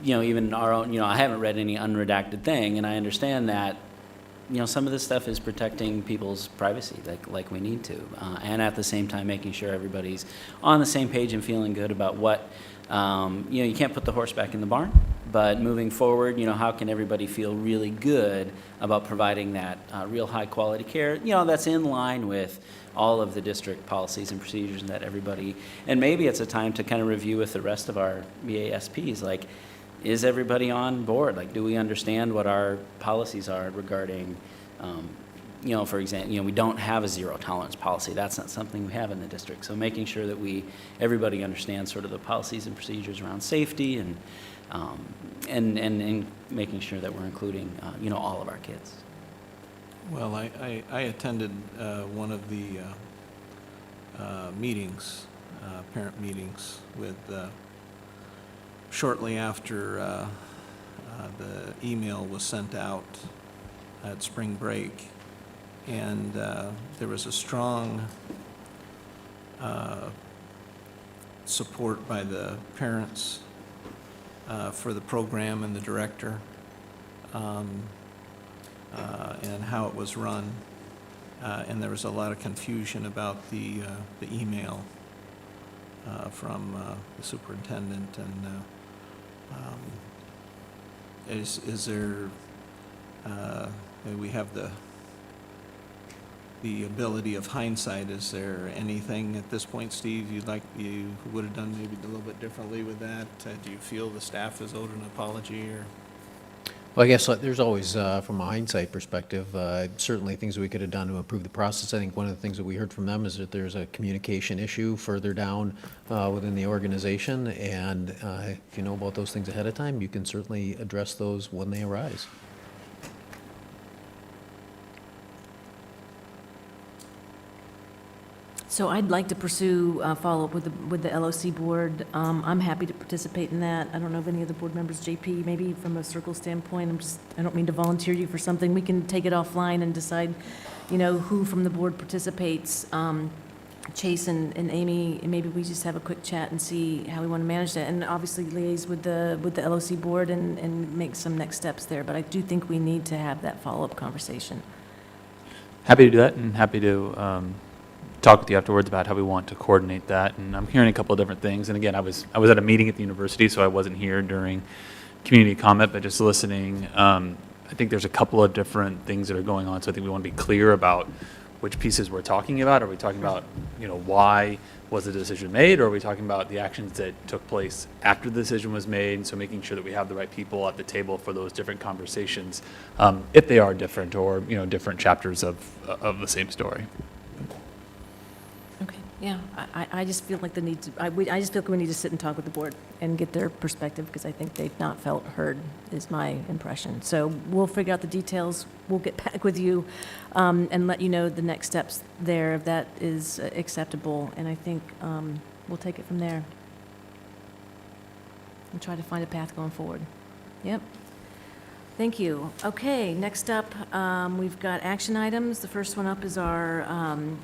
even our own, I haven't read any unredacted thing, and I understand that, some of this stuff is protecting people's privacy like we need to, and at the same time making sure everybody's on the same page and feeling good about what, you can't put the horse back in the barn, but moving forward, how can everybody feel really good about providing that real high-quality care, that's in line with all of the district policies and procedures that everybody, and maybe it's a time to kind of review with the rest of our BASPs, like, is everybody on board? Like, do we understand what our policies are regarding, for example, we don't have a zero tolerance policy. That's not something we have in the district. So making sure that everybody understands sort of the policies and procedures around safety and making sure that we're including, all of our kids. Well, I attended one of the meetings, parent meetings with, shortly after the email was sent out at spring break, and there was a strong support by the parents for the program and the director and how it was run, and there was a lot of confusion about the email from the superintendent. And is there we have the ability of hindsight. Is there anything at this point, Steve, you would have done maybe a little bit differently with that? Do you feel the staff is owed an apology? Or Well, I guess there's always, from a hindsight perspective, certainly things we could have done to improve the process. I think one of the things that we heard from them is that there's a communication issue further down within the organization, and if you know about those things ahead of time, you can certainly address those when they arise. So I'd like to pursue follow-up with the LOC board. I'm happy to participate in that. I don't know if any of the board members, JP, maybe from a circle standpoint, I don't mean to volunteer you for something. We can take it offline and decide, who from the board participates. Chase and Amy, and maybe we just have a quick chat and see how we want to manage that. And obviously liaise with the LOC board and make some next steps there. But I do think we need to have that follow-up conversation. Happy to do that, and happy to talk with you afterwards about how we want to coordinate that. And I'm hearing a couple of different things. And again, I was at a meeting at the university, so I wasn't here during community comment, but just listening. I think there's a couple of different things that are going on, so I think we want to be clear about which pieces we're talking about. Are we talking about, why was the decision made, or are we talking about the actions that took place after the decision was made? And so making sure that we have the right people at the table for those different conversations, if they are different or, different chapters of the same story. Okay, yeah, I just feel like I just feel like we need to sit and talk with the board and get their perspective, because I think they've not felt heard, is my impression. So we'll figure out the details. We'll get back with you and let you know the next steps there, if that is acceptable. And I think we'll take it from there and try to find a path going forward. Yep. Thank you. Okay, next up, we've got action items. The first one up is our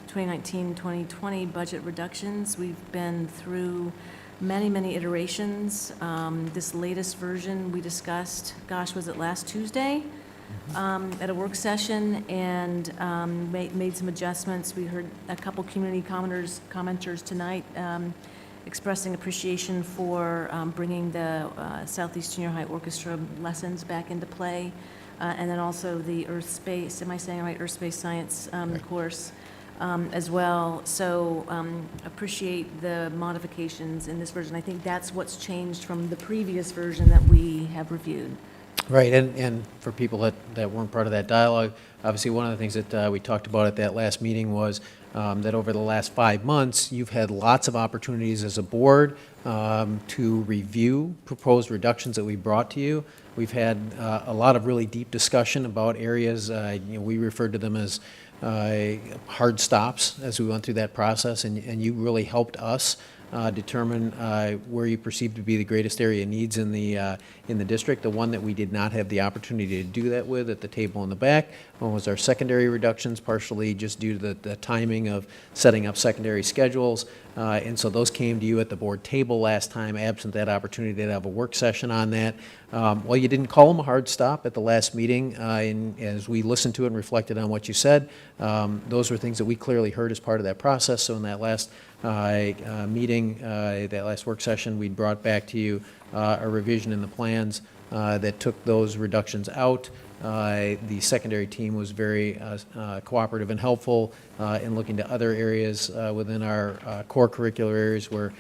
2019-2020 budget reductions. We've been through many iterations. This latest version we discussed, was it last Tuesday? At a work session, and made some adjustments. We heard a couple community commenters tonight expressing appreciation for bringing the Southeast Junior High Orchestra lessons back into play, and then also the Earth Space, am I saying it right, Earth Space Science course as well. So appreciate the modifications in this version. I think that's what's changed from the previous version that we have reviewed. Right, and for people that weren't part of that dialogue, obviously one of the things that we talked about at that last meeting was that over the last 5 months, you've had lots of opportunities as a board to review proposed reductions that we brought to you. We've had a lot of really deep discussion about areas, we referred to them as hard stops as we went through that process, and you really helped us determine where you perceive to be the greatest area of needs in the district. The one that we did not have the opportunity to do that with at the table in the back was our secondary reductions, partially just due to the timing of setting up secondary schedules. And so those came to you at the board table last time, absent that opportunity to have a work session on that. Well, you didn't call them a hard stop at the last meeting, and as we listened to it and reflected on what you said, those were things that we clearly heard as part of that process. So in that last meeting, that last work session, we brought back to you a revision in the plans that took those reductions out. The secondary team was very cooperative and helpful in looking to other areas within our core curricular areas where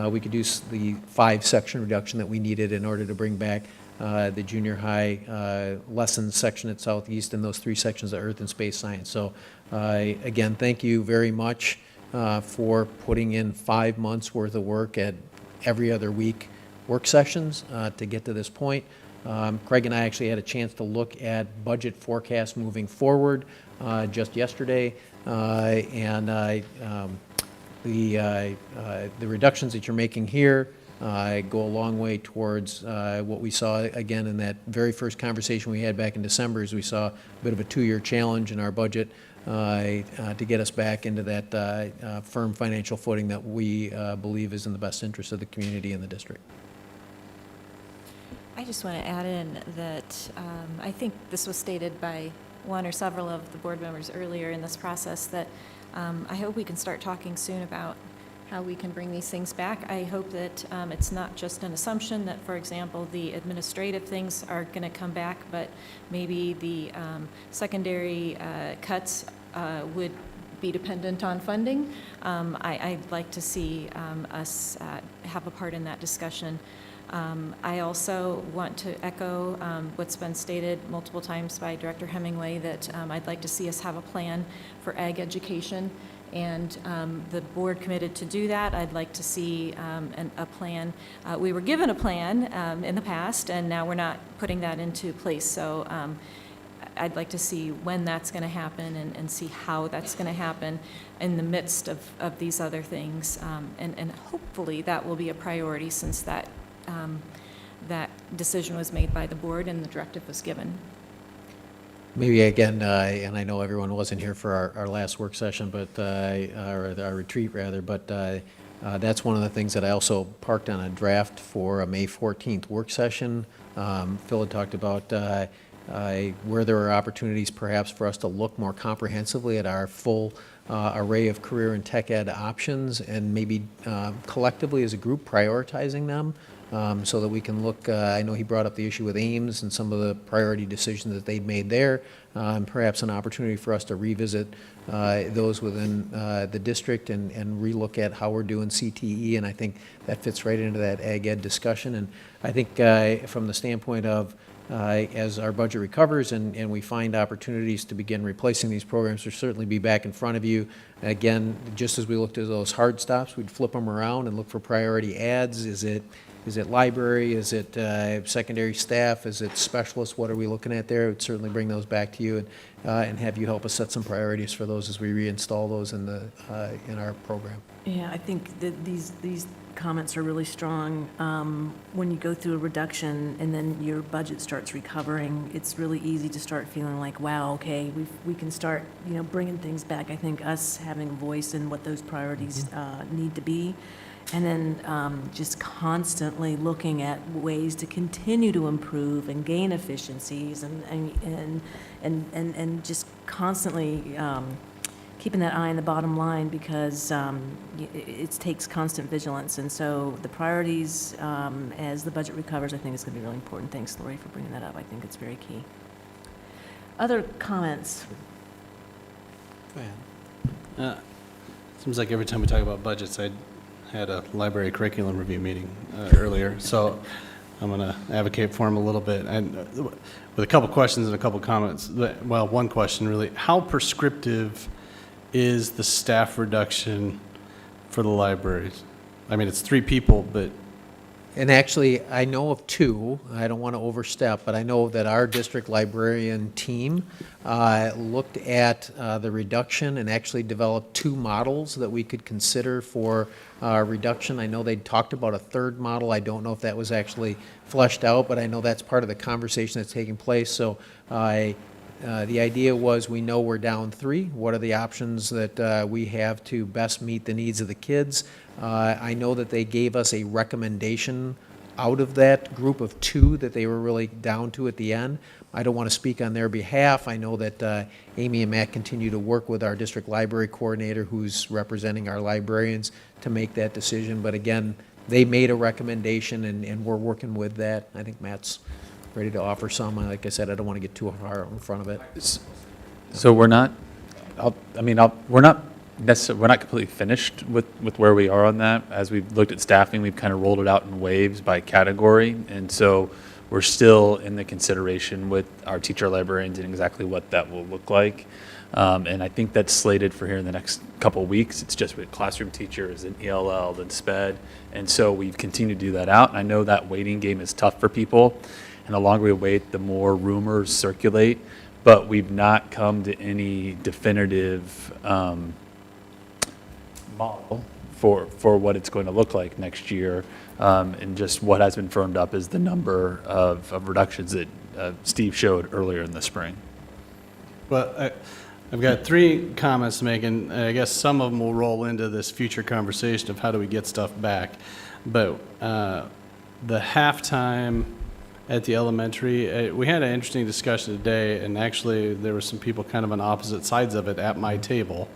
we could do the 5-section reduction that we needed in order to bring back the junior high lessons section at Southeast and those 3 sections of Earth and Space Science. So again, thank you very much for putting in 5 months worth of work at every other week work sessions to get to this point. Craig and I actually had a chance to look at budget forecasts moving forward just yesterday, and the reductions that you're making here go a long way towards what we saw again in that very first conversation we had back in December, as we saw a bit of a 2-year challenge in our budget to get us back into that firm financial footing that we believe is in the best interest of the community and the district. I just want to add in that I think this was stated by one or several of the board members earlier in this process, that I hope we can start talking soon about how we can bring these things back. I hope that it's not just an assumption that, for example, the administrative things are going to come back, but maybe the secondary cuts would be dependent on funding. I'd like to see us have a part in that discussion. I also want to echo what's been stated multiple times by Director Hemingway, that I'd like to see us have a plan for ag education, and the board committed to do that. I'd like to see a plan. We were given a plan in the past, and now we're not putting that into place. So I'd like to see when that's going to happen and see how that's going to happen in the midst of these other things. And hopefully that will be a priority since that decision was made by the board and the directive was given. Maybe again, and I know everyone wasn't here for our last work session, but our retreat rather, but that's one of the things that I also parked on a draft for a May 14th work session. Phil had talked about where there are opportunities perhaps for us to look more comprehensively at our full array of career and tech ed options and maybe collectively as a group prioritizing them. So that we can look, I know he brought up the issue with Ames and some of the priority decisions that they've made there, and perhaps an opportunity for us to revisit those within the district and relook at how we're doing CTE, and I think that fits right into that ag ed discussion. And I think from the standpoint of as our budget recovers and we find opportunities to begin replacing these programs, we'll certainly be back in front of you. Again, just as we looked at those hard stops, we'd flip them around and look for priority adds. Is it library? Is it secondary staff? Is it specialists? What are we looking at there? We'd certainly bring those back to you and have you help us set some priorities for those as we reinstall those in our program. Yeah, I think that these comments are really strong. When you go through a reduction and then your budget starts recovering, it's really easy to start feeling like, wow, okay, we can start, bringing things back. I think us having a voice in what those priorities need to be, and then just constantly looking at ways to continue to improve and gain efficiencies and just constantly keeping that eye on the bottom line, because it takes constant vigilance. And so the priorities as the budget recovers, I think is going to be really important. Thanks, Lori, for bringing that up. I think it's very key. Other comments? Go ahead. Seems like every time we talk about budgets, I had a library curriculum review meeting earlier, so I'm going to advocate for him a little bit. And with a couple questions and a couple comments. Well, one question really: how prescriptive is the staff reduction for the libraries? I mean, it's 3 people, but... And actually, I know of 2. I don't want to overstep, but I know that our district librarian team looked at the reduction and actually developed 2 models that we could consider for reduction. I know they talked about a 3rd model. I don't know if that was actually fleshed out, but I know that's part of the conversation that's taking place. So the idea was, we know we're down 3. What are the options that we have to best meet the needs of the kids? I know that they gave us a recommendation out of that group of 2 that they were really down to at the end. I don't want to speak on their behalf. I know that Amy and Matt continue to work with our district library coordinator, who's representing our librarians, to make that decision. But again, they made a recommendation, and we're working with that. I think Matt's ready to offer some. Like I said, I don't want to get too far in front of it. So we're not, we're not completely finished with where we are on that. As we've looked at staffing, we've kind of rolled it out in waves by category. And so we're still in the consideration with our teacher librarians and exactly what that will look like. And I think that's slated for here in the next couple of weeks. It's just with classroom teachers and ELL and SPED. And so we've continued to do that out. And I know that waiting game is tough for people. And the longer we wait, the more rumors circulate. But we've not come to any definitive model for what it's going to look like next year. And just what has been firmed up is the number of reductions that Steve showed earlier in the spring. Well, I've got 3 comments to make, and I guess some of them will roll into this future conversation of how do we get stuff back. But the halftime at the elementary, we had an interesting discussion today, and actually there were some people kind of on opposite sides of it at my table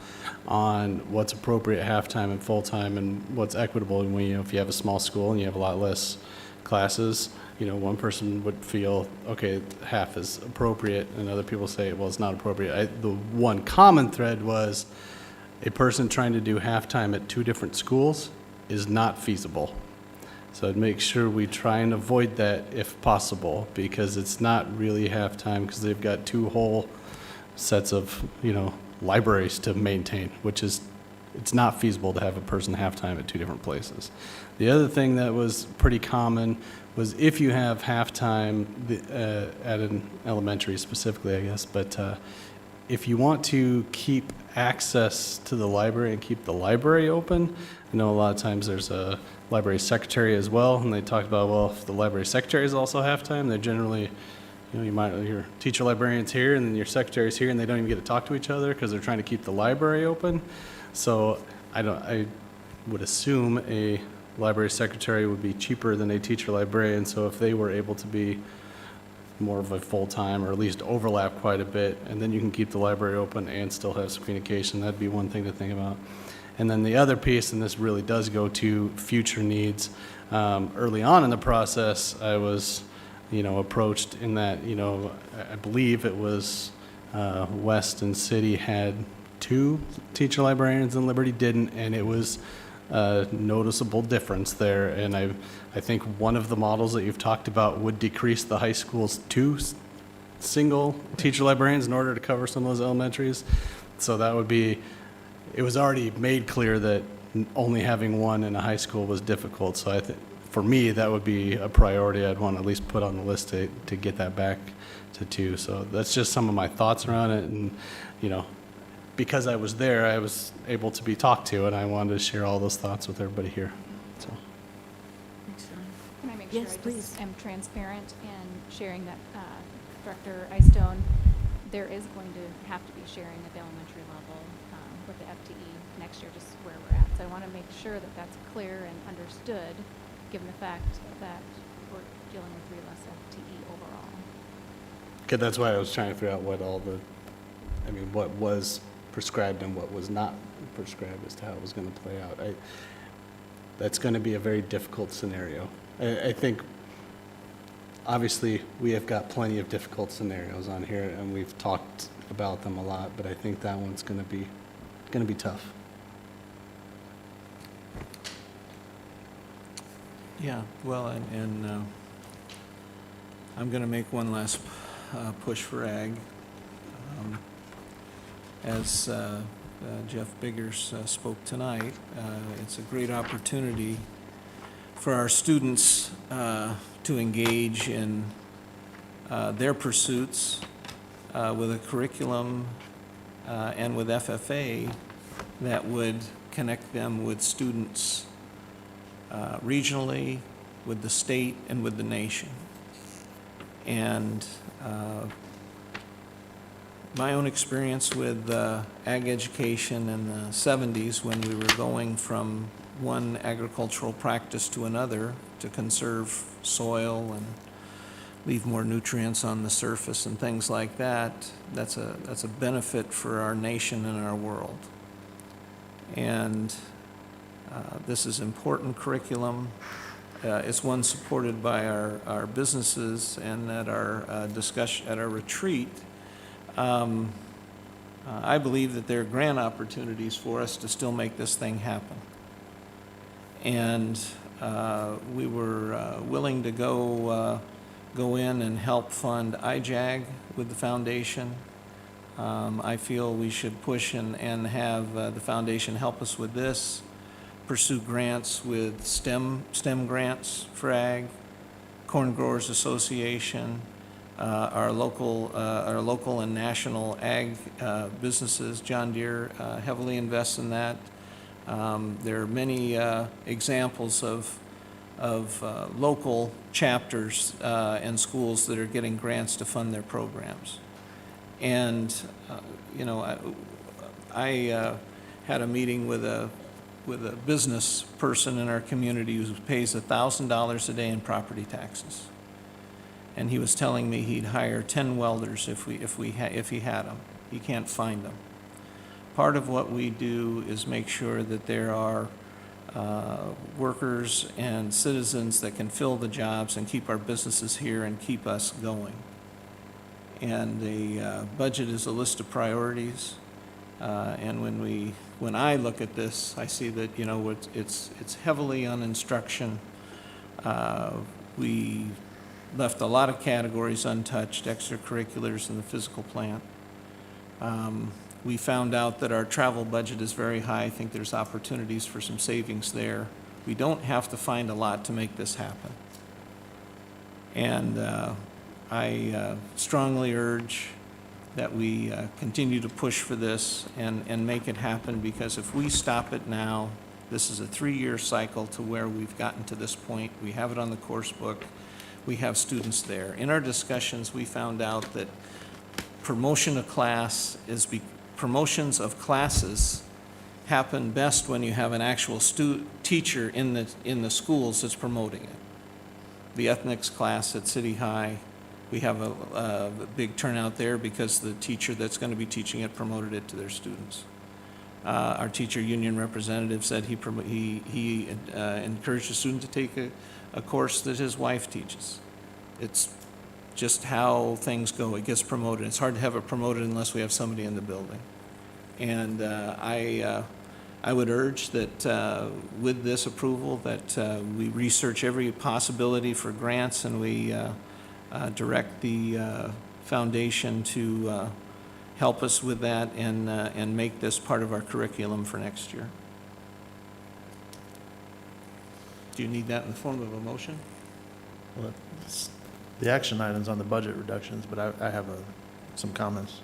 on what's appropriate halftime and full-time and what's equitable. And when, if you have a small school and you have a lot less classes, one person would feel, okay, half is appropriate, and other people say, well, it's not appropriate. The one common thread was a person trying to do halftime at 2 different schools is not feasible. So I'd make sure we try and avoid that if possible, because it's not really halftime, because they've got 2 whole sets of, libraries to maintain, which is it's not feasible to have a person half-time at two different places. The other thing that was pretty common was if you have half-time at an elementary specifically, I guess, but if you want to keep access to the library and keep the library open, I know a lot of times there's a library secretary as well, and they talked about, well, if the library secretary is also half-time, they're generally, your teacher librarian's here and then your secretary's here and they don't even get to talk to each other because they're trying to keep the library open. So I would assume a library secretary would be cheaper than a teacher librarian, so if they were able to be more of a full-time or at least overlap quite a bit, and then you can keep the library open and still have some communication, that'd be one thing to think about. And then the other piece, and this really does go to future needs, early on in the process, I was, approached in that, I believe it was West and City had 2 teacher librarians and Liberty didn't, and it was a noticeable difference there. And I think one of the models that you've talked about would decrease the high school's 2 single teacher librarians in order to cover some of those elementaries. So that would be, it was already made clear that only having 1 in a high school was difficult. So I think for me, that would be a priority I'd want to at least put on the list to get that back to 2. So that's just some of my thoughts around it. And, because I was there, I was able to be talked to, and I wanted to share all those thoughts with everybody here. So. Can I make Yes, sure I please. just am transparent in sharing that Director Eystone, there is going to have to be sharing at the elementary level with the FTE next year, just where we're at. So I want to make sure that that's clear and understood, given the fact that we're dealing with 3 less FTE overall. Okay, that's why I was trying to figure out what was prescribed and what was not prescribed as to how it was going to play out. That's going to be a very difficult scenario. I think, obviously, we have got plenty of difficult scenarios on here, and we've talked about them a lot, but I think that one's going to be tough. Yeah, well, and I'm going to make one last push for ag. As Jeff Biggers spoke tonight, it's a great opportunity for our students to engage in their pursuits with a curriculum and with FFA that would connect them with students regionally, with the state, and with the nation. And my own experience with ag education in the 70s, when we were going from one agricultural practice to another to conserve soil and leave more nutrients on the surface and things like that, that's a benefit for our nation and our world. And this is important curriculum. It's one supported by our businesses, and at our discussion, at our retreat, I believe that there are grant opportunities for us to still make this thing happen. And we were willing to go in and help fund IJAG with the foundation. I feel we should push and have the foundation help us with this, pursue grants with STEM grants for ag, Corn Growers Association, our local and national ag businesses. John Deere heavily invests in that. There are many examples of local chapters and schools that are getting grants to fund their programs. And I had a meeting with a business person in our community who pays $1,000 a day in property taxes. And he was telling me he'd hire 10 welders if he had them. He can't find them. Part of what we do is make sure that there are workers and citizens that can fill the jobs and keep our businesses here and keep us going. And the budget is a list of priorities. And when I look at this, I see that it's heavily on instruction. We left a lot of categories untouched, extracurriculars in the physical plant. We found out that our travel budget is very high. I think there's opportunities for some savings there. We don't have to find a lot to make this happen. And I strongly urge that we continue to push for this and make it happen, because if we stop it now, this is a 3-year cycle to where we've gotten to this point. We have it on the course book. We have students there. In our discussions, we found out that promotions of classes happen best when you have an actual teacher in the schools that's promoting it. The ethnics class at City High, we have a big turnout there because the teacher that's going to be teaching it promoted it to their students. Our teacher union representative said he encouraged a student to take a course that his wife teaches. It's just how things go. It gets promoted. It's hard to have it promoted unless we have somebody in the building. And I would urge that with this approval that we research every possibility for grants, and we direct the foundation to help us with that and make this part of our curriculum for next year. Do you need that in the form of a motion? Well, the action items on the budget reductions, but I have some comments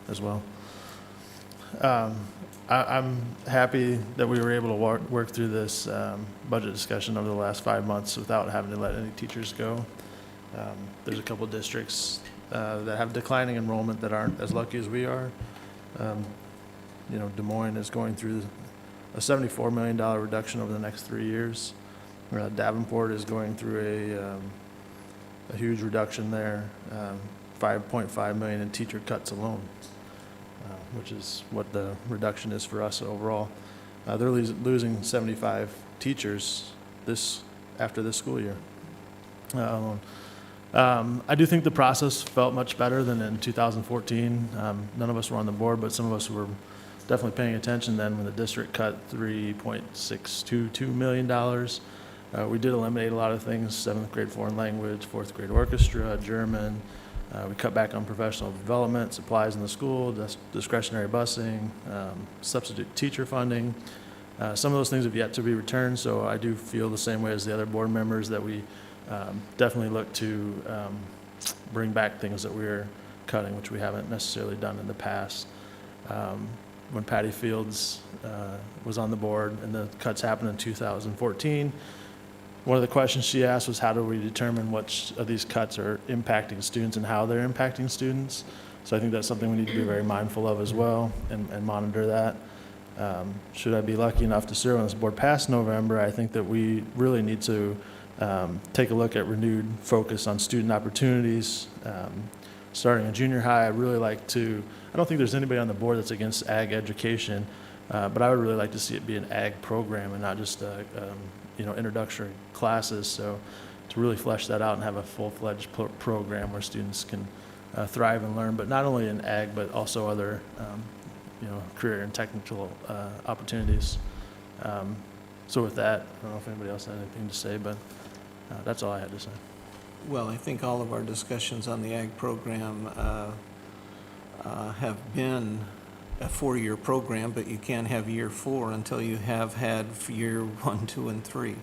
as well. I'm happy that we were able to work through this budget discussion over the last 5 months without having to let any teachers go. There's a couple districts that have declining enrollment that aren't as lucky as we are. Des Moines is going through a $74 million reduction over the next 3 years. Davenport is going through a huge reduction there, $5.5 million in teacher cuts alone, which is what the reduction is for us overall. They're losing 75 teachers after this school year alone. I do think the process felt much better than in 2014. None of us were on the board, but some of us were definitely paying attention then when the district cut $3.622 million. We did eliminate a lot of things: 7th grade foreign language, 4th grade orchestra, German. We cut back on professional development, supplies in the school, discretionary busing, substitute teacher funding. Some of those things have yet to be returned, so I do feel the same way as the other board members that we definitely look to bring back things that we're cutting, which we haven't necessarily done in the past. When Patty Fields was on the board and the cuts happened in 2014, one of the questions she asked was, how do we determine which of these cuts are impacting students and how they're impacting students? So I think that's something we need to be very mindful of as well and monitor that. Should I be lucky enough to serve on this board past November, I think that we really need to take a look at renewed focus on student opportunities. Starting in junior high, I don't think there's anybody on the board that's against ag education, but I would really like to see it be an ag program and not just introductory classes. So to really flesh that out and have a full-fledged program where students can thrive and learn, but not only in ag, but also other career and technical opportunities. So with that, I don't know if anybody else had anything to say, but that's all I had to say. Well, I think all of our discussions on the ag program have been a 4-year program, but you can't have year 4 until you have had year 1, 2, and 3.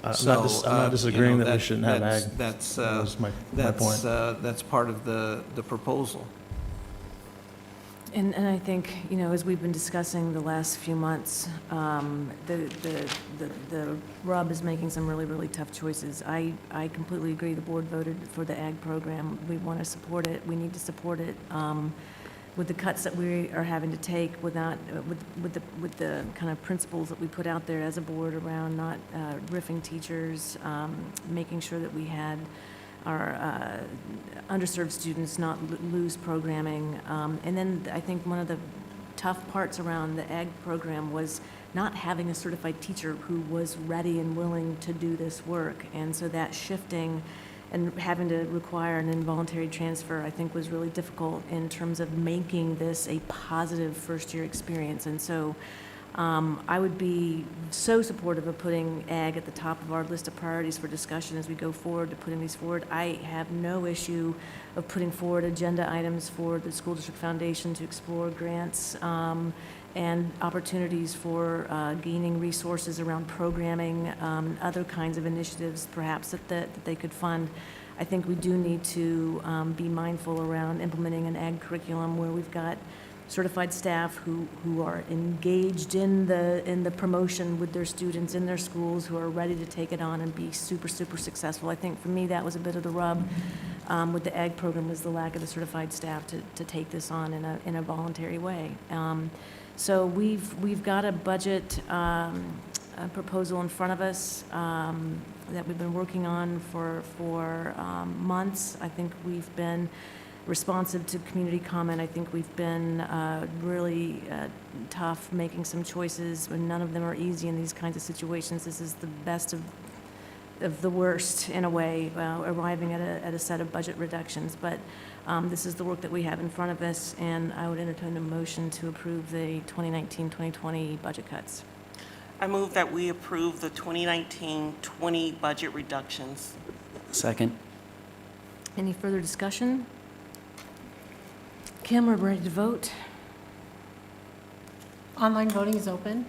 I'm not disagreeing that we shouldn't have ag. That was my point. That's part of the proposal. And I think, as we've been discussing the last few months, the RUB is making some really, really tough choices. I completely agree. The board voted for the ag program. We want to support it. We need to support it. With the cuts that we are having to take, with the kind of principles that we put out there as a board around not riffing teachers, making sure that we had our underserved students not lose programming. And then I think one of the tough parts around the ag program was not having a certified teacher who was ready and willing to do this work. And so that shifting and having to require an involuntary transfer, I think, was really difficult in terms of making this a positive first-year experience. And so I would be so supportive of putting ag at the top of our list of priorities for discussion as we go forward to putting these forward. I have no issue of putting forward agenda items for the School District Foundation to explore grants and opportunities for gaining resources around programming, other kinds of initiatives perhaps that they could fund. I think we do need to be mindful around implementing an ag curriculum where we've got certified staff who are engaged in the promotion with their students in their schools, who are ready to take it on and be super successful. I think for me that was a bit of the rub with the ag program, was the lack of the certified staff to take this on in a voluntary way. So we've got a budget proposal in front of us that we've been working on for months. I think we've been responsive to community comment. I think we've been really tough making some choices, and none of them are easy in these kinds of situations. This is the best of the worst, in a way, arriving at a set of budget reductions. But this is the work that we have in front of us, and I would entertain a motion to approve the 2019-2020 budget cuts. I move that we approve the 2019-20 budget reductions. Second. Any further discussion? Kim, we're ready to vote. Online voting is open.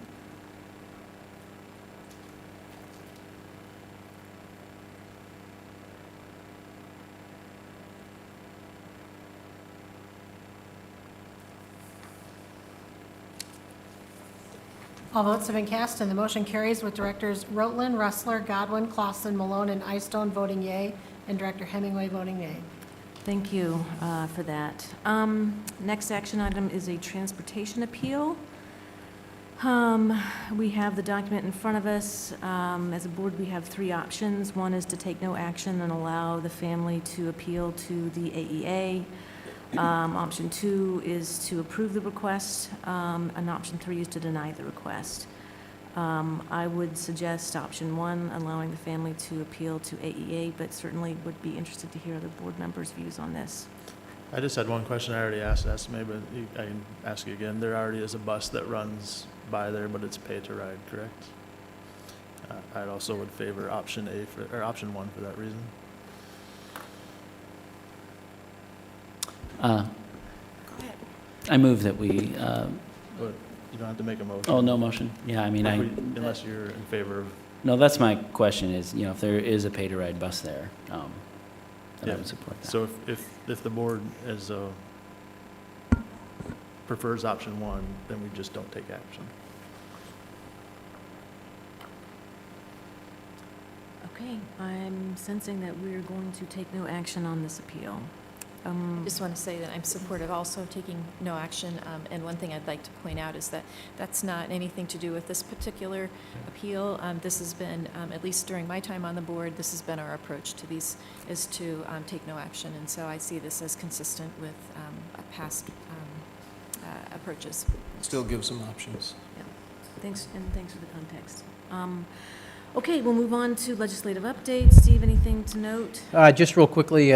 All votes have been cast and the motion carries with Directors Rotland, Ressler, Godwin, Clausen, Malone, and Eystone voting yea, and Director Hemingway voting nay. Thank you for that. Next action item is a transportation appeal. We have the document in front of us. As a board, we have three options. One is to take no action and allow the family to appeal to the AEA. Option 2 is to approve the request, and option 3 is to deny the request. I would suggest option 1, allowing the family to appeal to AEA, but certainly would be interested to hear other board members' views on this. I just had one question I already asked Esme, but I can ask you again. There already is a bus that runs by there, but it's pay to ride, correct? I also would favor option A or option 1 for that reason. I move that we. But you don't have to make a motion. Oh, no motion. Yeah, I mean, unless you're in favor of. No, that's my question. Is if there is a pay-to-ride bus there, then I would support that. So if the board prefers option 1, then we just don't take action. Okay, I'm sensing that we're going to take no action on this appeal. I just want to say that I'm supportive also of taking no action, and one thing I'd like to point out is that that's not anything to do with this particular appeal. This has been, at least during my time on the board, this has been our approach to these, is to take no action, and so I see this as consistent with past approaches. Still gives some options. Yeah. Thanks, and thanks for the context. Okay, we'll move on to legislative updates. Steve, anything to note? Just real quickly,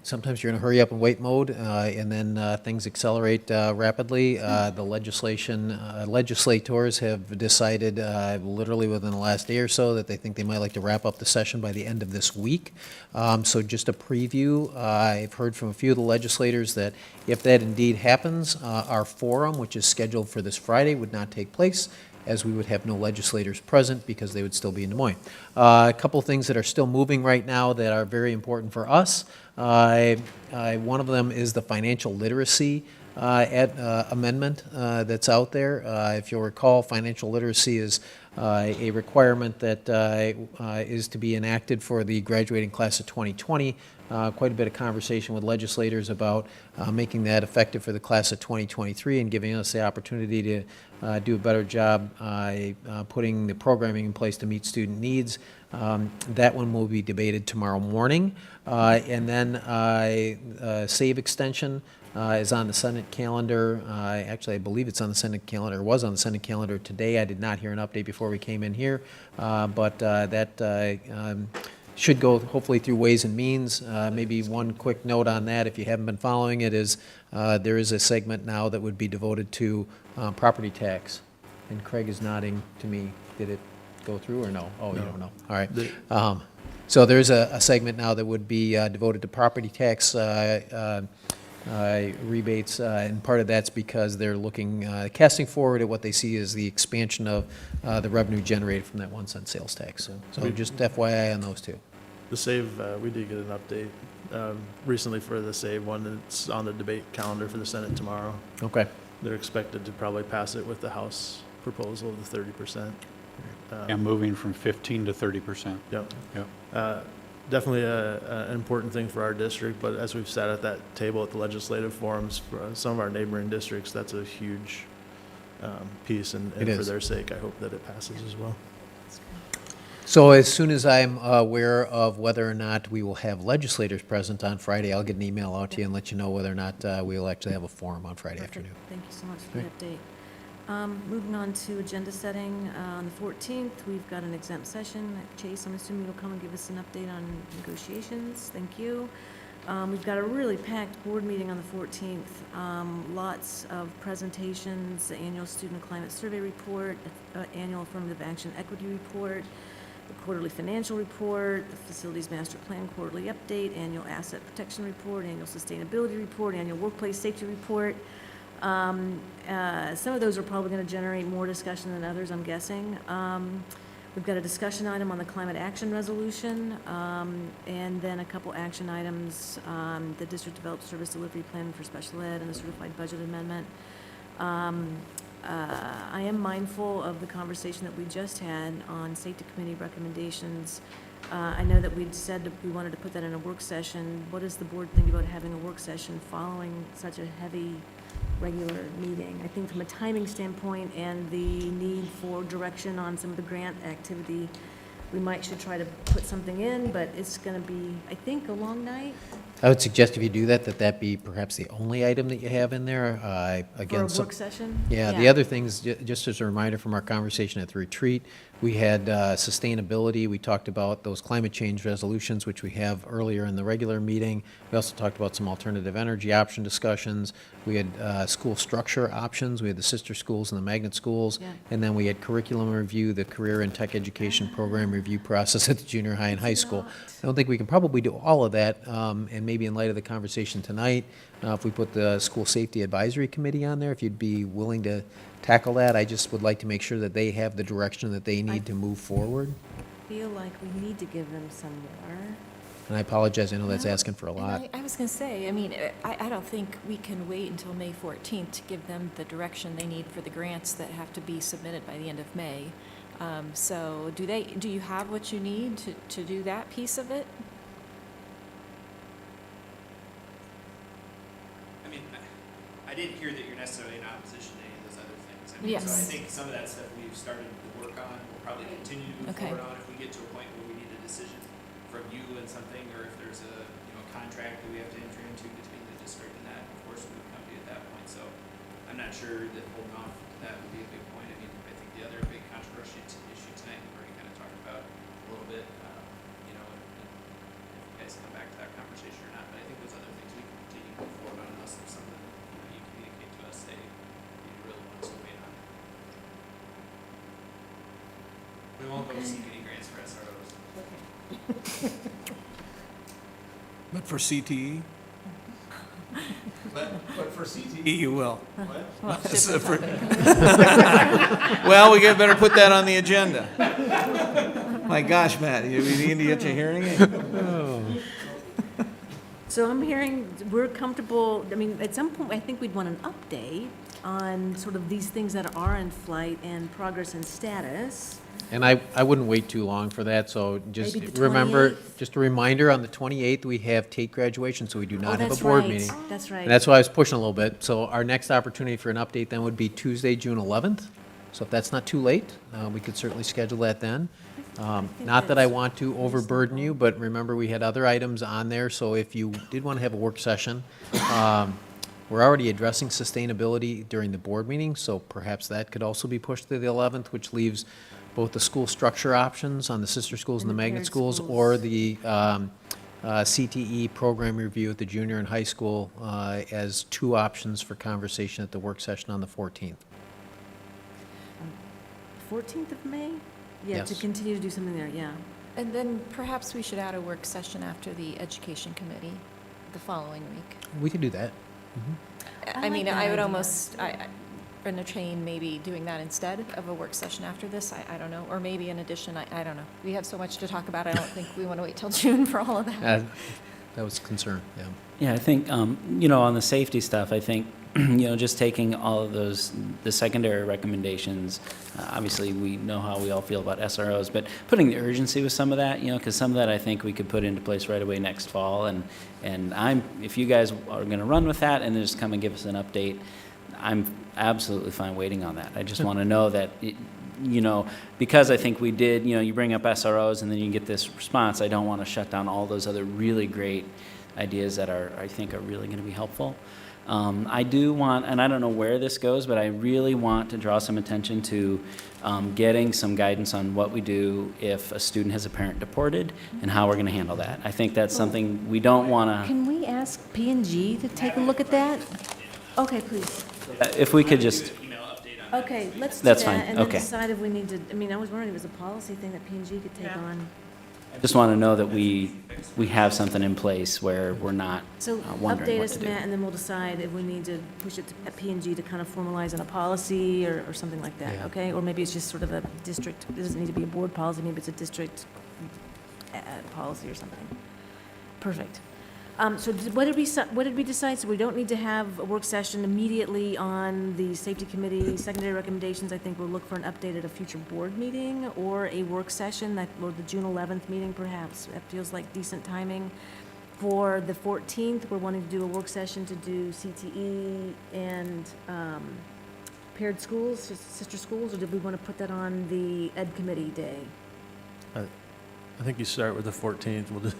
sometimes you're in a hurry up and wait mode, and then things accelerate rapidly. The legislators have decided literally within the last day or so that they think they might like to wrap up the session by the end of this week. So just a preview, I've heard from a few of the legislators that if that indeed happens, our forum, which is scheduled for this Friday, would not take place, as we would have no legislators present because they would still be in Des Moines. A couple of things that are still moving right now that are very important for us. One of them is the financial literacy amendment that's out there. If you'll recall, financial literacy is a requirement that is to be enacted for the graduating class of 2020. Quite a bit of conversation with legislators about making that effective for the class of 2023 and giving us the opportunity to do a better job putting the programming in place to meet student needs. That one will be debated tomorrow morning. And then SAVE extension is on the Senate calendar. Actually, I believe it's on the Senate calendar, was on the Senate calendar today. I did not hear an update before we came in here, but that should go hopefully through Ways and Means. Maybe one quick note on that, if you haven't been following it, is there is a segment now that would be devoted to property tax. And Craig is nodding to me. Did it go through or no? Oh, you don't know. All right. So there's a segment now that would be devoted to property tax rebates, and part of that's because they're looking, casting forward at what they see as the expansion of the revenue generated from that 1 cent sales tax. So just FYI on those two. The SAVE, we did get an update recently for the SAVE one, and it's on the debate calendar for the Senate tomorrow. Okay. They're expected to probably pass it with the House proposal of the 30%. And moving from 15 to 30%. Yep. Yep. Definitely an important thing for our district, but as we've sat at that table at the legislative forums for some of our neighboring districts, that's a huge piece, and for their sake, I hope that it passes as well. So as soon as I'm aware of whether or not we will have legislators present on Friday, I'll get an email out to you and let you know whether or not we'll actually have a forum on Friday afternoon. Thank you so much for the update. Moving on to agenda setting, on the 14th, we've got an exempt session. Chase, I'm assuming you'll come and give us an update on negotiations. Thank you. We've got a really packed board meeting on the 14th. Lots of presentations, the annual student climate survey report, annual affirmative action equity report, the quarterly financial report, the facilities master plan quarterly update, annual asset protection report, annual sustainability report, annual workplace safety report. Some of those are probably going to generate more discussion than others, I'm guessing. We've got a discussion item on the climate action resolution, and then a couple action items, the district developed service delivery plan for special ed and the certified budget amendment. I am mindful of the conversation that we just had on safety committee recommendations. I know that we'd said that we wanted to put that in a work session. What does the board think about having a work session following such a heavy regular meeting? I think from a timing standpoint and the need for direction on some of the grant activity, we should try to put something in, but it's going to be, I think, a long night. I would suggest if you do that, that be perhaps the only item that you have in there. Again, For a work session? Yeah, the other things, just as a reminder from our conversation at the retreat, we had sustainability. We talked about those climate change resolutions, which we have earlier in the regular meeting. We also talked about some alternative energy option discussions. We had school structure options. We had the sister schools and the magnet schools. Yeah. And then we had curriculum review, the career and tech education program review process at the junior high and high school. I don't think we can probably do all of that, and maybe in light of the conversation tonight, if we put the school safety advisory committee on there, if you'd be willing to tackle that. I just would like to make sure that they have the direction that they need to move forward. I feel like we need to give them some more. And I apologize, I know that's asking for a lot. I was going to say, I mean, I don't think we can wait until May 14th to give them the direction they need for the grants that have to be submitted by the end of May. So do you have what you need to do that piece of it? I mean, I didn't hear that you're necessarily in opposition to any of those other things. I mean, Yes. So I think some of that stuff we've started to work on, we'll probably continue to move forward on if we get to a point where we need a decision from you and something, or if there's a contract that we have to enter into between the district and that, of course, we would come to you at that point. So I'm not sure that holding off to that would be a big point. I mean, I think the other big controversial issue tonight we've already kind of talked about a little bit, and if you guys come back to that conversation or not. But I think those other things we can continue to move forward on unless there's something you communicate to us, say you really want us to wait on. We won't go seek any grants for SROs. But for CTE? But for CTE? You will. What? Well, we better put that on the agenda. My gosh, Matt, we need to get your hearing aid. So I'm hearing we're comfortable, I mean, at some point, I think we'd want an update on sort of these things that are in flight and progress and status. And I wouldn't wait too long for that, so just Maybe the remember, 28th? just a reminder, on the 28th, we have Tate graduation, so we do not have a that's board right. meeting. That's right. And that's why I was pushing a little bit. So our next opportunity for an update then would be Tuesday, June 11th. So if that's not too late, we could certainly schedule that then. Not that I want to overburden you, but remember, we had other items on there, so if you did want to have a work session, we're already addressing sustainability during the board meeting, so perhaps that could also be pushed to the 11th, which leaves both the school structure options on the sister schools and the magnet paired schools, schools. or the CTE program review at the junior and high school as 2 options for conversation at the work session on the 14th. 14th of May? Yeah, to Yes. continue to do something there, yeah. And then perhaps we should add a work session after the education committee the following week. We could do that. I I mean, like that I would idea. almost, entertain maybe doing that instead of a work session after this, I don't know, or maybe in addition, I don't know. We have so much to talk about, I don't think we want to wait till June for all of that. That was a concern, yeah. Yeah, I think, you know, on the safety stuff, I think, you know, just taking all of those, the secondary recommendations, obviously, we know how we all feel about SROs, but putting the urgency with some of that, you know, because some of that I think we could put into place right away next fall, and if you guys are going to run with that and then just come and give us an update, I'm absolutely fine waiting on that. I just want to know that, you know, because I think we did, you know, you bring up SROs and then you get this response, I don't want to shut down all those other really great ideas that I think are really going to be helpful. I do want, and I don't know where this goes, but I really want to draw some attention to getting some guidance on what we do if a student has a parent deported and how we're going to handle that. I think that's something we don't want to. Can we ask P&G to take a look at that? Okay, please. If we could just, Okay, let's do That's that, fine, and then okay. decide if we need to, I mean, I was wondering if it was a policy thing that P&G could take on. I just want to know that we have something in place where we're not So wondering update what us, to do. Matt, and then we'll decide if we need to push it at P&G to kind of formalize in a policy or something like that, Yeah. okay? Or maybe it's just sort of a district, it doesn't need to be a board policy, maybe it's a district policy or something. Perfect. So what did we decide? So we don't need to have a work session immediately on the safety committee, secondary recommendations. I think we'll look for an update at a future board meeting or a work session, or the June 11th meeting perhaps. That feels like decent timing. For the 14th, we're wanting to do a work session to do CTE and paired schools, sister schools, or did we want to put that on the ed committee day? I think you start with the 14th. We'll just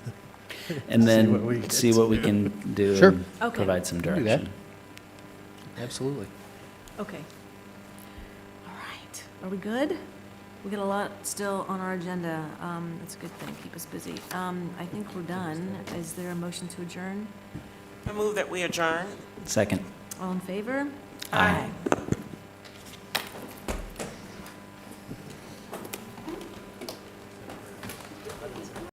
And then get see what we can do Sure. and Okay. provide some We can do that. direction. Absolutely. Okay. All right. Are we good? We got a lot still on our agenda. That's a good thing. Keep us busy. I think we're done. Is there a motion to adjourn? I move that we adjourn. Second. All in favor? Aye.